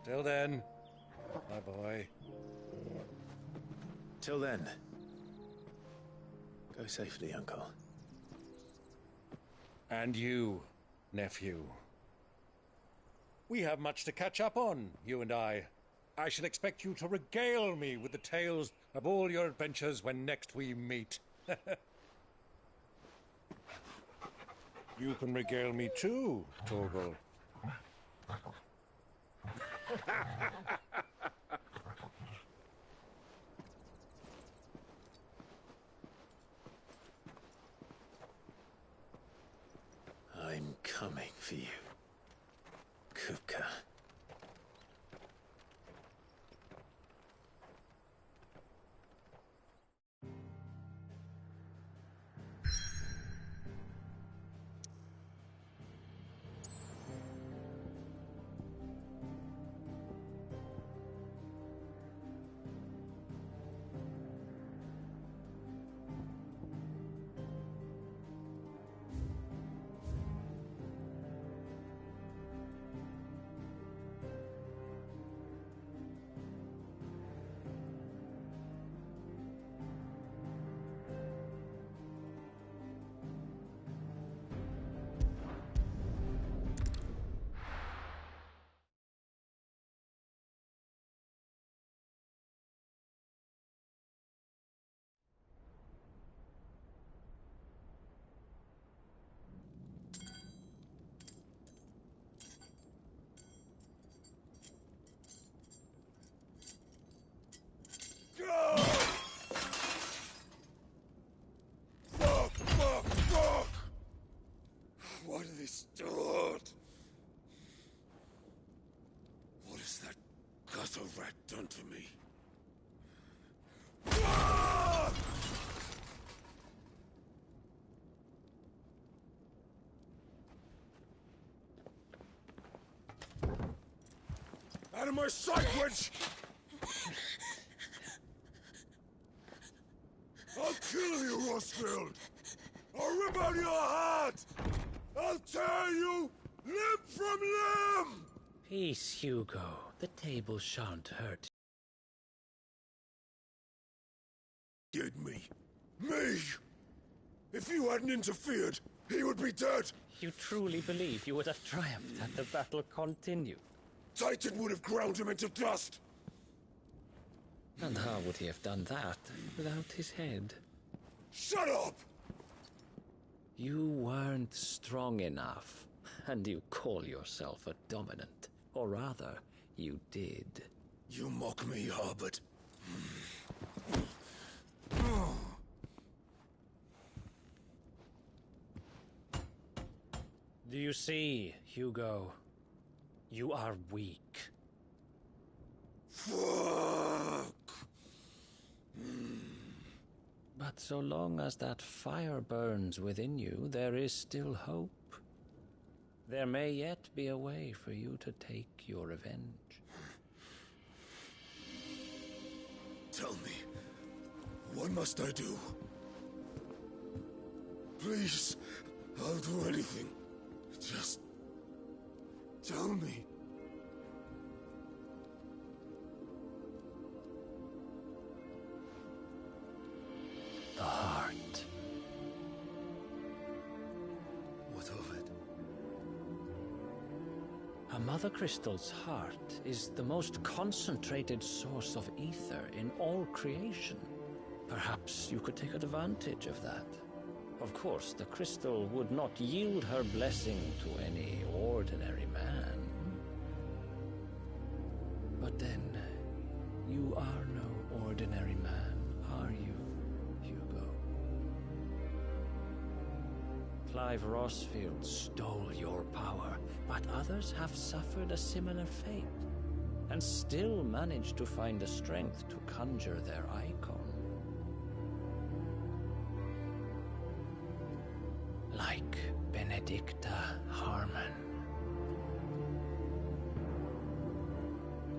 S18: Till then, my boy.
S1: Till then, go safely, Uncle.
S18: And you, nephew. We have much to catch up on, you and I. I shall expect you to regale me with the tales of all your adventures when next we meet. You can regale me too, Torgal.
S1: I'm coming for you, Kupka.
S16: Fuck! Why did they start? What has that gutter rat done to me? Out of my sight, witch! I'll kill you, Rosfield! I'll rip out your heart! I'll tear you limb from limb!
S7: Peace, Hugo. The table shan't hurt.
S16: Did me? Me! If you hadn't interfered, he would be dead!
S7: You truly believe you would have triumphed had the battle continued?
S16: Titan would have ground him into dust!
S7: And how would he have done that without his head?
S16: Shut up!
S7: You weren't strong enough, and you call yourself a dominant. Or rather, you did.
S16: You mock me, Harbert.
S7: Do you see, Hugo? You are weak.
S16: Fuck!
S7: But so long as that fire burns within you, there is still hope. There may yet be a way for you to take your revenge.
S16: Tell me, what must I do? Please, I'll do anything. Just tell me.
S7: The heart.
S16: What of it?
S7: A Mother Crystal's heart is the most concentrated source of ether in all creation. Perhaps you could take advantage of that. Of course, the crystal would not yield her blessing to any ordinary man. But then, you are no ordinary man, are you, Hugo? Clive Rossfield stole your power, but others have suffered a similar fate, and still managed to find the strength to conjure their icon. Like Benedicta Harmon.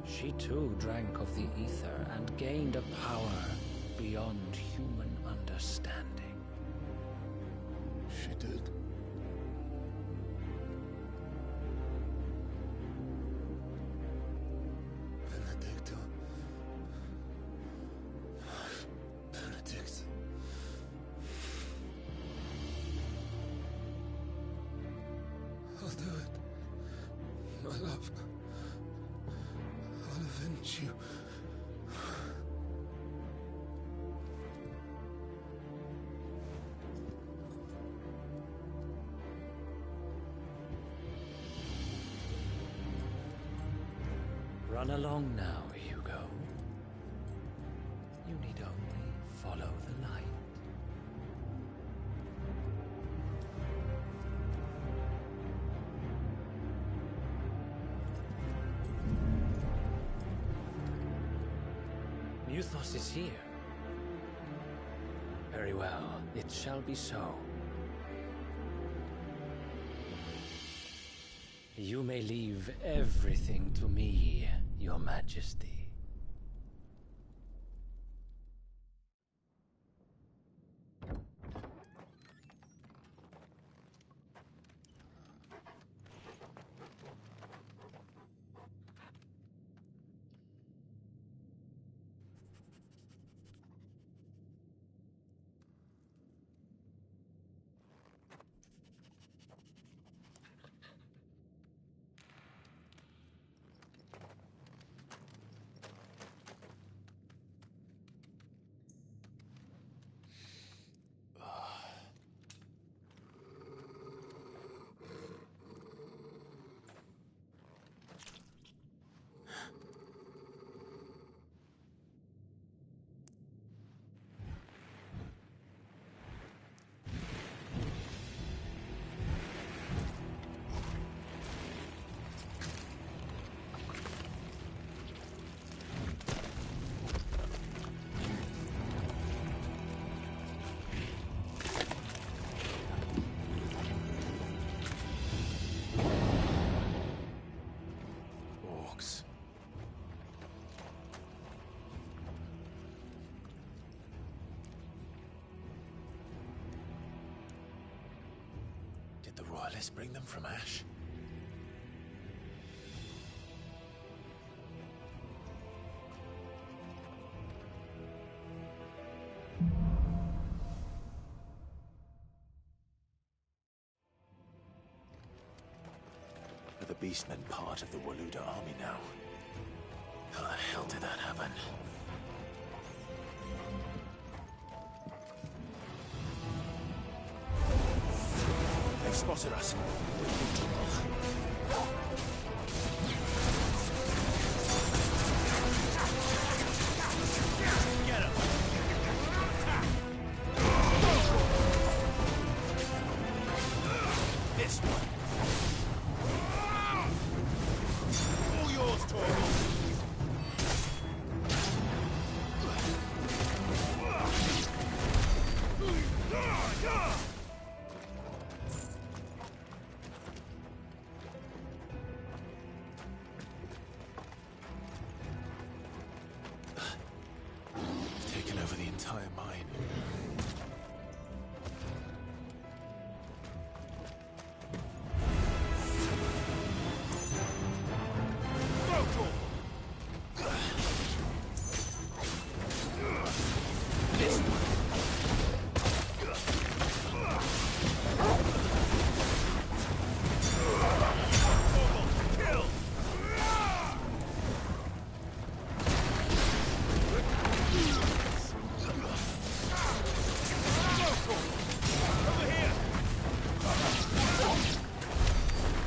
S7: She too drank of the ether and gained a power beyond human understanding.
S16: She did. Benedicta. Benedict. I'll do it. My love. I'll avenge you.
S7: Run along now, Hugo. You need only follow the light. Muthos is here. Very well, it shall be so. You may leave everything to me, Your Majesty.
S1: Did the Royalists bring them from Ash? Are the Beastmen part of the Waluda army now? How the hell did that happen? spotted us. Get him! This one. All yours, Torgal. Taken over the entire mine.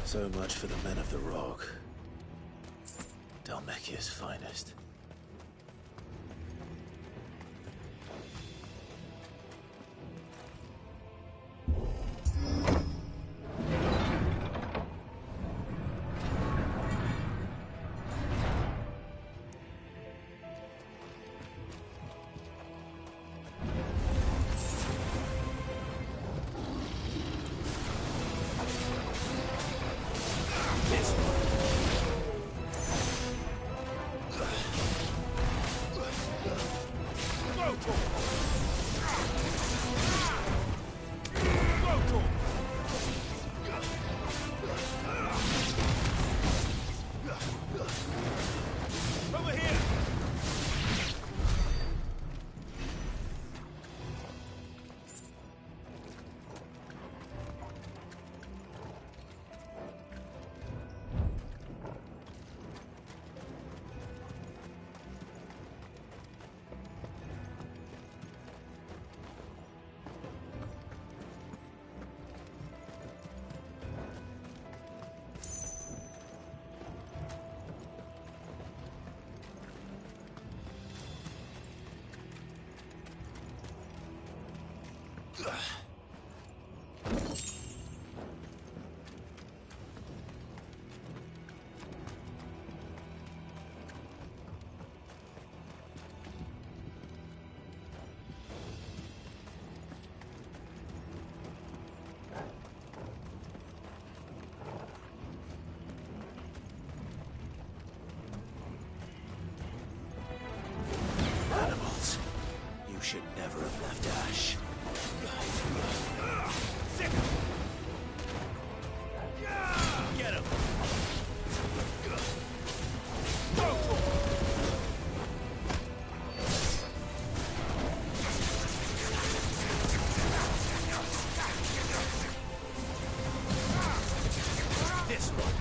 S1: So much for the men of the Rock. Dalmekia's finest. Animals. You should never have left Ash. Get him! This one.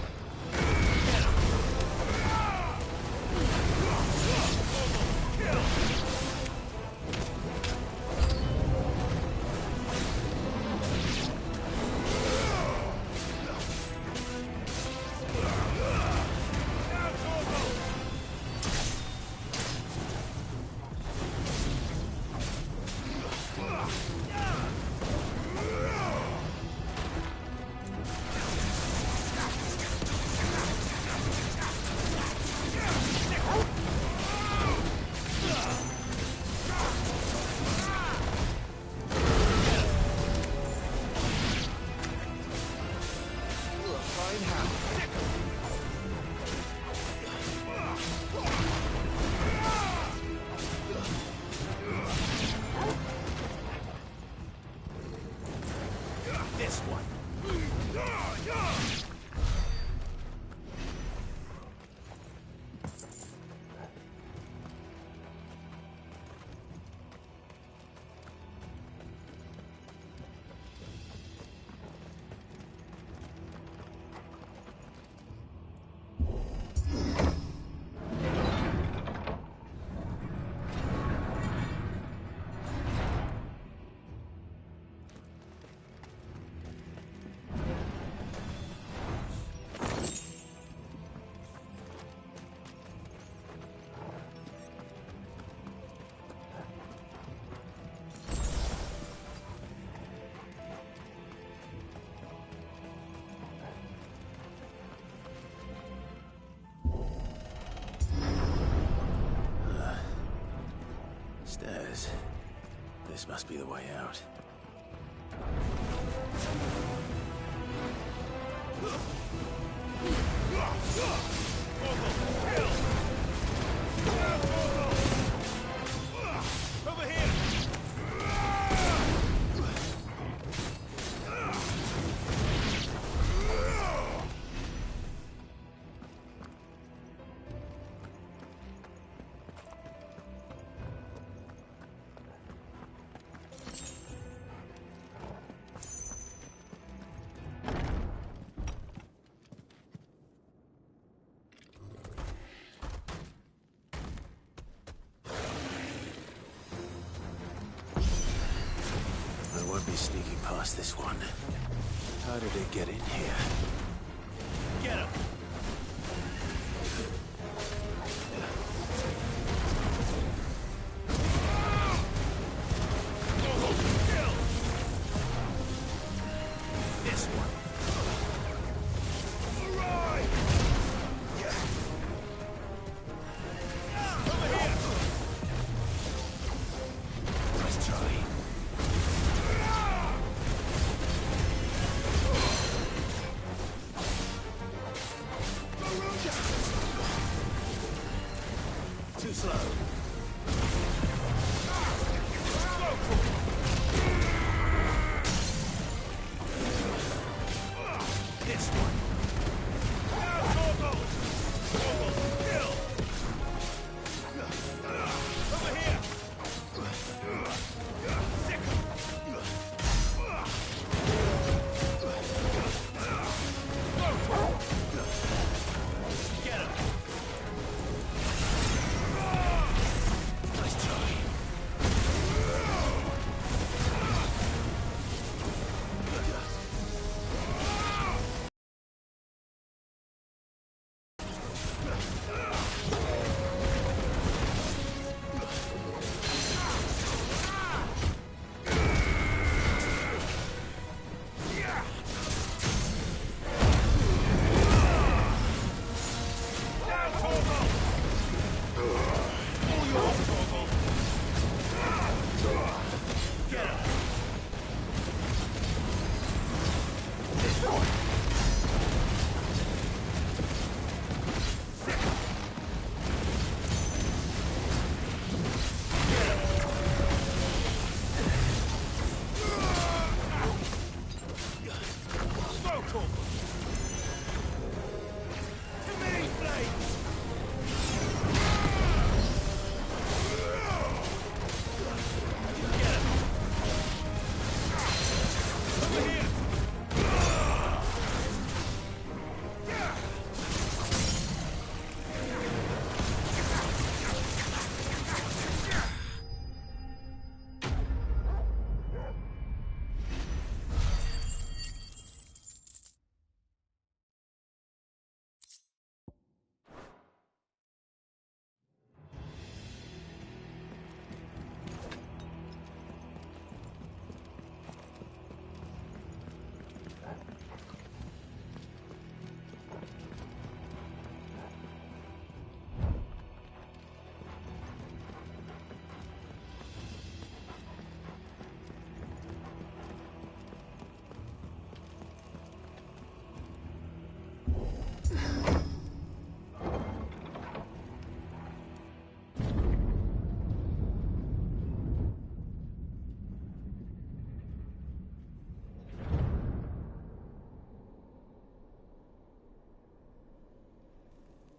S1: This one. This must be the way out.
S16: Over here!
S1: I won't be sneaking past this one. How did it get in here?
S16: Get him!
S1: This one. Nice try. Too slow. This one.
S16: Over here! Get him!
S1: Nice try.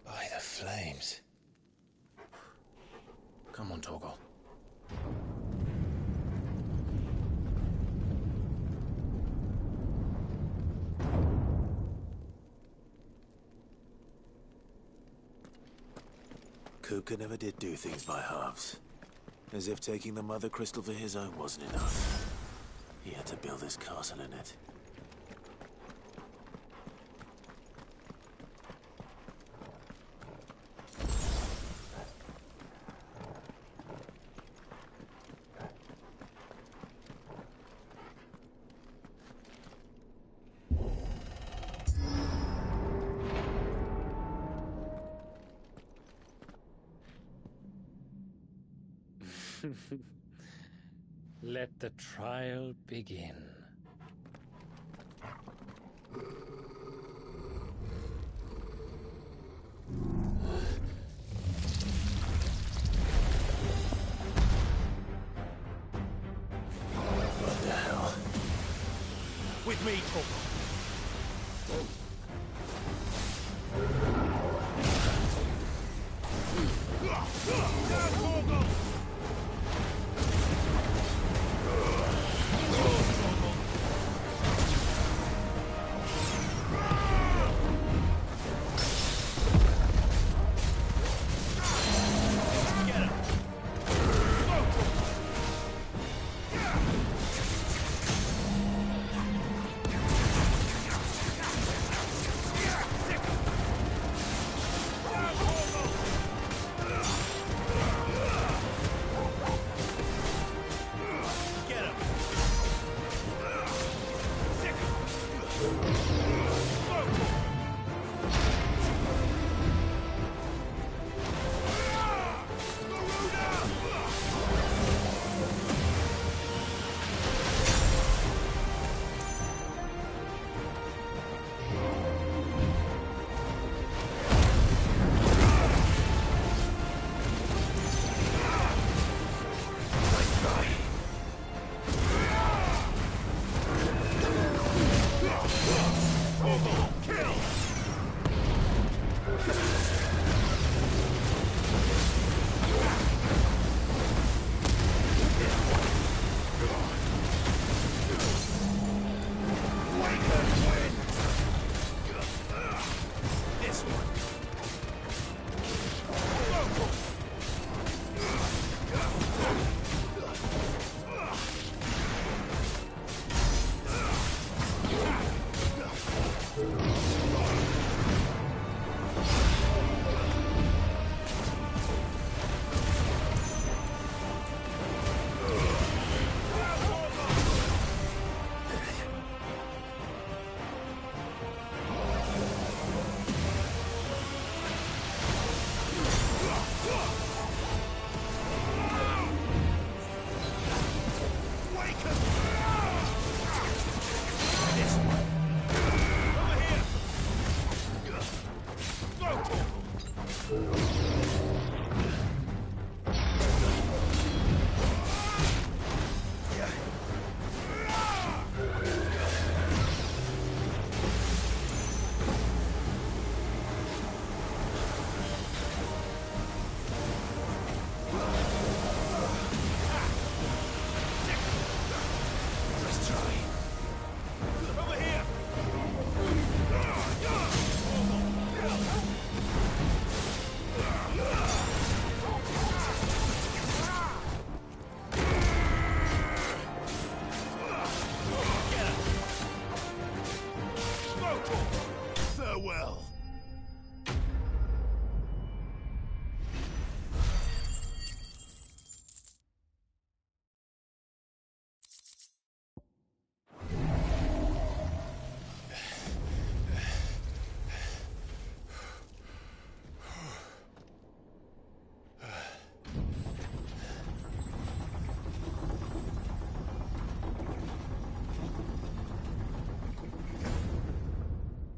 S1: By the flames. Come on, Torgal. Kuka never did do things by halves. As if taking the Mother Crystal for his own wasn't enough. He had to build his castle in it.
S7: Let the trial begin.
S1: What the hell?
S12: With me, Torgal.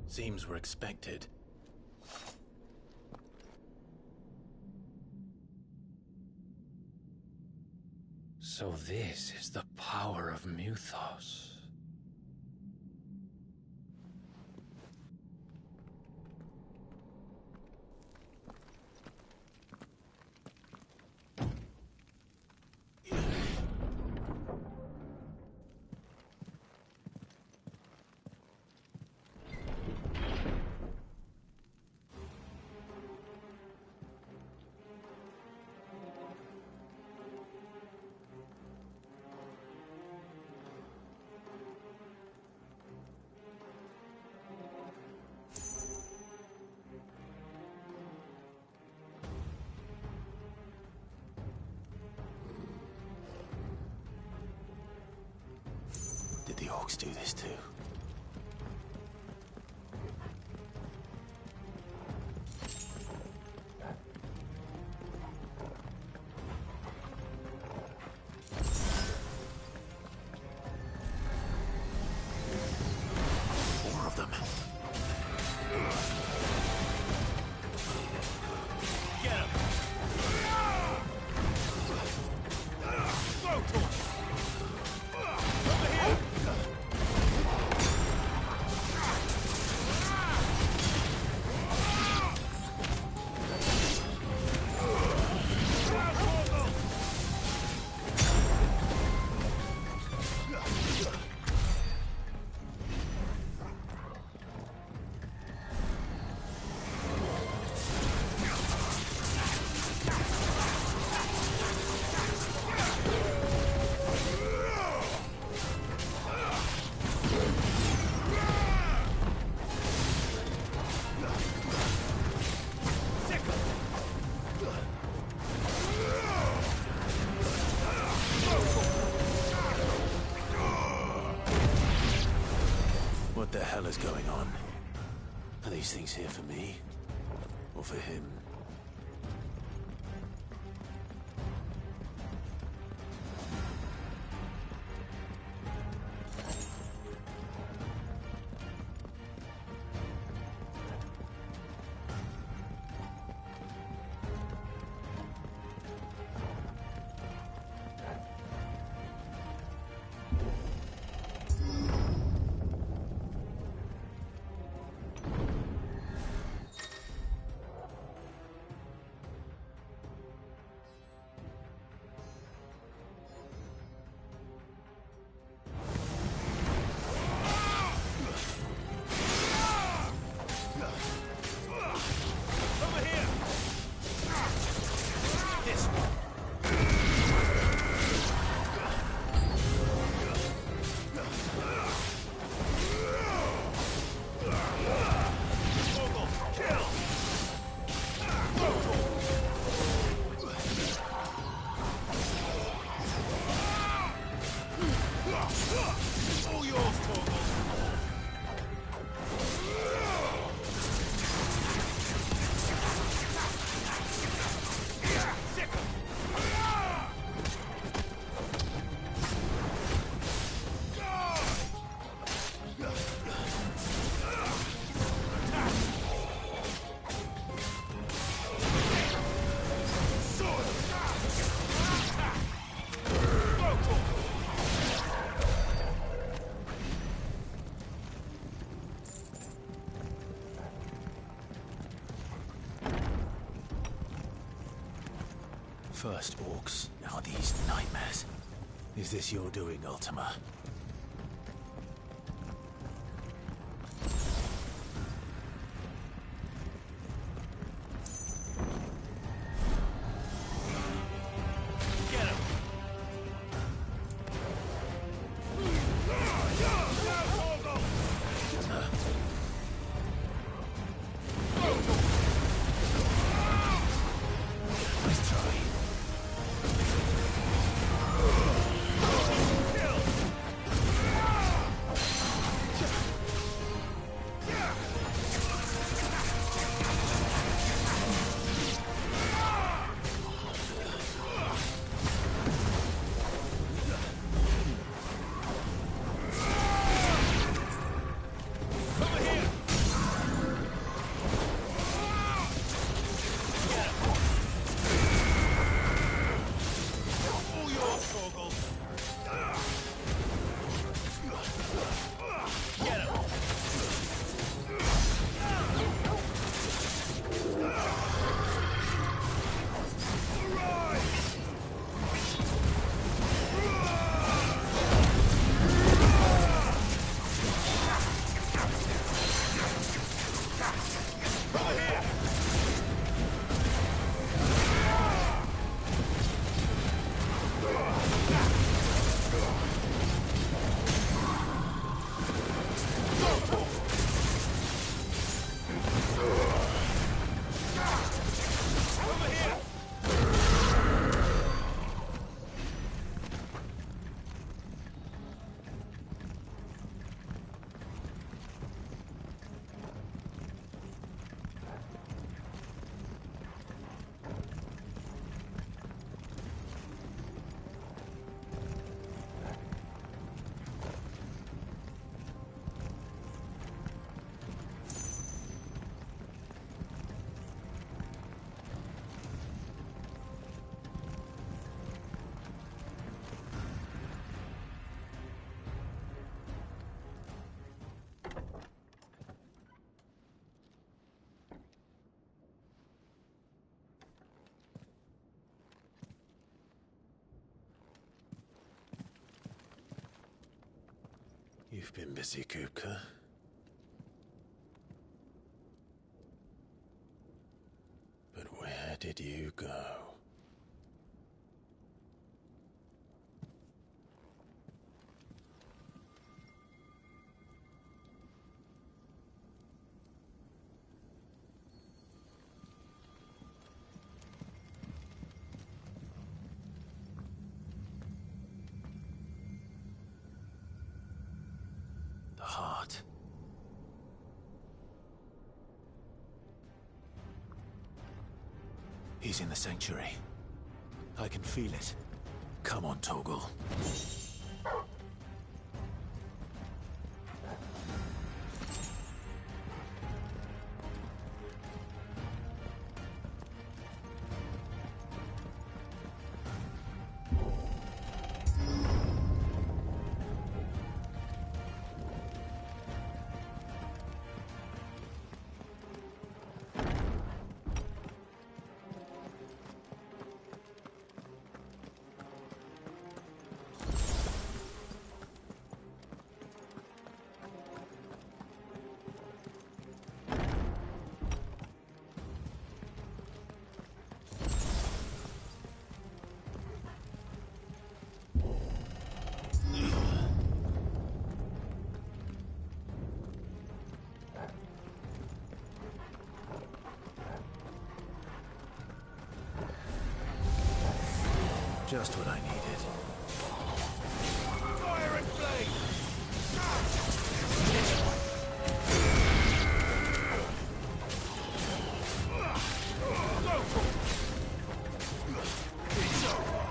S1: Seems we're expected.
S7: So this is the power of Muthos.
S1: Did the orcs do this too? What the hell is going on? Are these things here for me? Or for him? First orcs, now these nightmares. Is this your doing, Ultima? You've been busy, Kupka. But where did you go? The heart He's in the sanctuary. I can feel it. Come on, Toggle. Just what I needed.
S16: Fire and flame!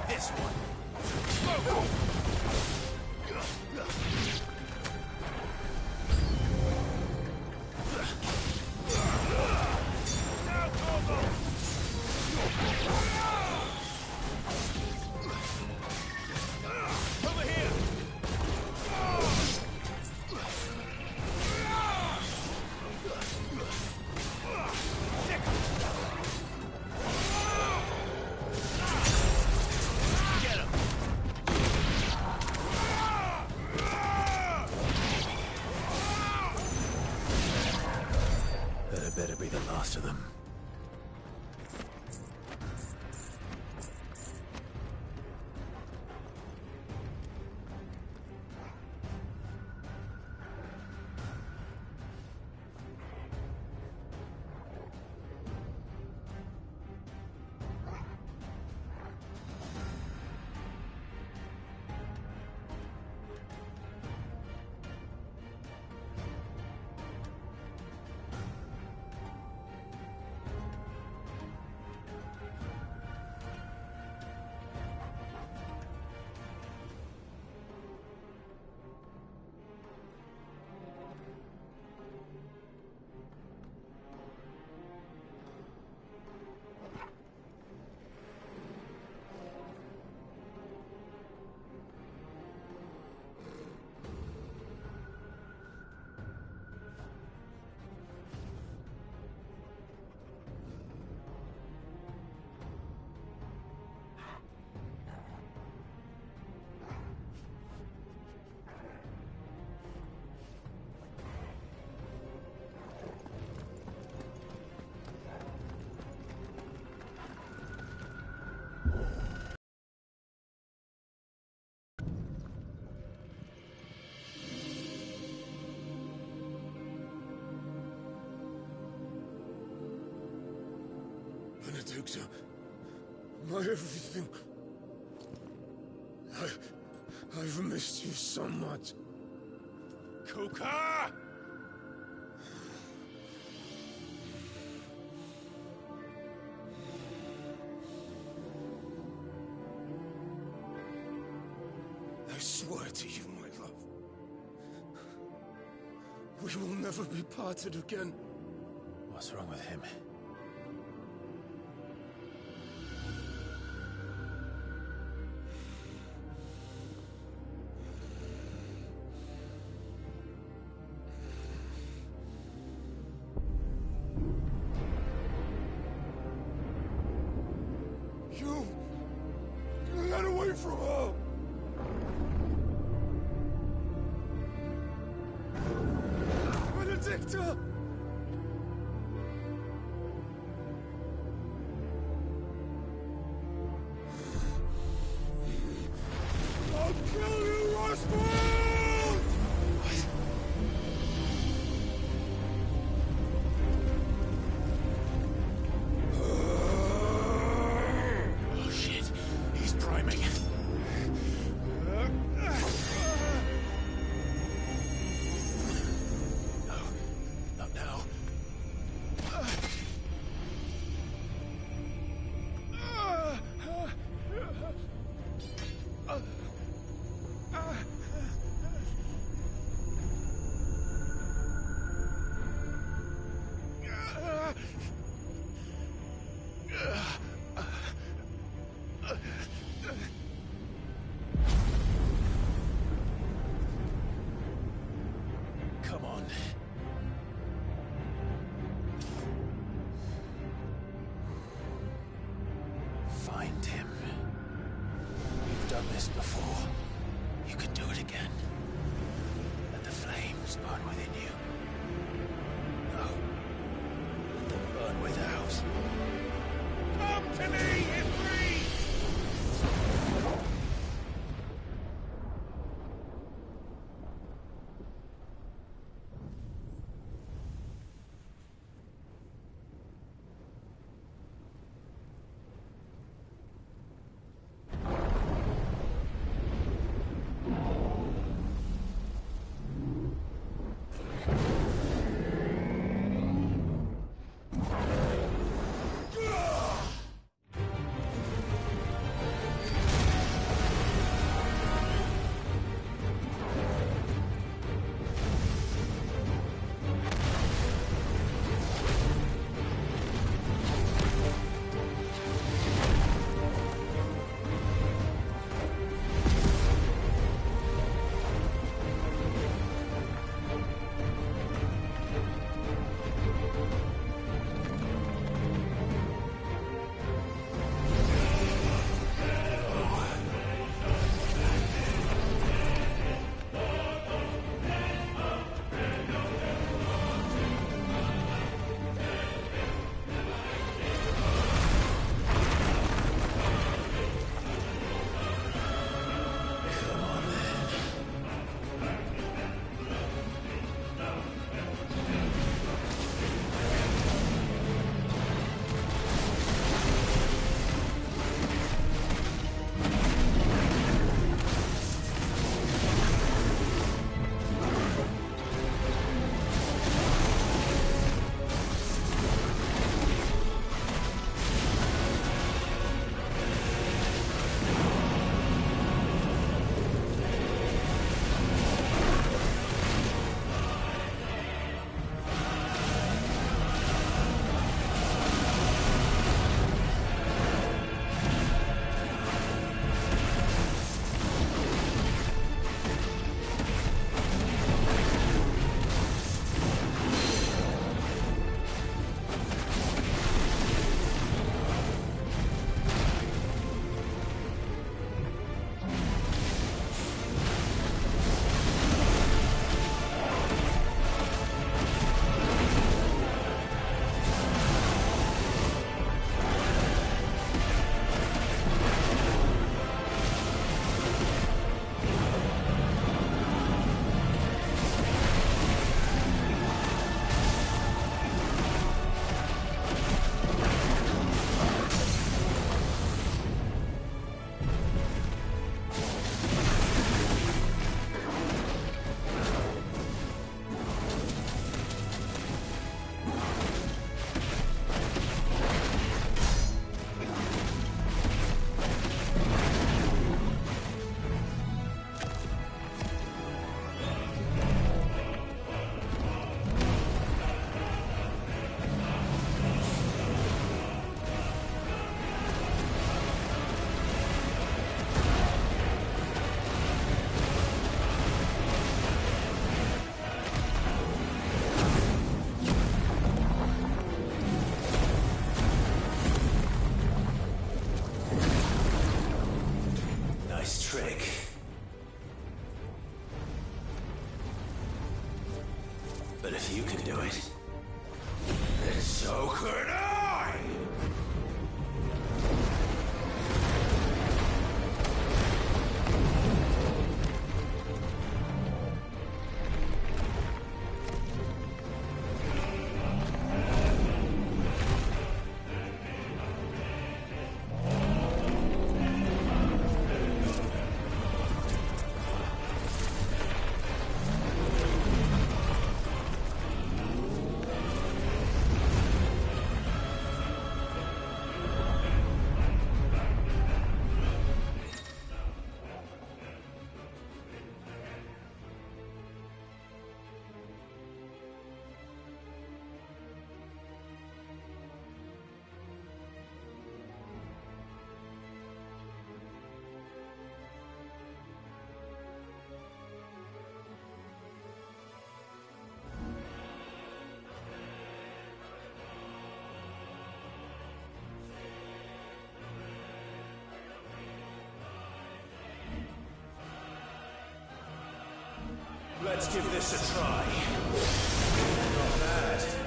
S1: This one. That better be the last of them.
S16: Benedicta, my everything. I've missed you so much. Kuka! I swear to you, my love, we will never be parted again.
S1: What's wrong with him?
S16: You got away from her! Benedicta! I'll kill you, Roswell!
S1: Oh shit, he's priming. No, Find him. You've done this before. You can do it again. Let the flames burn within you. No. Let them burn without.
S16: Come to me, Ifrit!
S1: But if you can do it, then so could I! Let's give this a try. Not bad.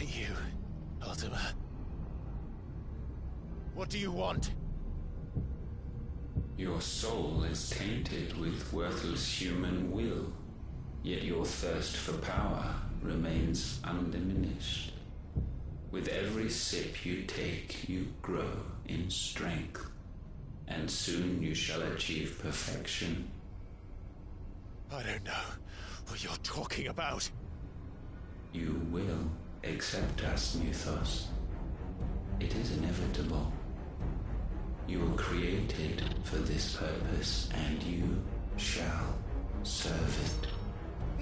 S1: that you, Ultima? What do you want?
S9: Your soul is tainted with worthless human will, yet your thirst for power remains undiminished. With every sip you take, you grow in strength, and soon you shall achieve perfection.
S1: I don't know what you're talking about.
S9: You will accept us, Mythos. It is inevitable. You were created for this purpose, and you shall serve it.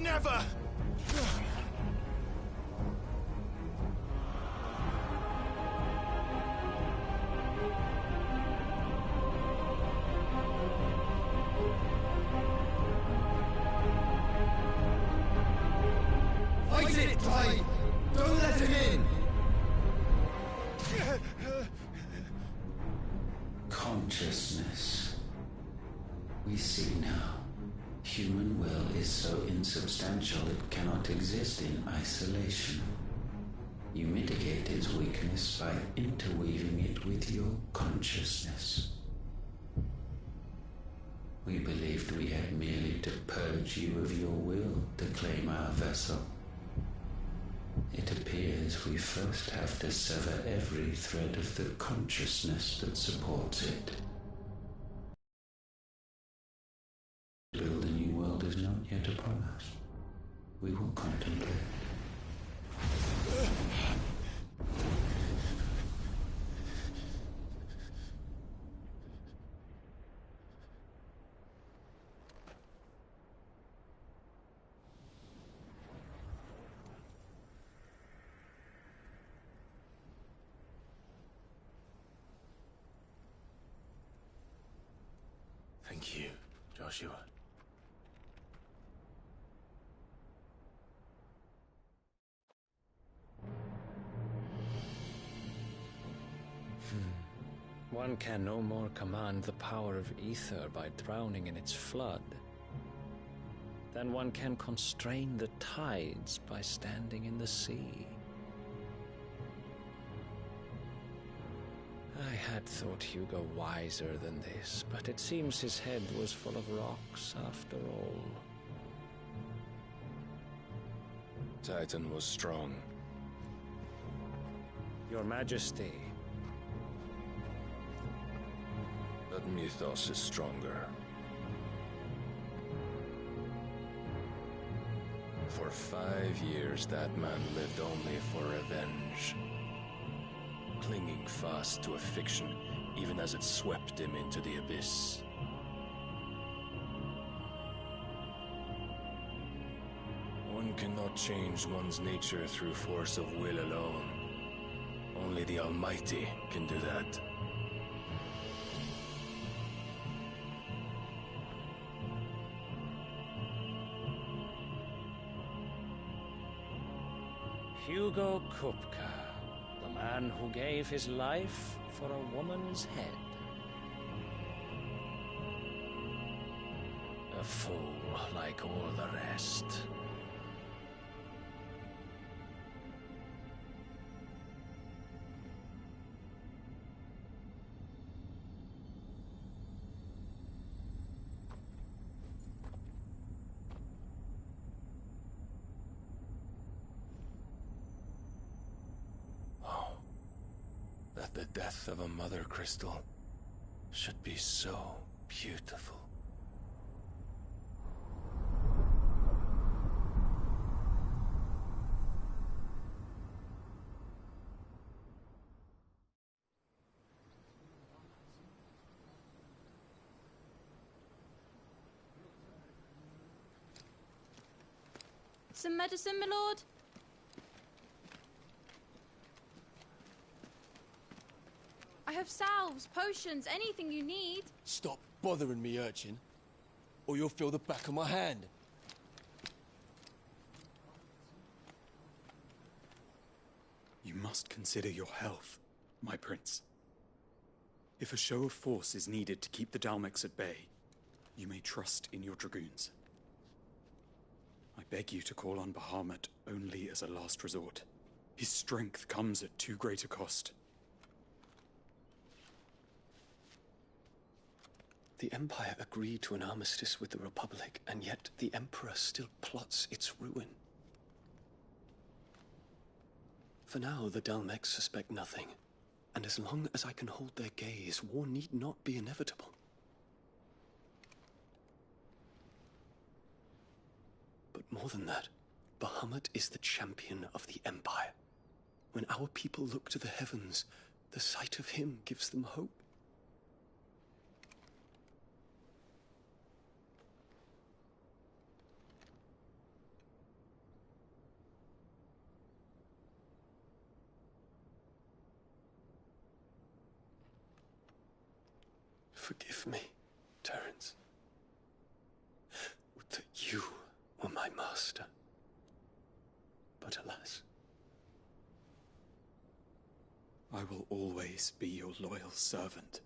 S1: Never!
S16: Fight it, Clive! Don't let him in!
S9: Consciousness. We see now. Human will is so insubstantial it cannot exist in isolation. You mitigate its weakness by interweaving it with your consciousness. We believed we had merely to purge you of your will to claim our vessel. It appears we first have to sever every thread of the consciousness that supports it. To build a new world is not yet upon us. We will contemplate.
S1: Thank you, Joshua.
S7: One can no more command the power of ether by drowning in its flood than one can constrain the tides by standing in the sea. I had thought Hugo wiser than this, but it seems his head was full of rocks after all.
S23: Titan was strong.
S7: Your Majesty.
S23: But Mythos is stronger. For 5 years, that man lived only for revenge. Clinging fast to a fiction, even as it swept him into the abyss. One cannot change one's nature through force of will alone. Only the Almighty can do that.
S7: Hugo Kupka, the man who gave his life for a woman's head. A fool like all the rest.
S23: That the death of a mother crystal should be so beautiful.
S13: Some medicine, my lord? I have salves, potions, anything you need.
S12: Stop bothering me, urchin, or you'll feel the back of my hand.
S22: You must consider your health, my prince. If a show of force is needed to keep the Dalmex at bay, you may trust in your dragoons. I beg you to call on Bahamut only as a last resort. His strength comes at too great a cost.
S3: The Empire agreed to an armistice with the Republic, and yet the Emperor still plots its ruin. For now, the Dalmex suspect nothing, and as long as I can hold their gaze, war need not be inevitable. But more than that, Bahamut is the champion of the Empire. When our people look to the heavens, the sight of him gives them hope. Forgive me, Terence. Would that you were my master. But alas.
S22: I will always be your loyal servant.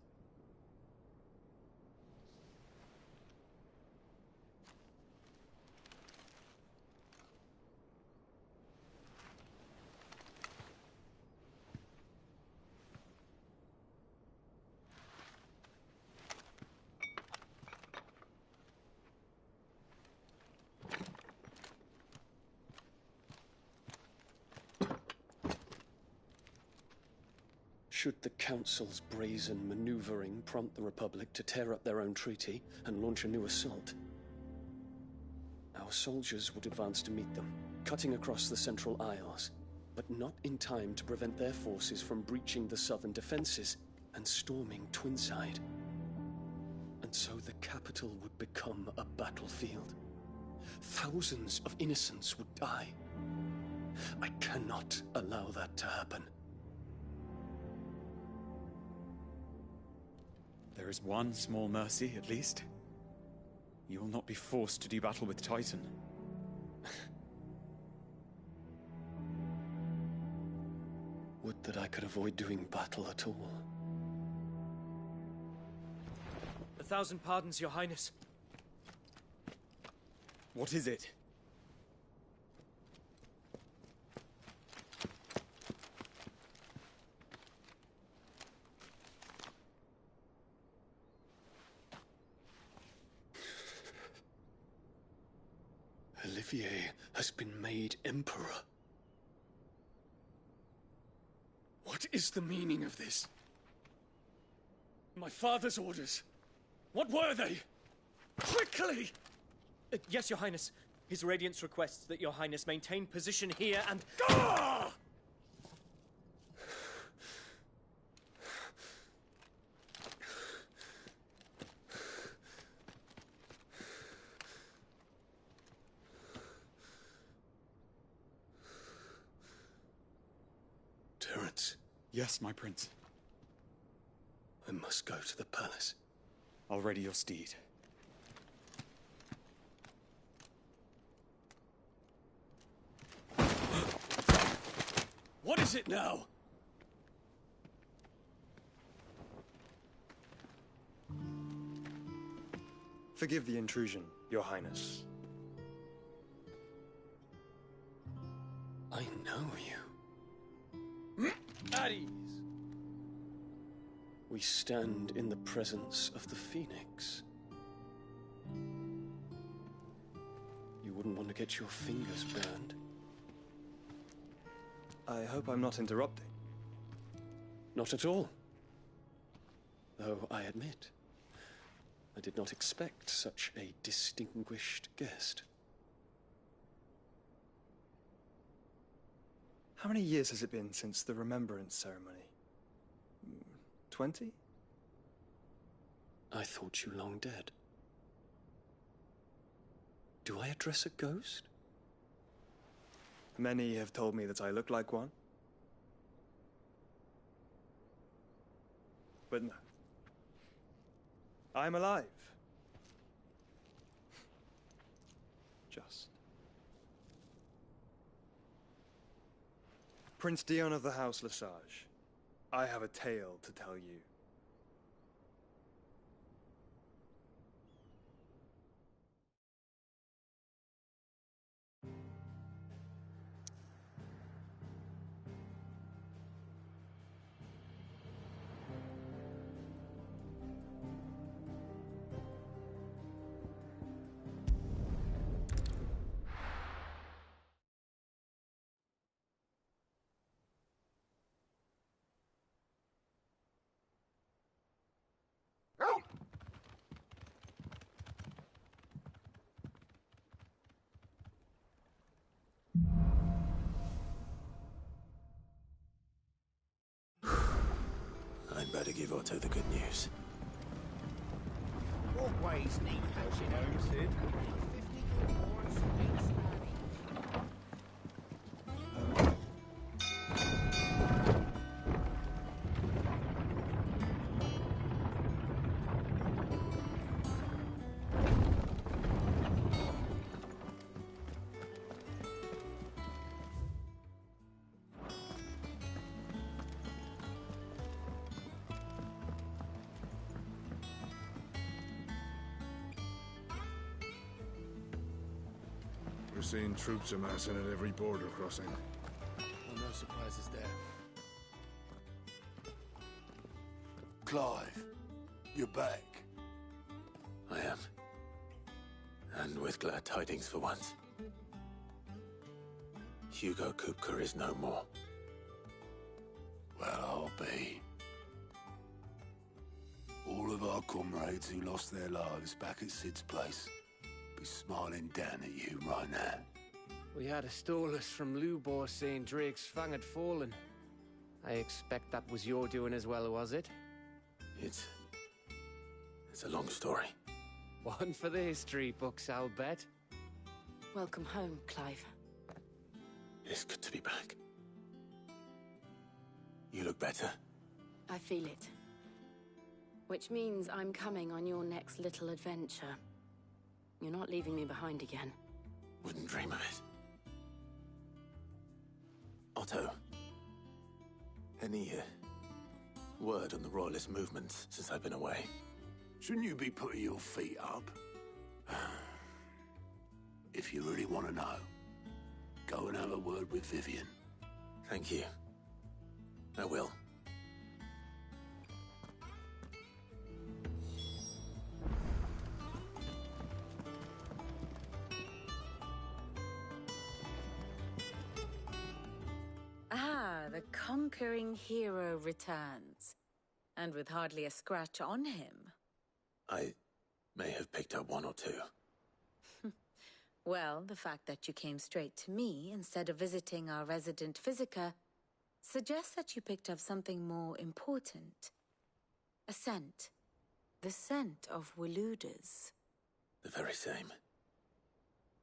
S3: Should the Council's brazen maneuvering prompt the Republic to tear up their own treaty and launch a new assault, our soldiers would advance to meet them, cutting across the Central Isles, but not in time to prevent their forces from breaching the southern defenses and storming Twinside. And so the capital would become a battlefield. Thousands of innocents would die. I cannot allow that to happen.
S22: There is one small mercy, at least. You will not be forced to do battle with Titan.
S3: Would that I could avoid doing battle at all.
S12: 1,000 pardons, Your Highness.
S22: What is it?
S3: Olivier has been made Emperor. What is the meaning of this? My father's orders. What were they? Quickly!
S12: Yes, Your Highness. His Radiance requests that Your Highness maintain position here and...
S3: Ah! Terence.
S22: Yes, my prince.
S3: I must go to the palace.
S22: I'll ready your steed.
S3: What is it now?
S6: Forgive the intrusion, Your Highness.
S3: I know you.
S12: At ease.
S3: We stand in the presence of the Phoenix. You wouldn't want to get your fingers burned.
S6: I hope I'm not interrupting.
S3: Not at all. Though I admit, I did not expect such a distinguished guest.
S6: How many years has it been since the Remembrance ceremony? 20?
S3: I thought you long dead. Do I address a ghost?
S6: Many have told me that I look like one. But no. I'm alive. Just. Prince Dion of the House Lesage, I have a tale to tell you.
S1: better give Otto the good news.
S11: Walkways need patching home, Sid. 50 good more and some neat spanning.
S16: We're seeing troops amassing at every border crossing.
S11: Well, no surprises there.
S16: Clive, you're back.
S1: I am. And with glad tidings for once. Hugo Kupka is no more.
S16: Well, I'll be. All of our comrades who lost their lives back at Sid's place be smiling down at you right now.
S11: We had a stolus from Lubor saying Drake's fang had fallen. I expect that was your doing as well, was it?
S1: It's a long story.
S11: One for the history books, I'll bet.
S8: Welcome home, Clive.
S1: It's good to be back. You look better.
S8: I feel it. Which means I'm coming on your next little adventure. You're not leaving me behind again.
S1: Wouldn't dream of it. Otto, any word on the Royalist movements since I've been away?
S16: Shouldn't you be putting your feet up? If you really want to know, go and have a word with Vivian.
S1: Thank you. I will.
S17: The conquering hero returns. And with hardly a scratch on him.
S1: I may have picked up one or two.
S17: Well, the fact that you came straight to me instead of visiting our resident physiker suggests that you picked up something more important. A scent. The scent of Waludas.
S1: The very same.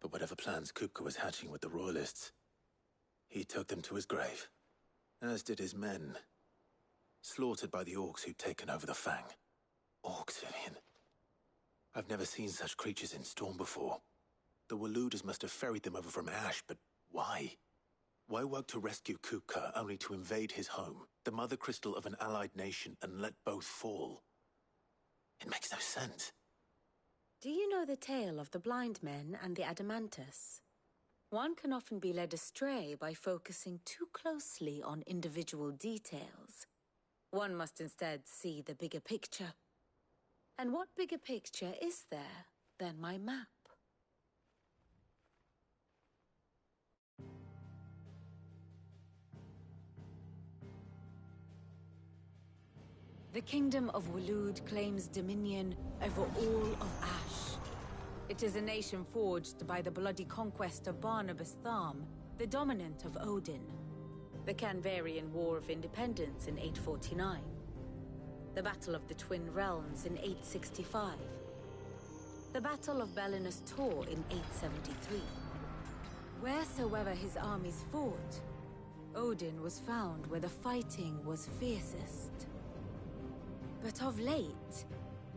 S1: But whatever plans Kupka was hatching with the Royalists, he took them to his grave. As did his men. Slaughtered by the orcs who'd taken over the Fang. Orcs, Vivian. I've never seen such creatures in Storm before. The Waludas must have ferried them over from Ash, but why? Why work to rescue Kupka only to invade his home, the mother crystal of an allied nation, and let both fall? It makes no sense.
S17: Do you know the tale of the blind men and the Adamantus? One can often be led astray by focusing too closely on individual details. One must instead see the bigger picture. And what bigger picture is there than my map? The Kingdom of Waloed claims dominion over all of Ash. It is a nation forged by the bloody conquest of Barnabas Tharm, the dominant of Odin. The Canvarian War of Independence in 849. The Battle of the Twin Realms in 865. The Battle of Belinus Tor in 873. Wheresoever his armies fought, Odin was found where the fighting was fiercest. But of late,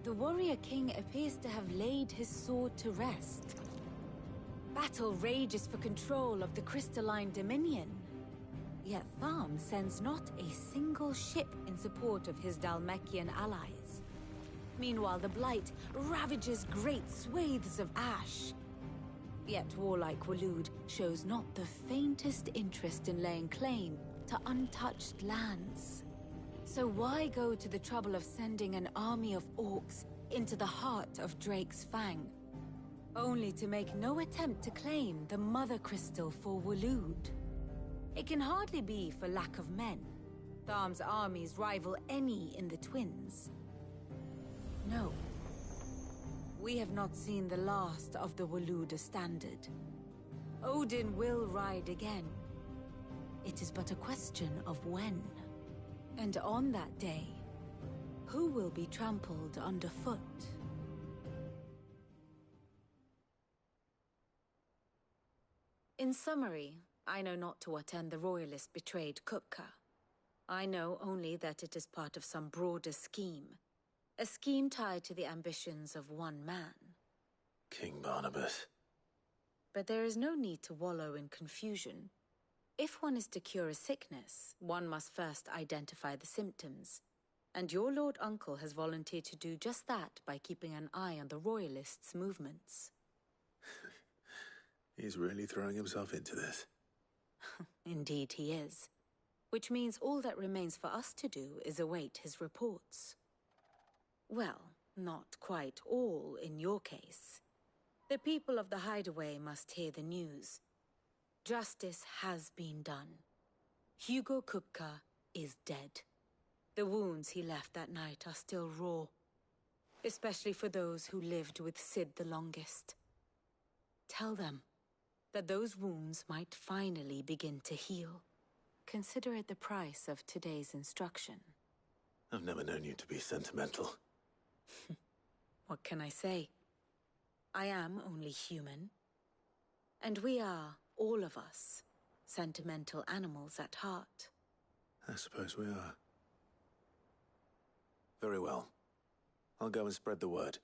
S17: the warrior king appears to have laid his sword to rest. Battle rages for control of the crystalline dominion. Yet Tharm sends not a single ship in support of his Dhalmekian allies. Meanwhile, the Blight ravages great swathes of Ash. Yet warlike Waloed shows not the faintest interest in laying claim to untouched lands. So why go to the trouble of sending an army of orcs into the heart of Drake's Fang, only to make no attempt to claim the Mother Crystal for Waloed? It can hardly be for lack of men. Tharm's armies rival any in the Twins. No. We have not seen the last of the Waluda standard. Odin will ride again. It is but a question of when. And on that day, will be trampled underfoot. In summary, I know not to what end the Royalists betrayed Kupka. I know only that it is part of some broader scheme. A scheme tied to the ambitions of one man.
S1: King Barnabas.
S17: But there is no need to wallow in confusion. If one is to cure a sickness, one must first identify the symptoms. And your Lord Uncle has volunteered to do just that by keeping an eye on the Royalists' movements.
S1: He's really throwing himself into this.
S17: Indeed he is. Which means all that remains for us to do is await his reports. Well, not quite all in your case. The people of the Hideaway must hear the news. Justice has been done. Hugo Kupka is dead. The wounds he left that night are still raw, especially for those who lived with Sid the longest. Tell them that those wounds might finally begin to heal. Consider it the price of today's instruction.
S1: I've never known you to be sentimental.
S17: What can I say? I am only human. And we are, all of us, sentimental animals at heart.
S1: I suppose we are. Very well. I'll go and spread the word.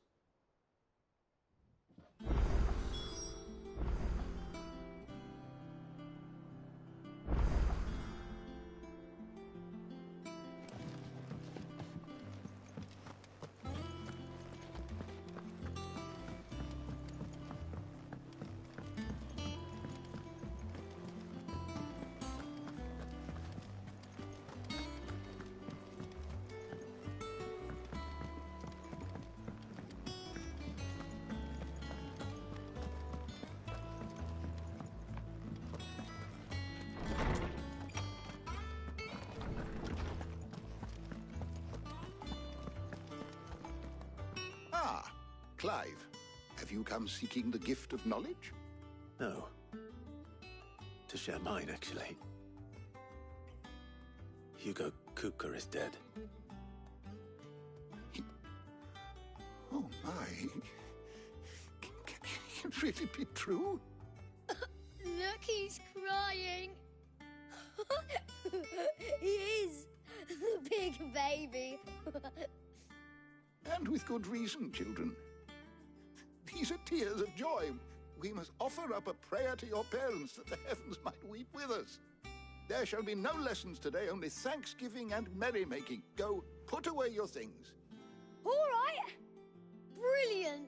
S10: Ah, Clive. Have you come seeking the gift of knowledge?
S1: No. To share mine, actually. Hugo Kupka is dead.
S10: Oh, my. Can it really be true?
S20: Look, he's crying. He is. The big baby.
S10: And with good reason, children. These are tears of joy. We must offer up a prayer to your parents that the heavens might weep with us. There shall be no lessons today, only thanksgiving and merrymaking. Go, put away your things.
S20: All right. Brilliant.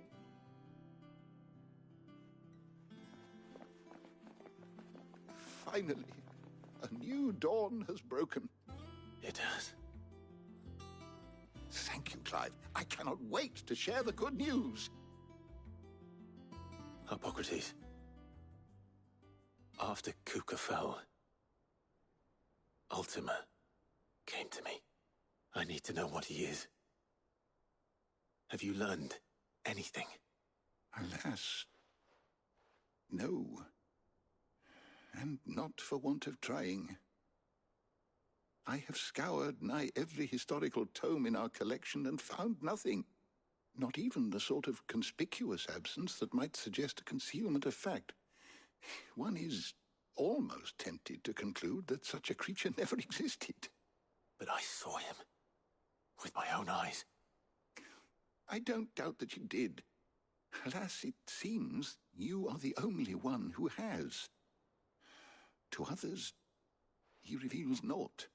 S10: Finally, a new dawn has broken.
S1: It has.
S10: Thank you, Clive. I cannot wait to share the good news.
S1: Hippocrates. After Kupka fell, Ultima came to me. I need to know what he is. Have you learned anything?
S10: Alas, no. And not for want of trying. I have scoured nigh every historical tome in our collection and found nothing. Not even the sort of conspicuous absence that might suggest a concealment of fact. One is almost tempted to conclude that such a creature never existed.
S1: But I saw him. With my own eyes.
S10: I don't doubt that you did. Alas, it seems you are the only one who has. To others, he reveals naught.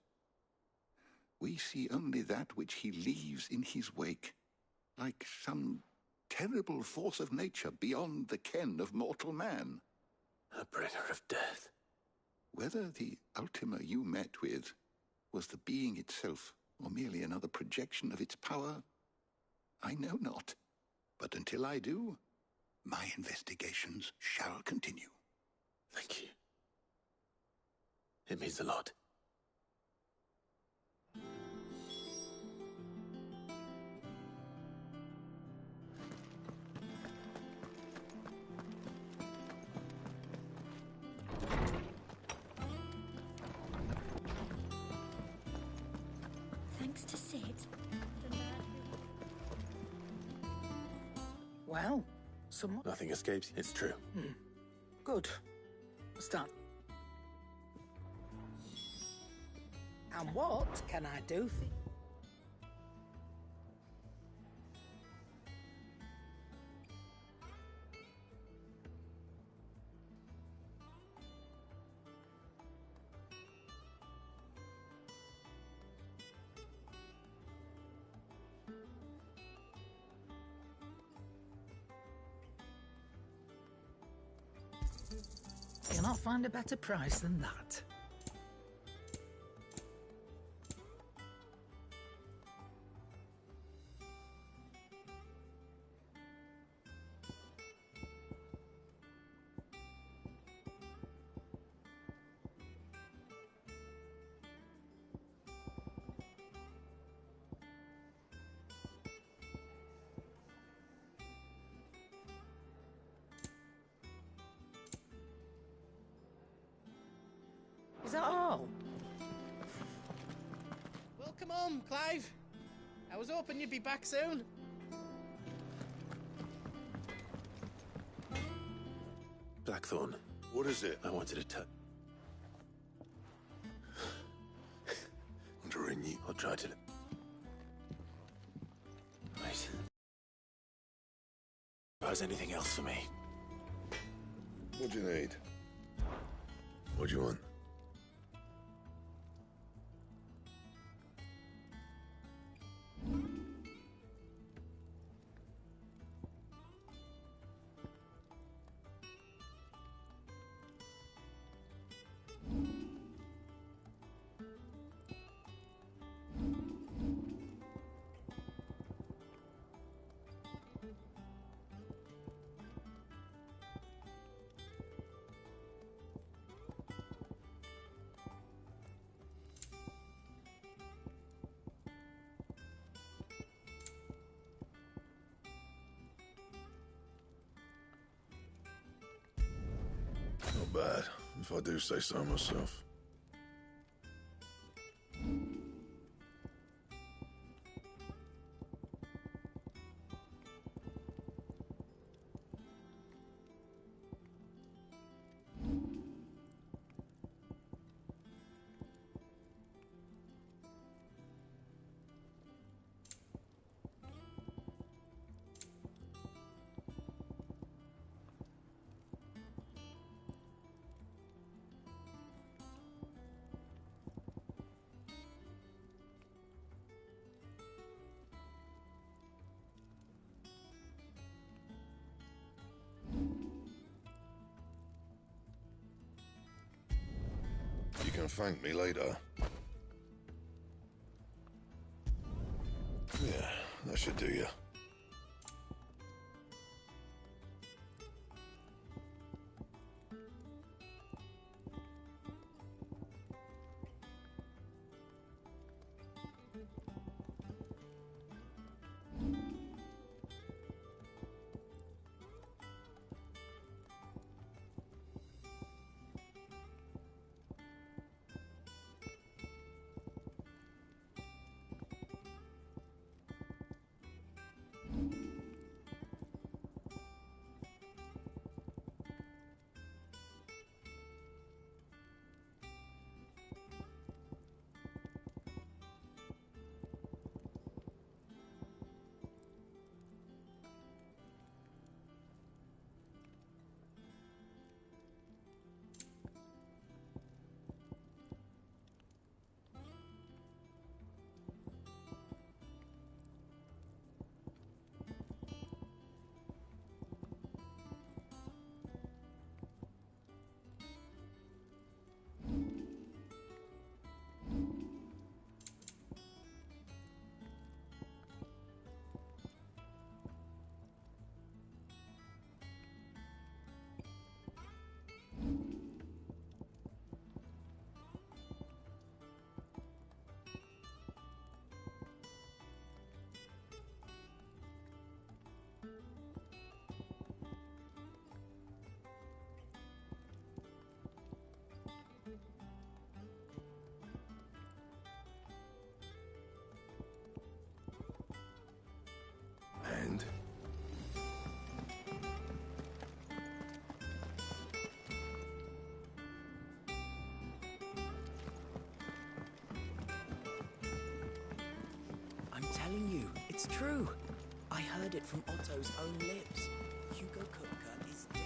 S10: We see only that which he leaves in his wake, like some terrible force of nature beyond the ken of mortal man.
S1: A bringer of death.
S10: Whether the Ultima you met with was the being itself, or merely another projection of its power, I know not. But until I do, my investigations shall continue.
S1: Thank you. It means a lot.
S20: Thanks to Sid, the man who
S2: Well, someone...
S1: Nothing escapes. It's true.
S2: Good. Start. And what can I do for you? You'll not find a better price than that. Is that all?
S11: Well, come on, Clive. I was hoping you'd be back soon.
S1: Blackthorn.
S16: What is it?
S1: I wanted to touch. I'll try to. Right. Has anything else for me?
S16: What do you need? What do you want? Not bad, if I do say so myself. You can thank me later. Yeah, that should do you.
S12: telling you, it's true. I heard it from Otto's own lips. Hugo Kupka is dead.